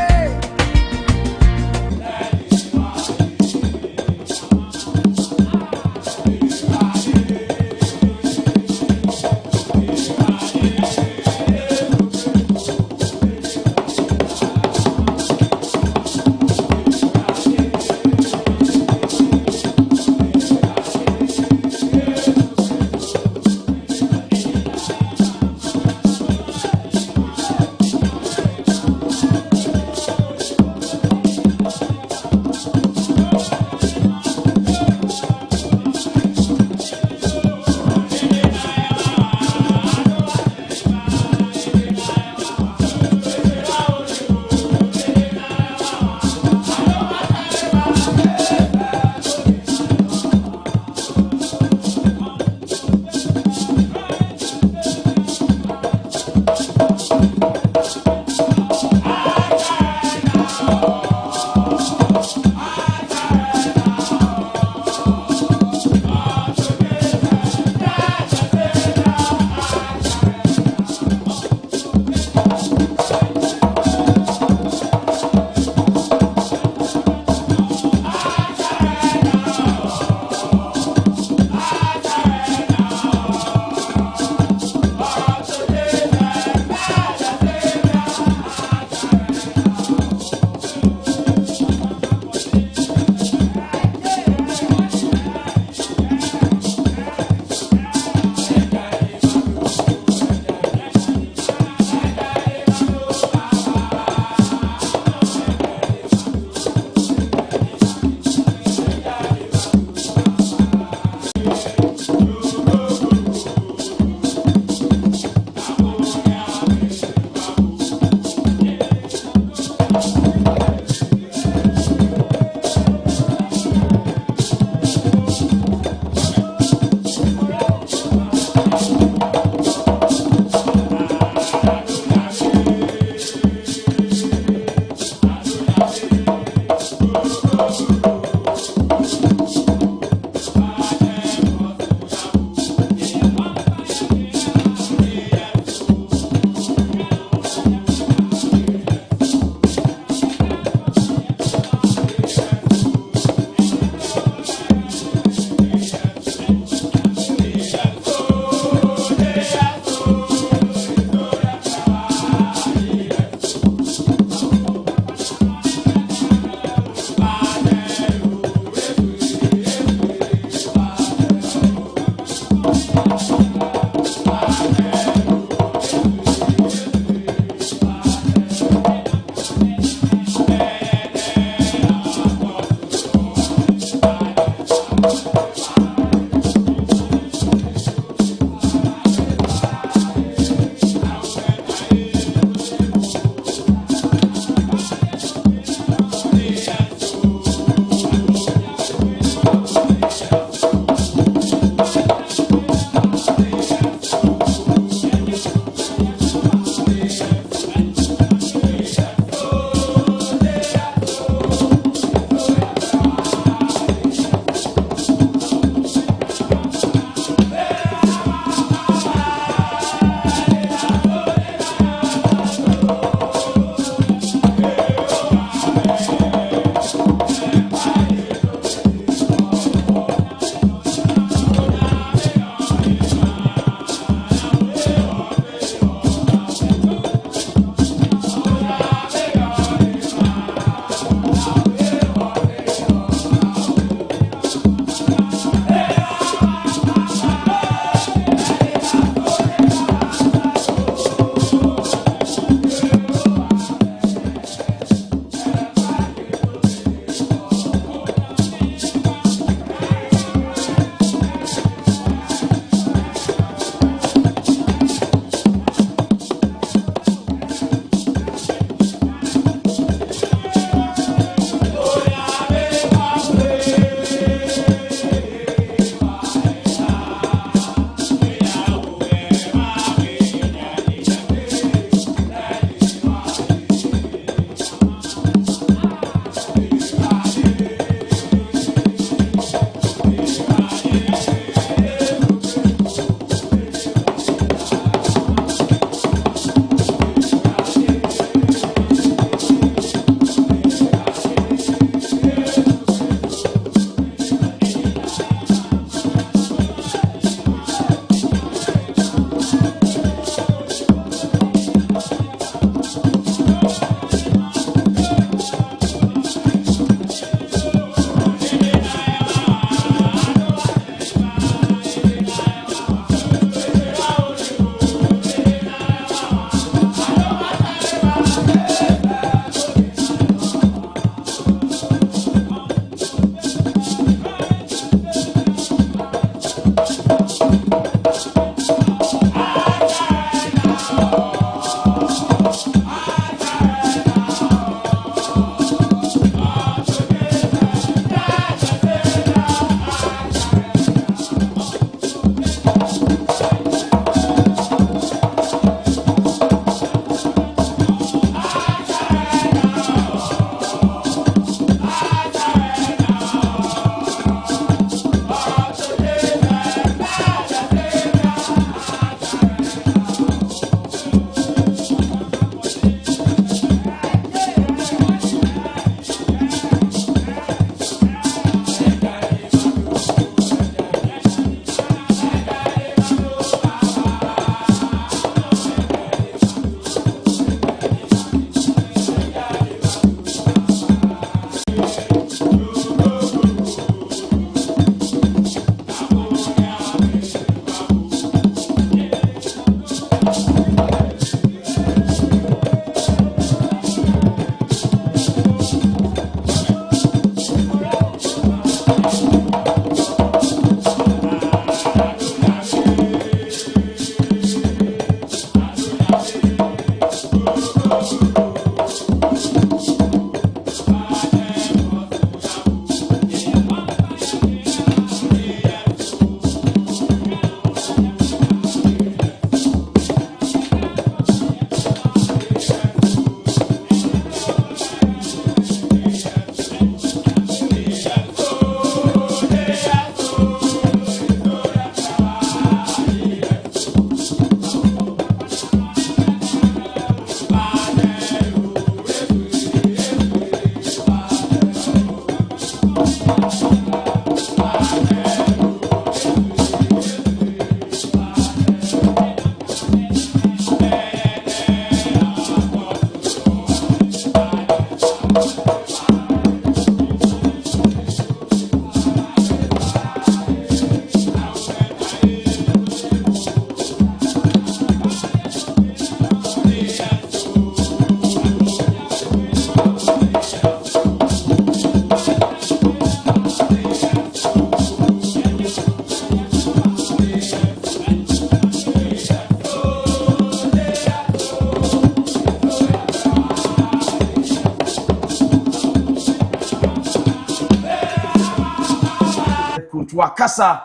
wakasa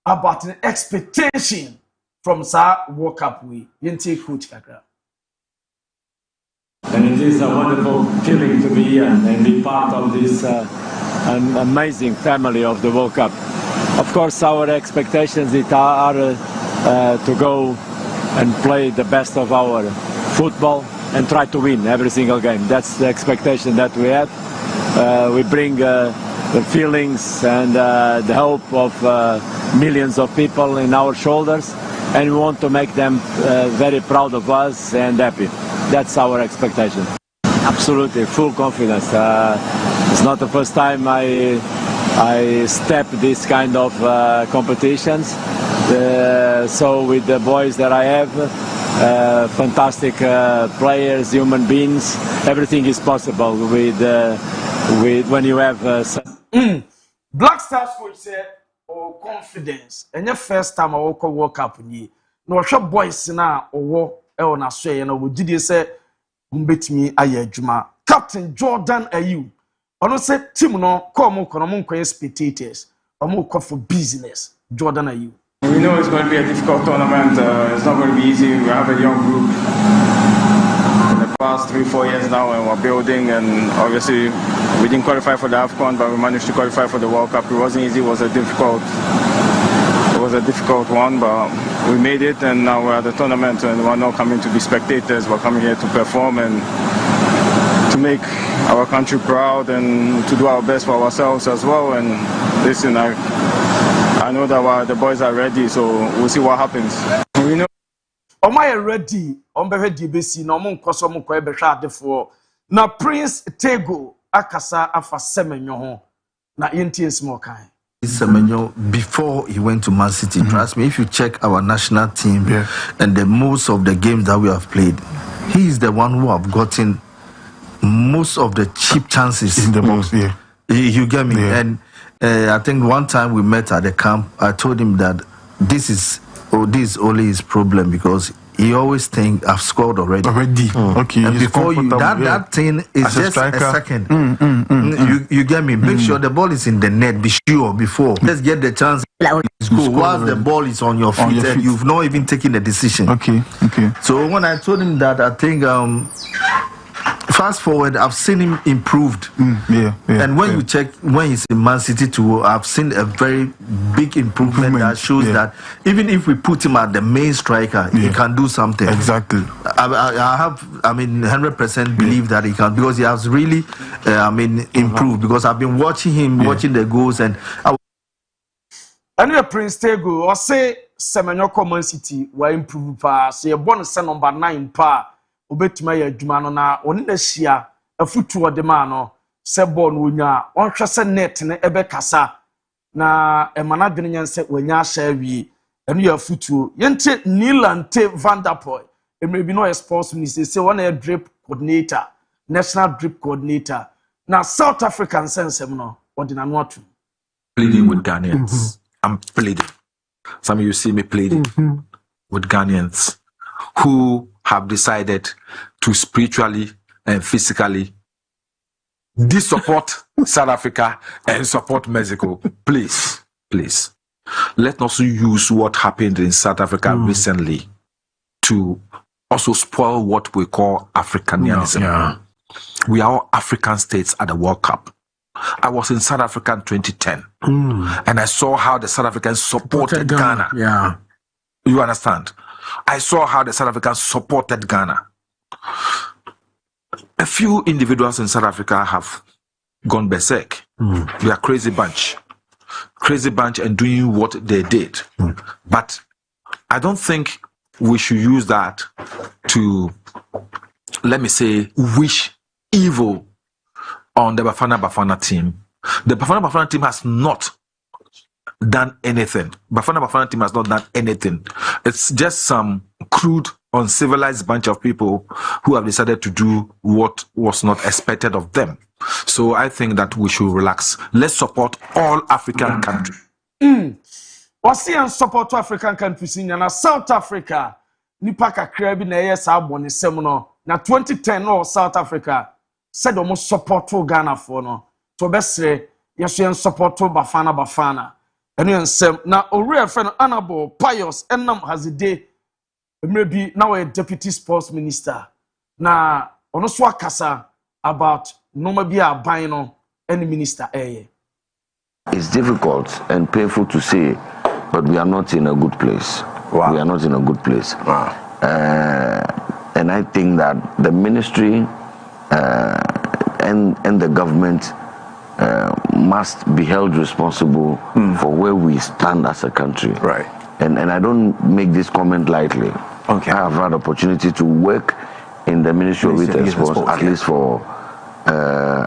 about an expectation from Sa World Cup we. Yente coach kakra. And it is a wonderful feeling to be here and be part of this amazing family of the World Cup. Of course, our expectations are to go and play the best of our football and try to win every single game. That's the expectation that we have. We bring the feelings and the hope of millions of people in our shoulders, and we want to make them very proud of us and happy. That's our expectation. Absolutely, full confidence. It's not the first time I step this kind of competitions. So with the boys that I have, fantastic players, human beings, everything is possible with when you have. Black Stars coach said, "Oh, confidence." And your first time I World Cup ni, no show boys na owo e ona so ye na wo gidi say umbetimi aye adwuma. Captain Jordan ABOU. Ono say team no come kono mo nkwen spectators. Omo call for business. Jordan ABOU. We know it's going to be a difficult tournament. It's not going to be easy. We have a young group in the past 3-4 years now, and we're building. And obviously, we didn't qualify for the AFCON, but we managed to qualify for the World Cup. It wasn't easy. It was a difficult one, but we made it. And now we're at the tournament, and we're not coming to be spectators. We're coming here to perform and to make our country proud and to do our best for ourselves as well. And listen, I know that the boys are ready, so we'll see what happens. We know. Omay ready. Ombe DBC. No mon koso mon ko ebe hwa adefo. Na Prince Tego akasa afa Semenyo ho. Na yenti small kind. Semenyo, before he went to Man City, trust me, if you check our national team and the most of the games that we have played, he is the one who have gotten most of the cheap chances in the box. You get me? And I think one time we met at the camp, I told him that this is only his problem because he always think I've scored already. Okay. And before you, that thing is just a second. You get me? Make sure the ball is in the net. Be sure before. Let's get the chance. Whilst the ball is on your feet, and you've not even taken the decision. Okay. So when I told him that, I think fast forward, I've seen him improved. And when you check when he's in Man City too, I've seen a very big improvement that shows that even if we put him at the main striker, he can do something. Exactly. I 100% believe that he can, because he has really, improved. Because I've been watching him, watching the goals, and Anyway, Prince Tego, or say Semenyo Man City were improved. Say a bonus number 9 pa. Obetuma ya adwuma no na oni na hia afutu ode ma no se ball no nya on hwese net ne ebe kasa na emana dwene nyense wanya ahya awie enu ya afutu yente Nilante Vanderpool emrebi no sports minister say one a drip coordinator, national drip coordinator na South African sense no ode na no atu pleading with Ghanaians. I'm pleading. Some of you see me pleading with Ghanaians who have decided to spiritually and physically dis-support South Africa and support Mexico. Please, let us use what happened in South Africa recently to also spoil what we call Africanism. We are all African states at the World Cup. I was in South Africa in 2010 and I saw how the South Africans supported Ghana. You understand? I saw how the South Africans supported Ghana. A few individuals in South Africa have gone berserk. They are crazy bunch and doing what they did. But I don't think we should use that to, let me say, wish evil on the Bafana team. The Bafana team has not done anything. Bafana team has not done anything. It's just some crude, uncivilized bunch of people who have decided to do what was not expected of them. So I think that we should relax. Let's support all African countries. What's the support to African countries in South Africa? Nipa kakra bi na yes abone sem no. Na 2010 no South Africa said almost support to Ghana for no. To besre yes support to Bafana. enu ensem na owura friend Honorable Pius Enam Hazide maybe now a deputy sports minister na ono so akasa about normal bi aban no any minister It's difficult and painful to say, but we are not in a good place. Wow. We are not in a good place. Wow. And I think that the ministry and the government must be held responsible for where we stand as a country. Right. And I don't make this comment lightly. Okay. I have had opportunity to work in the Ministry of Youth and Sports at least for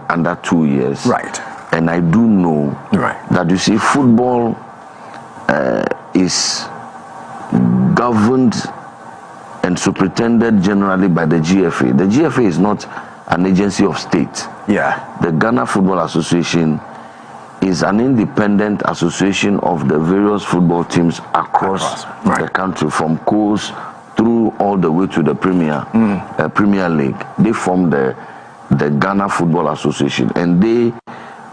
under 2 years. Right. And I do know that you see football is governed and superintended generally by the GFA. The GFA is not an agency of state. Yeah. The Ghana Football Association is an independent association of the various football teams across the country, from coast through all the way to the Premier League. They form the Ghana Football Association, and they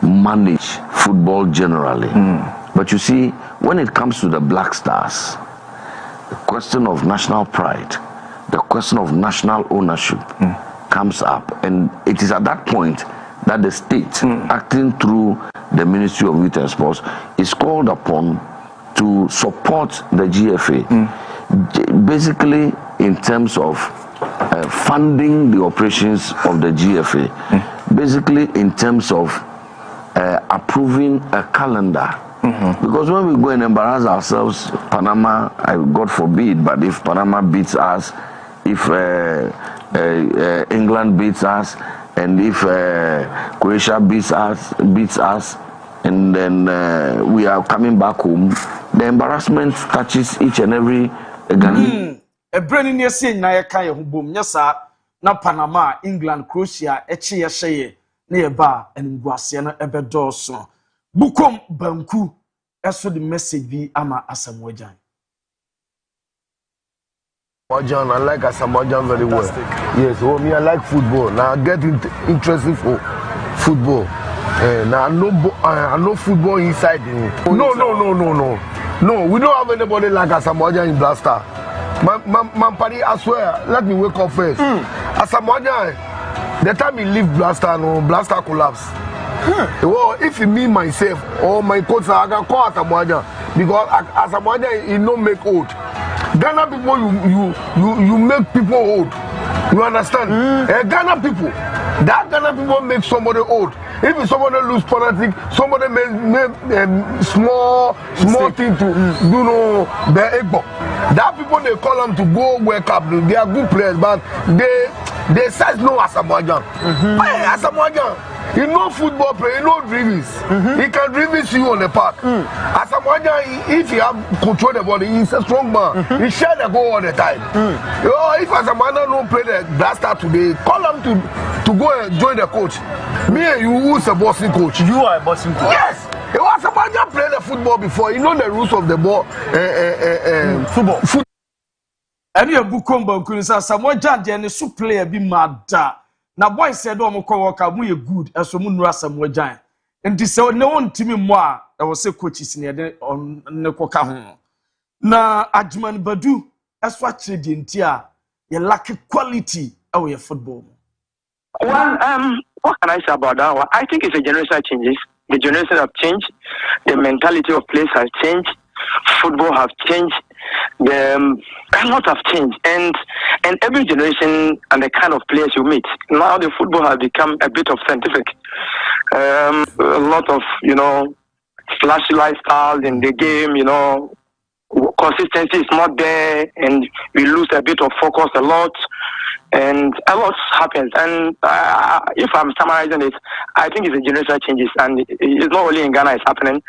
manage football generally. But you see, when it comes to the Black Stars, the question of national pride, the question of national ownership comes up, and it is at that point that the state, acting through the Ministry of Youth and Sports, is called upon to support the GFA, basically in terms of funding the operations of the GFA, basically in terms of approving a calendar. Because when we go and embarrass ourselves, Panama, God forbid, but if Panama beats us, if England beats us, and if Croatia beats us, and then we are coming back home, the embarrassment touches each and every Ghanaian. A brand new scene na yaka hubum nyasa na Panama, England, Croatia, echi ya sheye nearby and Guasia na ebedoso. Bukom Banku, eso the message be ama Asamoah. Asamoah, I like Asamoah very well. Yes, oh me I like football. Now I get interested for football. Now I know football inside. No, we don't have anybody like Asamoah in Blaster. Mampari, I swear, let me wake up first. Asamoah, the time he leave Blaster, no, Blaster collapse. Well, if you me myself or my coach, I can call Asamoah because Asamoah he no make old. Ghana people, you make people old. You understand? Ghana people, that Ghana people make somebody old. If somebody lose politics, somebody make small thing to the ego. That people they call them to go wake up. They are good players, but they say no Asamoah. Hey, Asamoah, you know football player, you know dribbles. He can dribble you on the park. Asamoah, if he have control the body, he's a strong man. He share the goal all the time. If Asamoah don't play the Blaster today, call him to go and join the coach. Me and you, who's a boxing coach? You are a boxing coach. Yes. Asamoah played the football before. You know the rules of the ball. Football. And you Bukom Banku say Asamoah dey any so player be mad. Na boy said o mo ko work am you good eso mu nura Asamoah Gyan. Enti se ne won timi mo a e wo se coaches ne de ne koka ho. Na Ajman Badu eso akire de enti a ye lack quality our football. Well, what can I say about that one? I think it's a generational changes. The generation have changed. The mentality of players has changed. Football have changed. A lot have changed. And every generation and the kind of players you meet. Now the football has become a bit of scientific. A lot of, flashy lifestyles in the game, consistency is not there, and we lose a bit of focus a lot. And a lot happens, and if I'm summarizing it, I think it's a generational changes, and it's not only in Ghana it's happening.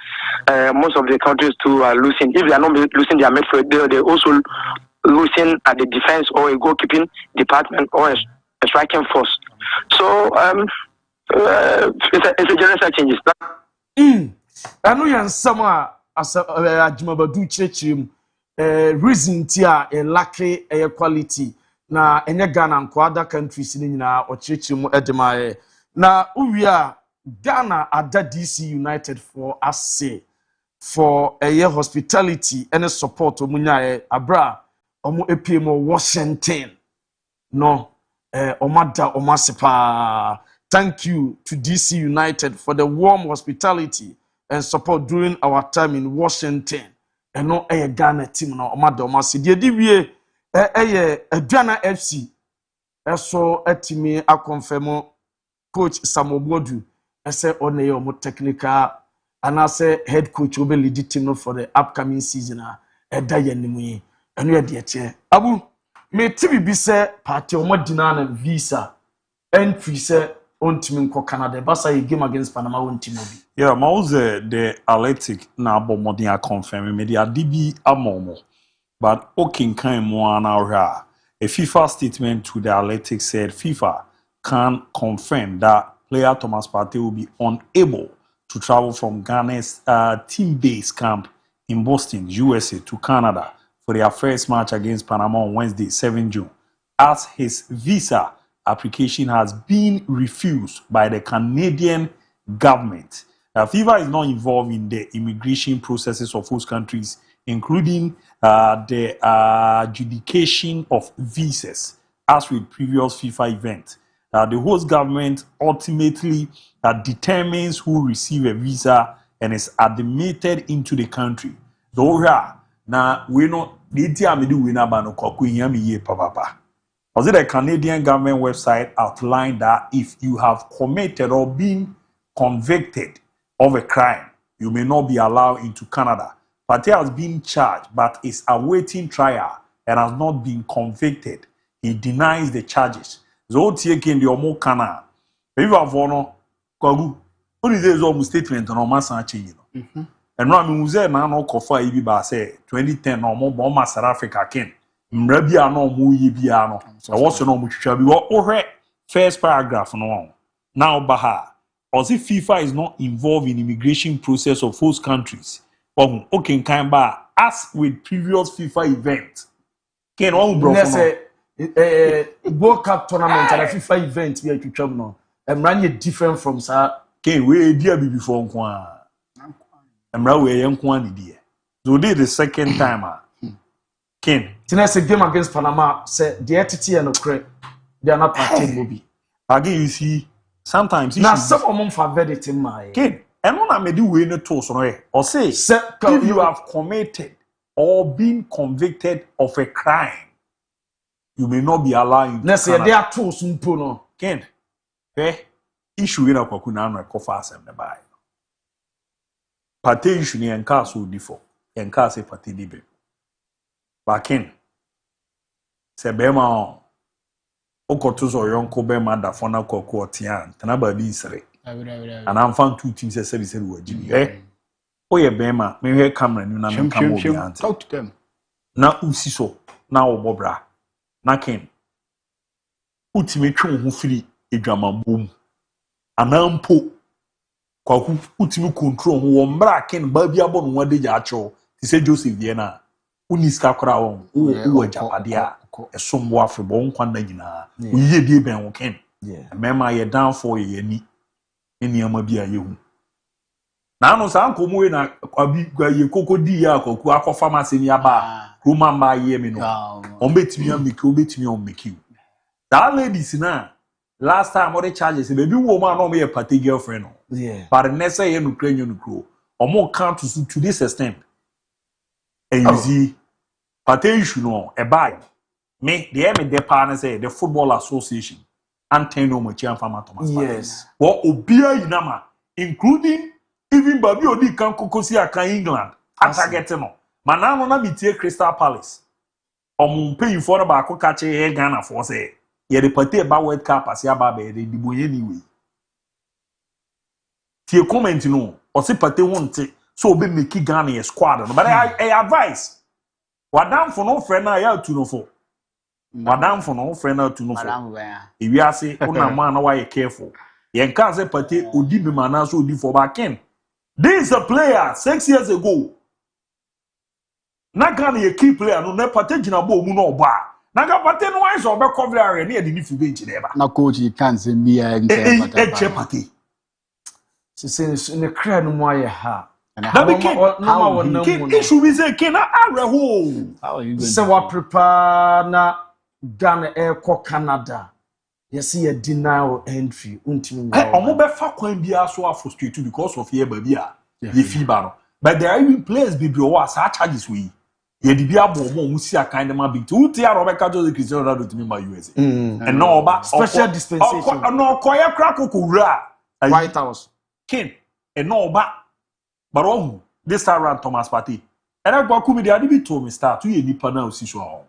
Most of the countries too are losing. If they are not losing their midfield, they're also losing at the defense or a goalkeeping department or a striking force. So it's a generational changes. I know you're some as Ajimabadu Chechim reason tia a lacky a quality. Na enye Ghana nko other countries ni nyina ochichimu edemaye na uwia Ghana ada DC United for us say for a year hospitality and support omunya abra omo epiem Washington no omada omasepa. Thank you to DC United for the warm hospitality and support during our time in Washington. And no Ghana team no omada omase die di wie Aduana FC eso atimi akonfirm coach Samobodu ese oneye omo technical and I say head coach will be lead the team for the upcoming season. Eda yenimu enu ye de che abu me TV bi say party omo dinana visa entry say on team in Canada basa a game against Panama on team obi. Yeah, Mauze the Athletic na bomodin confirm me the DB amomo. But okay kan mo ana a FIFA statement to the Athletic said FIFA can confirm that player Thomas Partey will be unable to travel from Ghana's team-based camp in Boston, USA, to Canada for their first match against Panama on Wednesday, 7 June, as his visa application has been refused by the Canadian government. FIFA is not involved in the immigration processes of host countries, including the adjudication of visas, as with previous FIFA events. The host government ultimately determines who receive a visa and is admitted into the country. So now we know the Canadian government website outlined that if you have committed or been convicted of a crime, you may not be allowed into Canada. Partey has been charged but is awaiting trial and has not been convicted. He denies the charges. So taking the omo kana. If you have no kwagu, only there is almost statement on my son change. And now me uze na no kofa ibi ba say 2010 no mo bomb South Africa ken. Mra bia no mo yi bia no. E wo so no mo twitwa bi wo hwe first paragraph no. Now baha. As if FIFA is not involved in immigration process of host countries. Okay, kind ba as with previous FIFA events. Ken one bro World Cup tournament and a FIFA event we are to travel now. Running different from sir. Ken we DIABY before nkwa. Emra we nkwa ni die. So this the second time Ken. Tina say game against Panama say the entity and okre they are not parting Bobby. Again you see sometimes now some among for verdict in my Ken. And when I made you in a toast or say if you have committed or been convicted of a crime, you may not be allowed. Let's say they are too soon. Ken, issue in a cocoon and coffers and the buy. Partey issue and castle default and cast a party debate. But Ken, Sebema Okotos or Yonko Bema da Fona Coco Tian, Tanaba Bisre. And I'm found two teams that said were Jimmy. Oh, yeah, Bema, maybe camera, you know, come talk to them. Now, Usiso, now Bobra, Nakin. Ultimate who free a drama boom. And I'm po. Kwaku, ultimate control, who won bracken, Baby Abon, one day, Jacho, he said Joseph Diana, Uniska Crown, who were Japadia, a somewhat for Bon Quandagina. We hear dear Ben Ken. Yeah, remember you're down for ye ni. Any amabia you. Now, no, Sanko Moina, a cocoa dia, cocoa, aqua pharmacy near bar, Roman by Yemino. On bet me on me on Mickey. That lady's now. Last time, what the charges, a baby woman or me a party girlfriend. Yeah, but Nessa and Ukrainian crew, or more count to this extent. And you see, Partey should know a buy. Me, the MD partner say the Football Association. Anteno Mochian Farmer Thomas. Yes. What Obia Inama, including even Babi Odi Kankokosia Ka England. Atageteno. Manano na mitie Crystal Palace. Paying for about Kokache Ghana for say. Ye the party about World Cup as Yababe, the Diboy anyway. Tie comment no, or say party won't so be Mickey Ghana a squad. But I advise. What down for no friend I out to no for. Madam for no friend out to no for. If you are say, oh, man, why you careful? You can't say, Party, who did be man, so did for back in. This is a player 6 years ago. Nagani a key player, no never taking a bow, no bar. Naga Paten wise or back of the area near the Nifu bench never. Now, coach, you can't say me and Party. Since in the crown, why ha. That became issue with a Kena Areho. How are you going so what prepare na Ghana Air Canada? You see a denial entry. Omobefa kwan bia so frustrated because of here baby ye fiba. But there are even players be was charges we. Ye di bia bo mu si akan dem abi. Tu tia Rebecca Jose Cristiano Ronaldo to me by USA. And no ba special dispensation. No koya krako ko wura. White House. King. And no ba. But this time around Thomas Partey. And I go come there be told me start to ye nipa na osisho.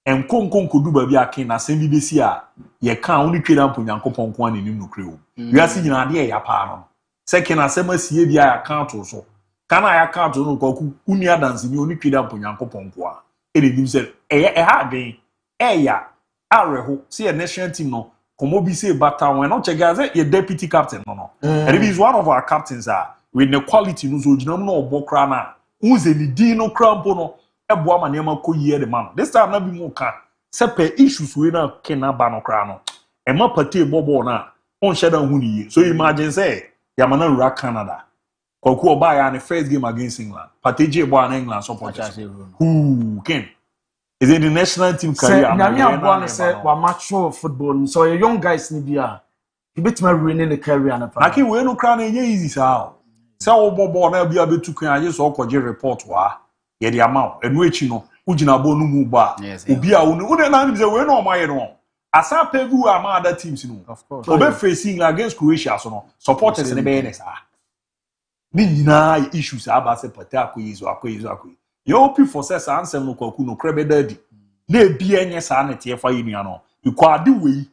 And kon could do baby akin na send bi si a ye kan only tweda mpo Nyankopon ko an nim no kre o. We are seeing na de ya pa no. Second asema sie bia account so. Kana ya account no ko uni adanse ni only tweda mpo Nyankopon ko a. E dey nim say e ha den ya areho see a national team no komo bi say bata when no check as your deputy captain no. And he is one of our captains with the quality no so ginam no obokra na. Unze ni di no krampo no. Eboa ma niam ko yie de man. This time na bi mu ka sepe issues we na kena ba no kra no. E ma Partey bobo na on sheda hu ni yie. So imagine say Yamana Rura Canada. Koku oba ya the first game against England. Partey je boa na England supporters. Who Ken? Is it the national team career? Nyame aboa no say wa mature football. So your young guys ni bia. You bet me ruining the career na pa. Aki we no kra na easy sa. Say wo bobo na bia betu kan aje so okoje report wa. Ye di amount enu echi no ugina bo no mu ba obi a wo na nim say we no omaye no asa pegu ama other teams no of course obe facing against Croatia so no supporters ne be nesa ni nyina issues aba se Partey akoyizo you open for say ansem no kwaku no krebe daddy na ebi enye sa na tie fa yinua no ikwade we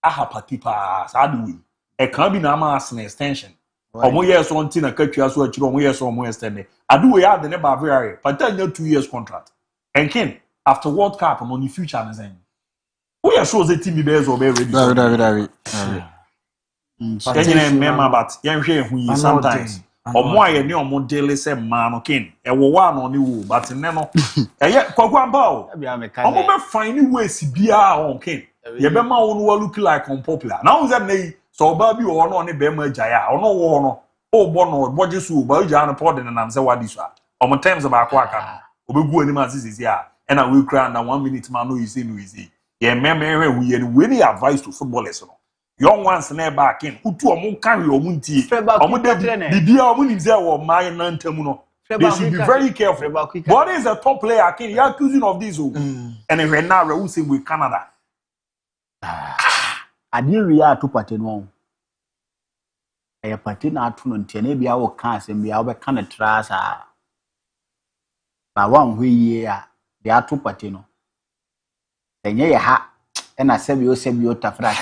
aha Partey pa sa de we e kan bi na ama as an extension omo yes on tin na katwa so akiro omo yes omo extend adu we had the neba very Partey nya 2 years contract and Ken after World Cup on the future na saying we are sure the team be bears or be ready remember but yen hwe hu sometimes omo aye ne omo daily say man no Ken e wo wa no ne wo but ne no eye kwagwamba o omo be find ways bia on Ken ye be ma wo no look like unpopular now that nay so ba bi wo no ne be ma jaya ono wo no o bo no boje su ba uja no pod ne nam se wadi so omo times ba akwa aka obegu ani ma sisi a and I will cry na 1 minute man no easy ye meme we any advice to footballers no young ones na back in utu omo carry omo ntie omo bibia omo nim say wo my nantam no they should be very careful what is a top player king you are accusing of this and when now we say with Canada adiri ya to Partey no e Partey na atu no ntie na bia wo kan asem bia wo be kan trasa ba wan hwe a de atu Partey no enye ye ha e na sebio tafra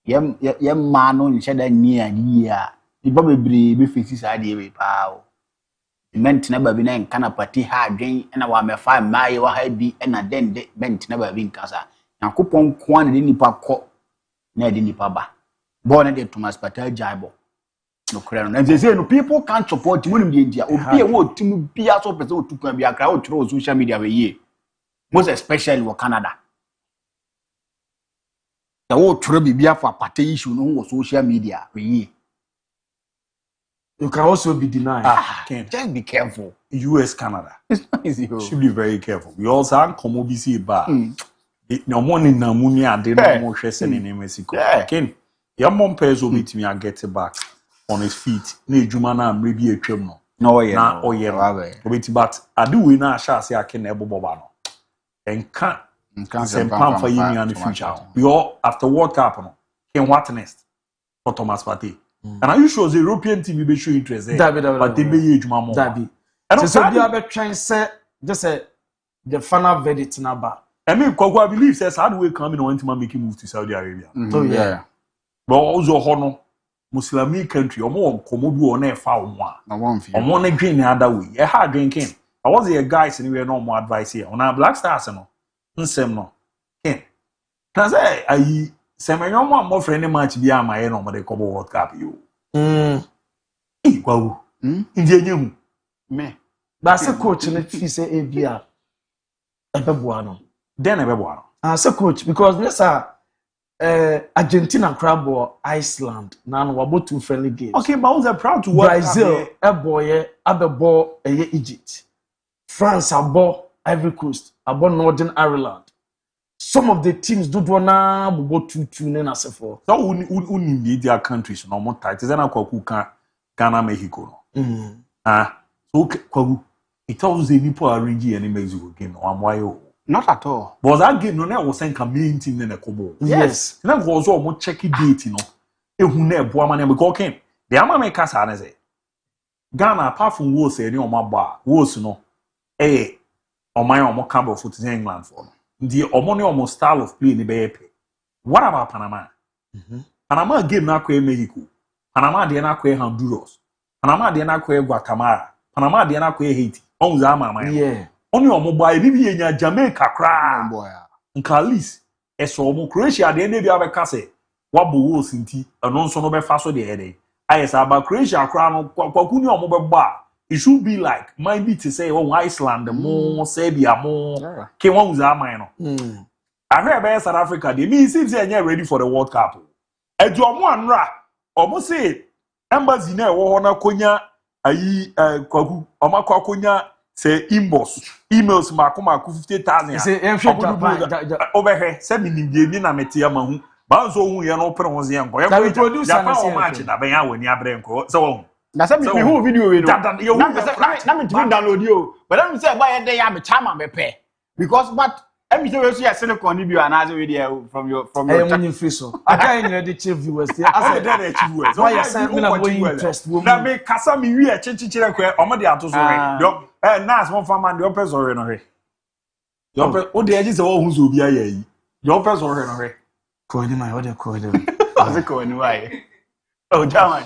ye ma no nche da ni ani a ibo bebre be fesi sa de we pa o ment na ba bi na nka na Partey ha adwen e na wa mefa mai wa ha bi e na dende ment na ba bi nka sa Yakopon kwa ne nipa ko na de nipa ba born na de Thomas Partey jaibo no kra no say no people can't support him nim dia obi e wo tim bia so pese otukwan bia kra o tro social media we ye most especially in Canada the wo tro bibia for Partey issue no wo social media we ye you can also be denied just be careful US Canada it's not easy should be very careful we also have come be see ba no morning na muni ade no mo hwe se ne Mexico Ken your mom pays will meet me and get it back on his feet na ejuma na amre bi atwam no na oye no but ade we na sha se ake na eboboba no enka sem pam for you in the future we all after World Cup no Ken what next for Thomas Partey and are you sure the European team be show interest there but they be ejuma mo and so be be trying say just say the final verdict na ba I mean I believe says how do we come in want to make him move to Saudi Arabia oh yeah but also hono Muslim country omo komodu o na efa omo a omo na dwen na other way e ha drinking I was the guys anywhere no more advice here on our Black Stars no nsem no Ken na say ayi semenyo mo am friend match bia ma ye no mo de kobo World Cup you kwawo ndi enyehu me ba se coach na fi say e bia ebeboa no then ebeboa no say coach because this Argentina crab Iceland. Now we about 2 friendly games. Okay, but who's proud to work Brazil, Abebo, Egypt. France, Abo, Ivory Coast, Abo Northern Ireland. Some of the teams do wanna go 2-2 in for. So who need their countries no more tight. Is na kwaku kan Ghana Mexico no. So kwaku it tells the people arrange any Mexico game no amwayo. Not at all. But that game no na was send main team na kobo. Yes. Na go so mo check date no. Ehu na ebo amane because okay. The amame kasa na say. Ghana apart from Wolves any o maba. Wolves no. Omo camp of foot in England for. The omo style of play ni be. What about Panama? Panama game na kwe Mexico. Panama de na kwe Honduras. Panama de na kwe Guatemala. Panama de na kwe Haiti. Onza ama yeah. Oni omo boy bibi enya Jamaica kra. Nkalis eso omo Croatia de na bia be kase. Wabo wo sinti eno nso no be fa so de ede. Ayesa aba Croatia kra no kwaku ni omo be ba. It should be like maybe to say Iceland more Serbia more. Ke onza ama no. I heard about South Africa. They mean seems they are ready for the World Cup. Ejuomo anra. Omo say embassy na wo na konya ayi kwaku omakwa konya say emails makoma 50,000. Say overhe say minimdie ni na metia mahu. Ba nso hu ye no pre ho ze enko. Can we produce an match na ben awani abre enko. So wo. Na say me hu video we no. Na me download you. But let me say buy dey ya me chama me pay. Because but I'm sure you see silicon you and as video from your free so. I can't ready chief viewers there. I said that chief viewers. Why you send me na boy interest wo. Na me kasa me wi chichire kwa omo de ato so re. Yo na small farmer de open so re no re. Yo pe o de aji se wo hu so bi aye yi. Yo open so re no re. Ko ni my what ko de. Aze ko ni why. Oh damn.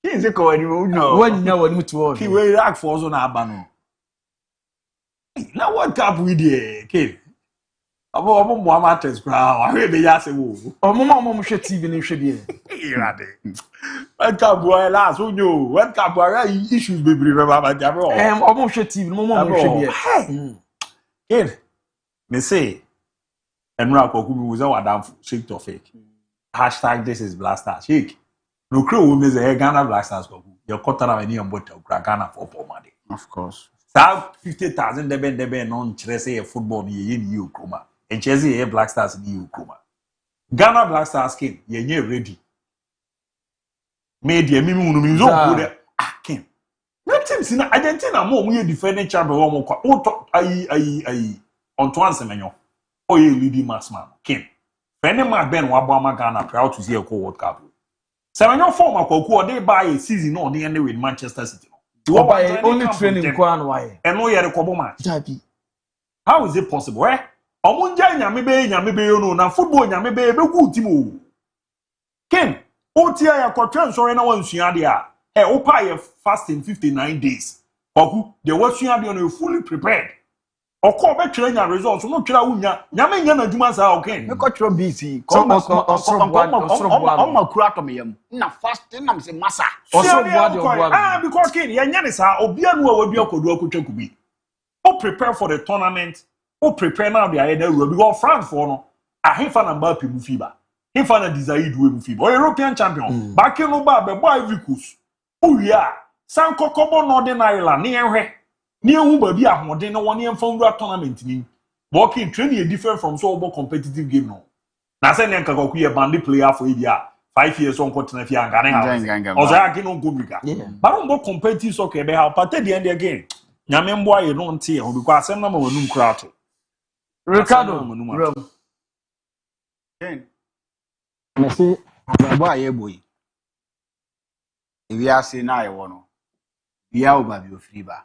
He say ko ni no. When nya woni to wo. Ki we rack for so na aba no. Na what cup we there, kid. Omo Muhammad test bra. I hear be ya say wo. Omo hwe TV ni hwe bi. Irade. What cup boy last who know? What cup boy issues be remember ba ja bro. Omo hwe TV, omo hwe bi. Kid. Me say Enra Kwaku mi wo say wadam shake to fake. # this is blaster shake. No crow wo me say Ghana Blasters Kwaku. Your quarter na any mbota Ghana for money. Of course. That 50,000 debe non chere say football ni ye ni Okroma. En cheze ye Black Stars ni Okroma. Ghana Black Stars king ye ready. Me de mi mu no zo ko de king. Na team si na Argentina mo ye defending champion wo mo kwa. O to ayi Antoine Semenyo. O ye leading massman king. Fene ma ben wa bo ama Ghana proud to see a World Cup. Semenyo form Kwaku o dey buy a season no dey end with Manchester City. Only training kwan why. And no yere kobo match. Dabi. How is it possible? Omunja nyame be yo no na football nyame be good team o. Ken, o tia ya kwatwa nsore na wansua de a. O pa ye fasting 59 days. Kwaku, the wasua de no fully prepared. Okọ be twere nya results no twere wunya. Nyame nya na dwuma sa o Ken. Me ko twere BC. Makura to me yam. Na fasting na me say masa. Because Ken, ya nya ne sa obia no a wadu akodu akotwa kubi. O prepare for the tournament. O prepare now the ahead because France for no. Ahefa na Mbappe mu fiba. Hefa na desire do mu fiba. O European champion. Back no ba be boy Vicus. O wi a San Kokobo Northern Ireland ne enhwe. Ne ehu ba bi ahode no won emfa nwura tournament ni. Walking training is different from so about competitive game no. Na say nka Kwaku ye band player for India 5 years on continent fi angane ha. O say ake no go bigger. But on competitive soccer be how part the end again. Nyame mbo aye no nte e ho because asem na ma wanum kura to. Ricardo, me say abo aye boy. We are saying na e wo no. Bia oba bi ofri ba.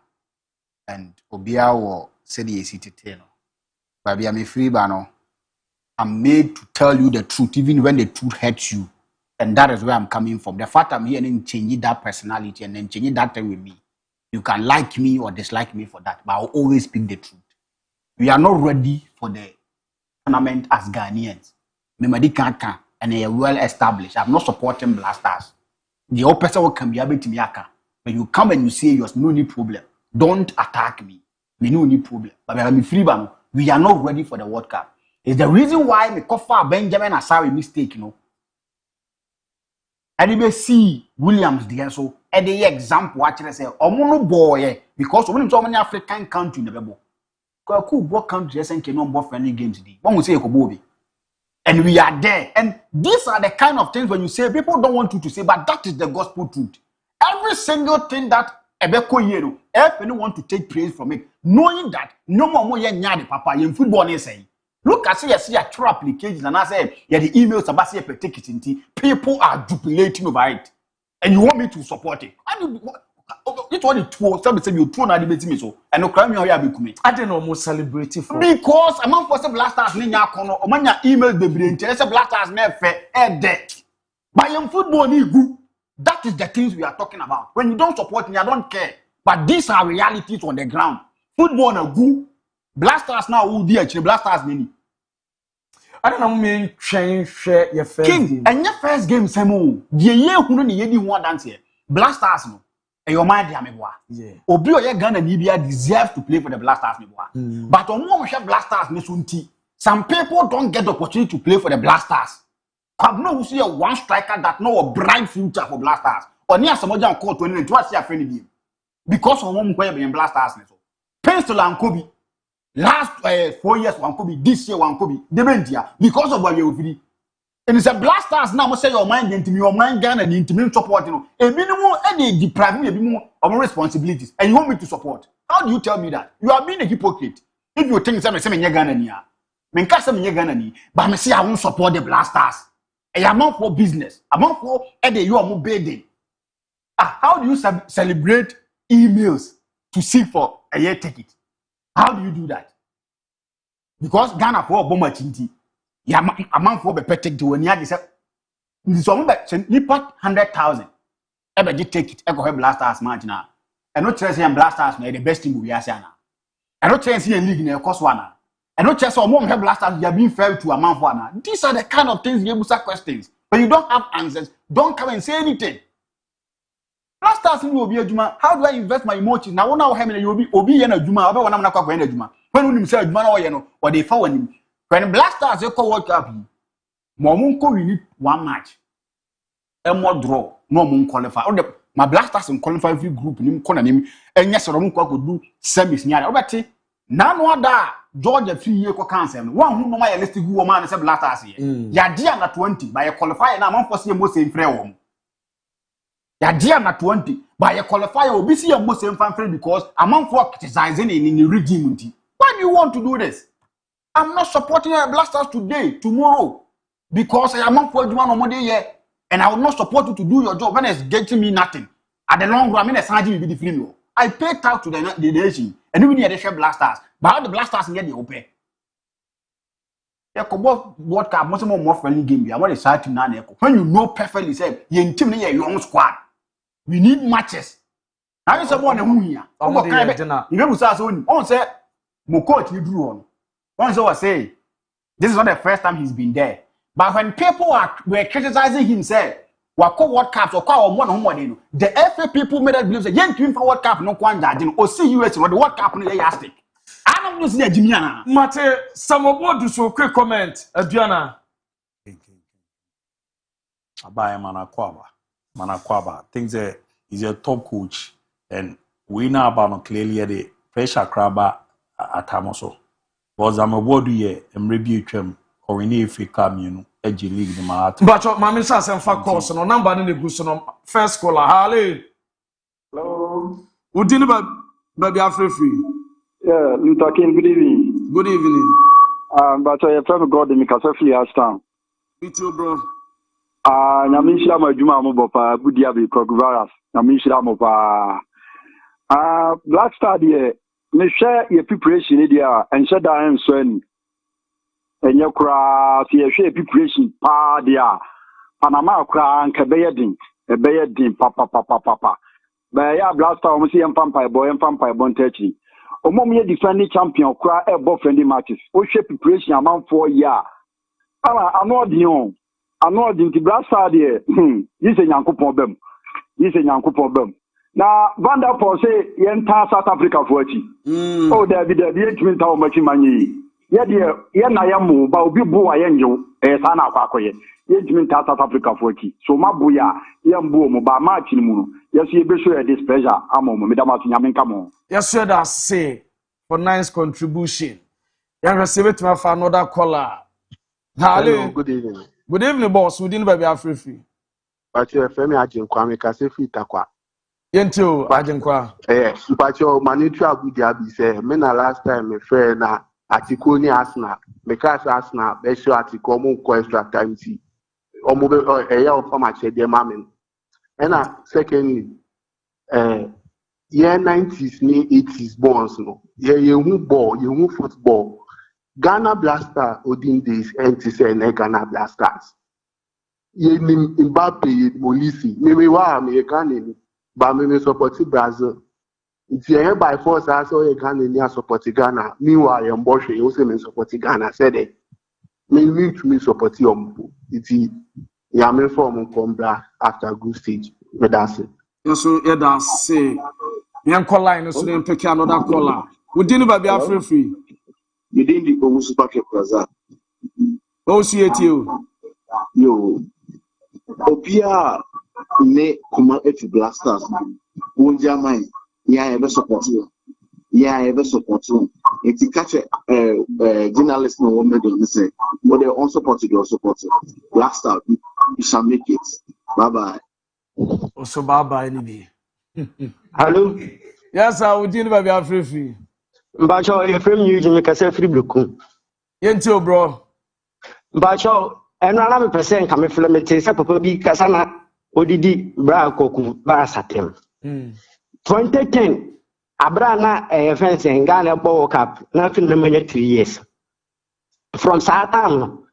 And obia wo said ye tete no. Ba bia me free ba no. I'm made to tell you the truth even when the truth hurts you. And that is where I'm coming from. The fact I'm here and changing that personality and then changing that thing with me. You can like me or dislike me for that, but I'll always speak the truth. We are not ready for the tournament as Ghanaians. Memadi Kanka and they are well established. I'm not supporting Blasters. The opposite can be able to me. When you come and you say there's no any problem, don't attack me. We no any problem. But we are free, we are not ready for the World Cup. Is the reason why me kofa Benjamin Asare mistake, you know. And you may see Williams there, so at the example, actually say, Omono boy, because when so many African countries in the Bible, cool, what countries and cannot both friendly games today. One will say Kobobi. And we are there. And these are the kind of things when you say people don't want you to say, but that is the gospel truth. Every single thing that Ebeko Yero, if anyone want to take praise from it, knowing that no more nyade papa, in football is saying. Look, I see a true applications, and I say, yeah, the emails about say per ticket in people are jubilating over it. And you want me to support it. It's only two, some say you two na debate me so, and no crime you have become. I don't almost celebrate it for because a man for some blasters ninya kono, o manya email the brain, say blasters na fe dead. By your football ni good. That is the things we are talking about. When you don't support me, I don't care. But these are realities on the ground. Football na good. Blasters now who be actually blasters many. I don't know mean change your first game. And your first game same ye hunu ni ye di ho dance here. Blasters no. E your mind dia meboa. Yeah. Obi oye Ghana ni bia deserve to play for the Blasters meboa. But omo hwe Blasters ne so nti. Some people don't get the opportunity to play for the Blasters. Have no see a one striker that know a bright future for Blasters. Or near some other call 2022 see a friendly game. Because of one player being Blasters ne so. Pencil and Kobe. Last 4 years one Kobe, this year one Kobe. Dementia because of what you will. And it's a Blasters now say your mind into me, your mind Ghana and into me support you know. A minimum any depriving a minimum of responsibilities. And you want me to support. How do you tell me that? You are being a hypocrite. If you think something Ghana niya. Menkasa me Ghana ni, but me say I won't support the Blasters. A amount for business, amount for you are more bidding. How do you celebrate emails to seek for a year ticket? How do you do that? Because Ghana for bomber chinti, ya amount for be protect to when you say this one be 100,000. Ebe di take it, ego Blasters match na. And no chance and Blasters na the best team we are saying na. And no chance in league na cost one. And no chance among Blasters you are being fair to amount for na. These are the kind of things you ask questions. But you don't have answers, don't come and say anything. Blasters will be a juma. How do I invest my emotions? Now, one hour, how many will be in a juma? I don't know when a juma. When you say juma or they follow him. When Blasters they call World Cup, Momunko we need one match. A more draw, no moon qualify. My Blasters and qualify for group in corner him, and yes, or could do semis near. But now, no other Georgia 3 year cancer. One who know my elastic woman is a Blasters here. Yadia na 20 by a qualifier, and I'm for see most in frame. Yadia na 20 by a qualifier will be see a most in frame because I'm for criticizing in the regime. Why do you want to do this? I'm not supporting the Blasters today, tomorrow, because I am for one more day and I will not support you to do your job when it's getting me nothing. At the long run, I mean, it's hard to be the film. I pay tax to the nation, and even the share Blasters, but how the Blasters get the open? Yeah, what can most more friendly game? I want to start to now. When you know perfectly, say you intimidate your own squad. We need matches. Now you someone who here. You never say so. On say, my coach you drew on. Once I was saying, this is not the first time he's been there. But when people were criticizing him, say, "Wako World Cup or kwa one home the FA people made us believe that young team for World Cup no kwanja didn't or see US or the World Cup no yastic. I don't know see Jimiana. Mate, some of what do so quick comment, Adriana. Abaya Manakwaba. Thinks he's a top coach, and we know about clearly the pressure crabber at Tamoso. Was I'm a word ye and review him or in if he come, you know, edgy league the mat. But your mammy says and for course, no number in the Guson first scholar. Hello. Would you baby after free? Yeah, you talking good evening. Good evening. But I have got the Mikasafli last time. Me too, bro. Nyamishira majuma mo bopa DIABY Progress. Nyamishira mo pa. Black Star there. Me share your preparation there and share that and so and your cra see share preparation pa there. Panama cra and kabeyedin papa. But yeah, Black Star we see empire boy bontechi. Omo me defending champion cra e friendly matches. O share preparation amount 4 year. I'm not the Black Star there. This is a Yankupon problem. Now, Vanderpool say, Yenta South Africa for it. Oh, there be 8 minutes how much money. Yeah, dear, yeah, Nayamu, but be boy and you, as an aquacoy. Yes, mean South Africa for key. So my boya, young boom, by marching moon. Yes, you be sure this pleasure. I'm on Madame Yamin, come on. Yes, sir, that say for nice contribution. You receive it to another caller. Hello, Hello. good evening. Good evening, boss. We didn't be free. But you FM Ajinkwa, me kase fi takwa. Yento Ajinkwa. But your Manitou Abu Dhabi say, me na last time me fair na article ni Arsenal. Me kase Arsenal, be sure article mo ko extra time si. Omo be ya o format che de mamen. And secondly, year 90s ni 80s balls no. Ye hu ball, ye hu football. Ghana Blaster odin days and say Ghana Blasters. Ye nim Mbappe ye Molisi. Me wa American but me support Brazil. If you by force I saw ye Ghana ni support Ghana. Meanwhile ye Mboshe you say me support Ghana said it. Me need to me support you. Iti ya me form come after good stage. Me that's it. So yeah, that's say. Me call line so then pick another caller. We didn't be free. You didn't the Omusu Packet Plaza. Oh, see it you. Yo. Opia ne kuma eti Blasters. Wonja mine. Yeah, ever support you. Yeah, ever support you. Eti catch journalist no one made on say, but they unsupported or supported. Blaster, you shall make it. Bye bye. Also bye bye anyway. Hello. Yes, sir. We didn't be free. Mbacho, you frame you to make a free blue. Yento, bro. Mbacho, and another percent coming from it is a papa Casana, Odidi, Bracoku, Barasatem. 2010, Abrana, a fence and Ghana Bowl Cup, nothing the minute 3 years. From Satan,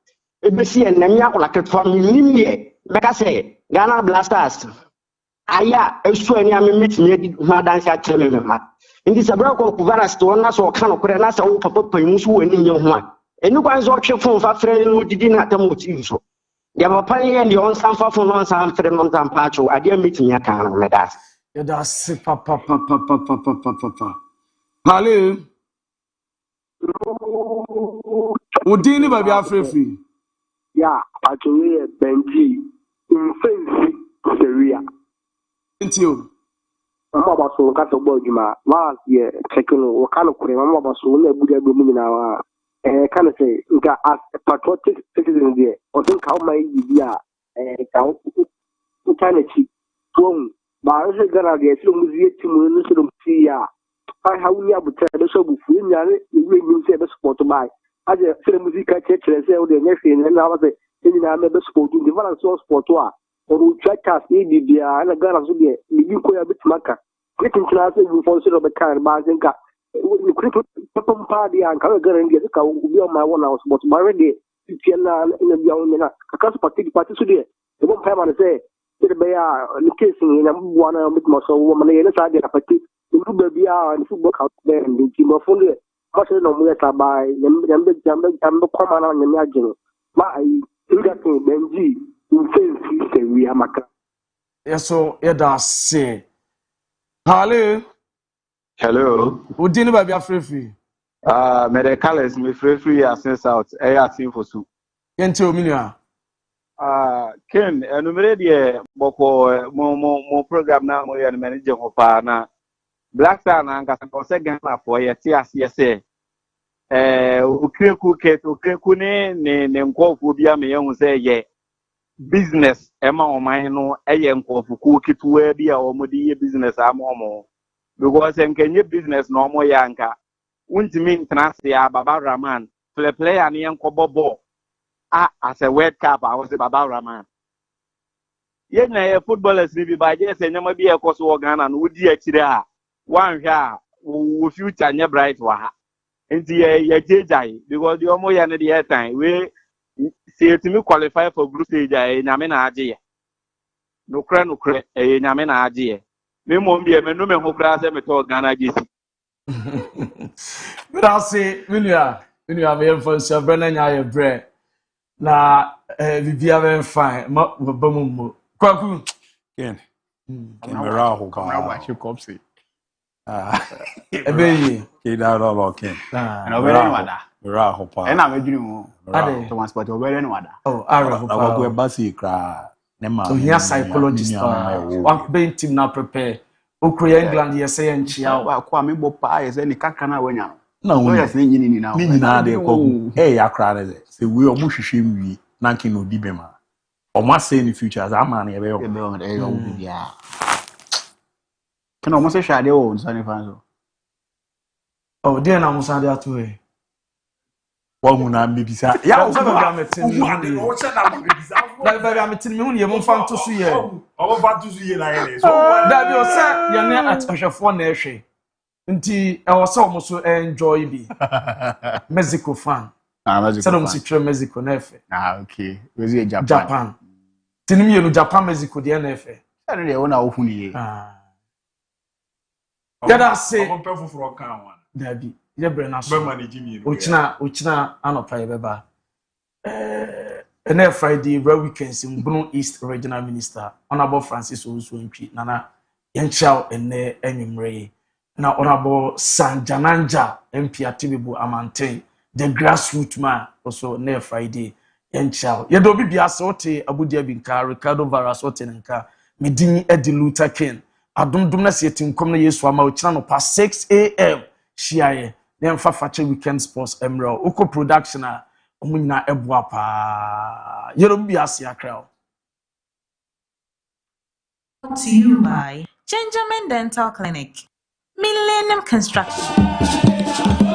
ABC and Namia like it from Nimie, like I say, Ghana Blasters. Aya, a swear, I meet me, Madame Chatham. In this abroad, Varas to us or can of Crenas or Papa Musu and in your one. And no one's option for a friend who did not tell you so. You have a penny and your own son for one son for a month and patcho. I didn't meet me a can of that. That's papa. Hello. Udini baby free. Yeah, actually, Benji, in face, Syria. Thank you. Mama baso ka to boy juma wa ye checking o kana kure mama baso na buga do mi na wa kana say nka as patriotic citizen there o think how my bia ka o kana chi to ba se gara ge ti mu zie ti mu no so ti ya ai ha uni abuta de so bu fu nya ne we nyi se be sport by aje se musica che che se o de ne fi ne na wa se ni na me be sport di balance sport wa or checkers ni bibia na gara so de ni ko ya bitmaka kitin class in for so be kan ba zinka ni krito papam pa dia an ka gara ndi ka ubi on my one house but my ready ti na ina bia on na ka so party so de e bon pa man say ti be ya ni case ni na bua na bitmo so wo man ye na sa de na party ni bu bia ni football ka be ndi ti mo fun de ma se no mu ya ta ba jambe ko ma na nyame agino ma ai tinga to benji we amaka. Yes, so that's it. Hello. Hello. Udini baby free. Medicals me free as out. I team for soup. Yento minia. Ken, enumere de boko mo program na mo ya manager ho pa na Black Star na nka ko se Ghana for ye ti ase se ukreku ne nkofo bia me ye hu se ye business ema oman no eye nkofo ketuwa bia omodi ye business amomo because enkenye business no omo ya nka untimi internase ya Baba Rahman player ne enkobobo as a World Cup I was Baba Rahman ye footballers ni bi ba je se nyama bi e koso Ghana no wodi akire a wan hwa wo future nye bright wa ha nti ye jejai because the omo ya ne the time we see to me qualify for group stage nyame na age ye no kra nyame na age ye me mo bi me no me ho kra se me to Ghana jesi Grazie minia me for so brana nya ye bre na bibia ben fine ma bamumu kwaku Ken camera ho ba chikopsi ebeyi ke da lo Ken na we wada Ra hopa. And I'm a dream. Thomas, but over no other. Oh, I go basi cry. So here psychologist what being team now prepare. Ukra England yes say enchia. Wa kwa me bo pa yes any kakana wanya. No, we yes ni now. Ni nyina de ko. Eh ya cry de. Say we o mu hwehwe nwi na nkin no di bema. O ma say in future as am na e be yo. E be on e yo bia. Kana mo se shade o nsani fanso. Oh, dear na musa de ato e. Wa na mebisa. Ya o so ga metin. O che na mebisa. Na ba ga metin me hu ye mo fa nto so ye. O fa nto so ye na ye. So da bi o se ye ne atahwefo na ehwe. Nti e wo se o mo so enjoy bi. Mexico fan. Mexico. Se no mo si tire Mexico na efe. Okay. We see Japan. Tinim ye no Japan Mexico de na efe. Se no de wona wo huni ye. Ya da se. O pefo fro kan wan. Da bi. Ye bre na so. Be manage me. Ochina anopa ye beba. And Friday, where weekends in Bruno East Regional Minister, Honorable Francis Owusu-Ntwi, Nana Yenchao and Enyimre. Now Honorable Sanjananja MP Atibibu Amante, the grassroots man, also near Friday, Yenchao. Yedobi Biasote, Abu Dhabi, Ricardo Varasote, Nka, Medini Eddie Luther King. Adum Dumna Setin Komna Yeswama, Uchano past 6 a.m. Shiaye, then Fafache Weekend Sports Emerald, Oko Production. Omuna ebwa pa yerobi asia crowd. To you by Benjamin Dental Clinic, Millennium Construction.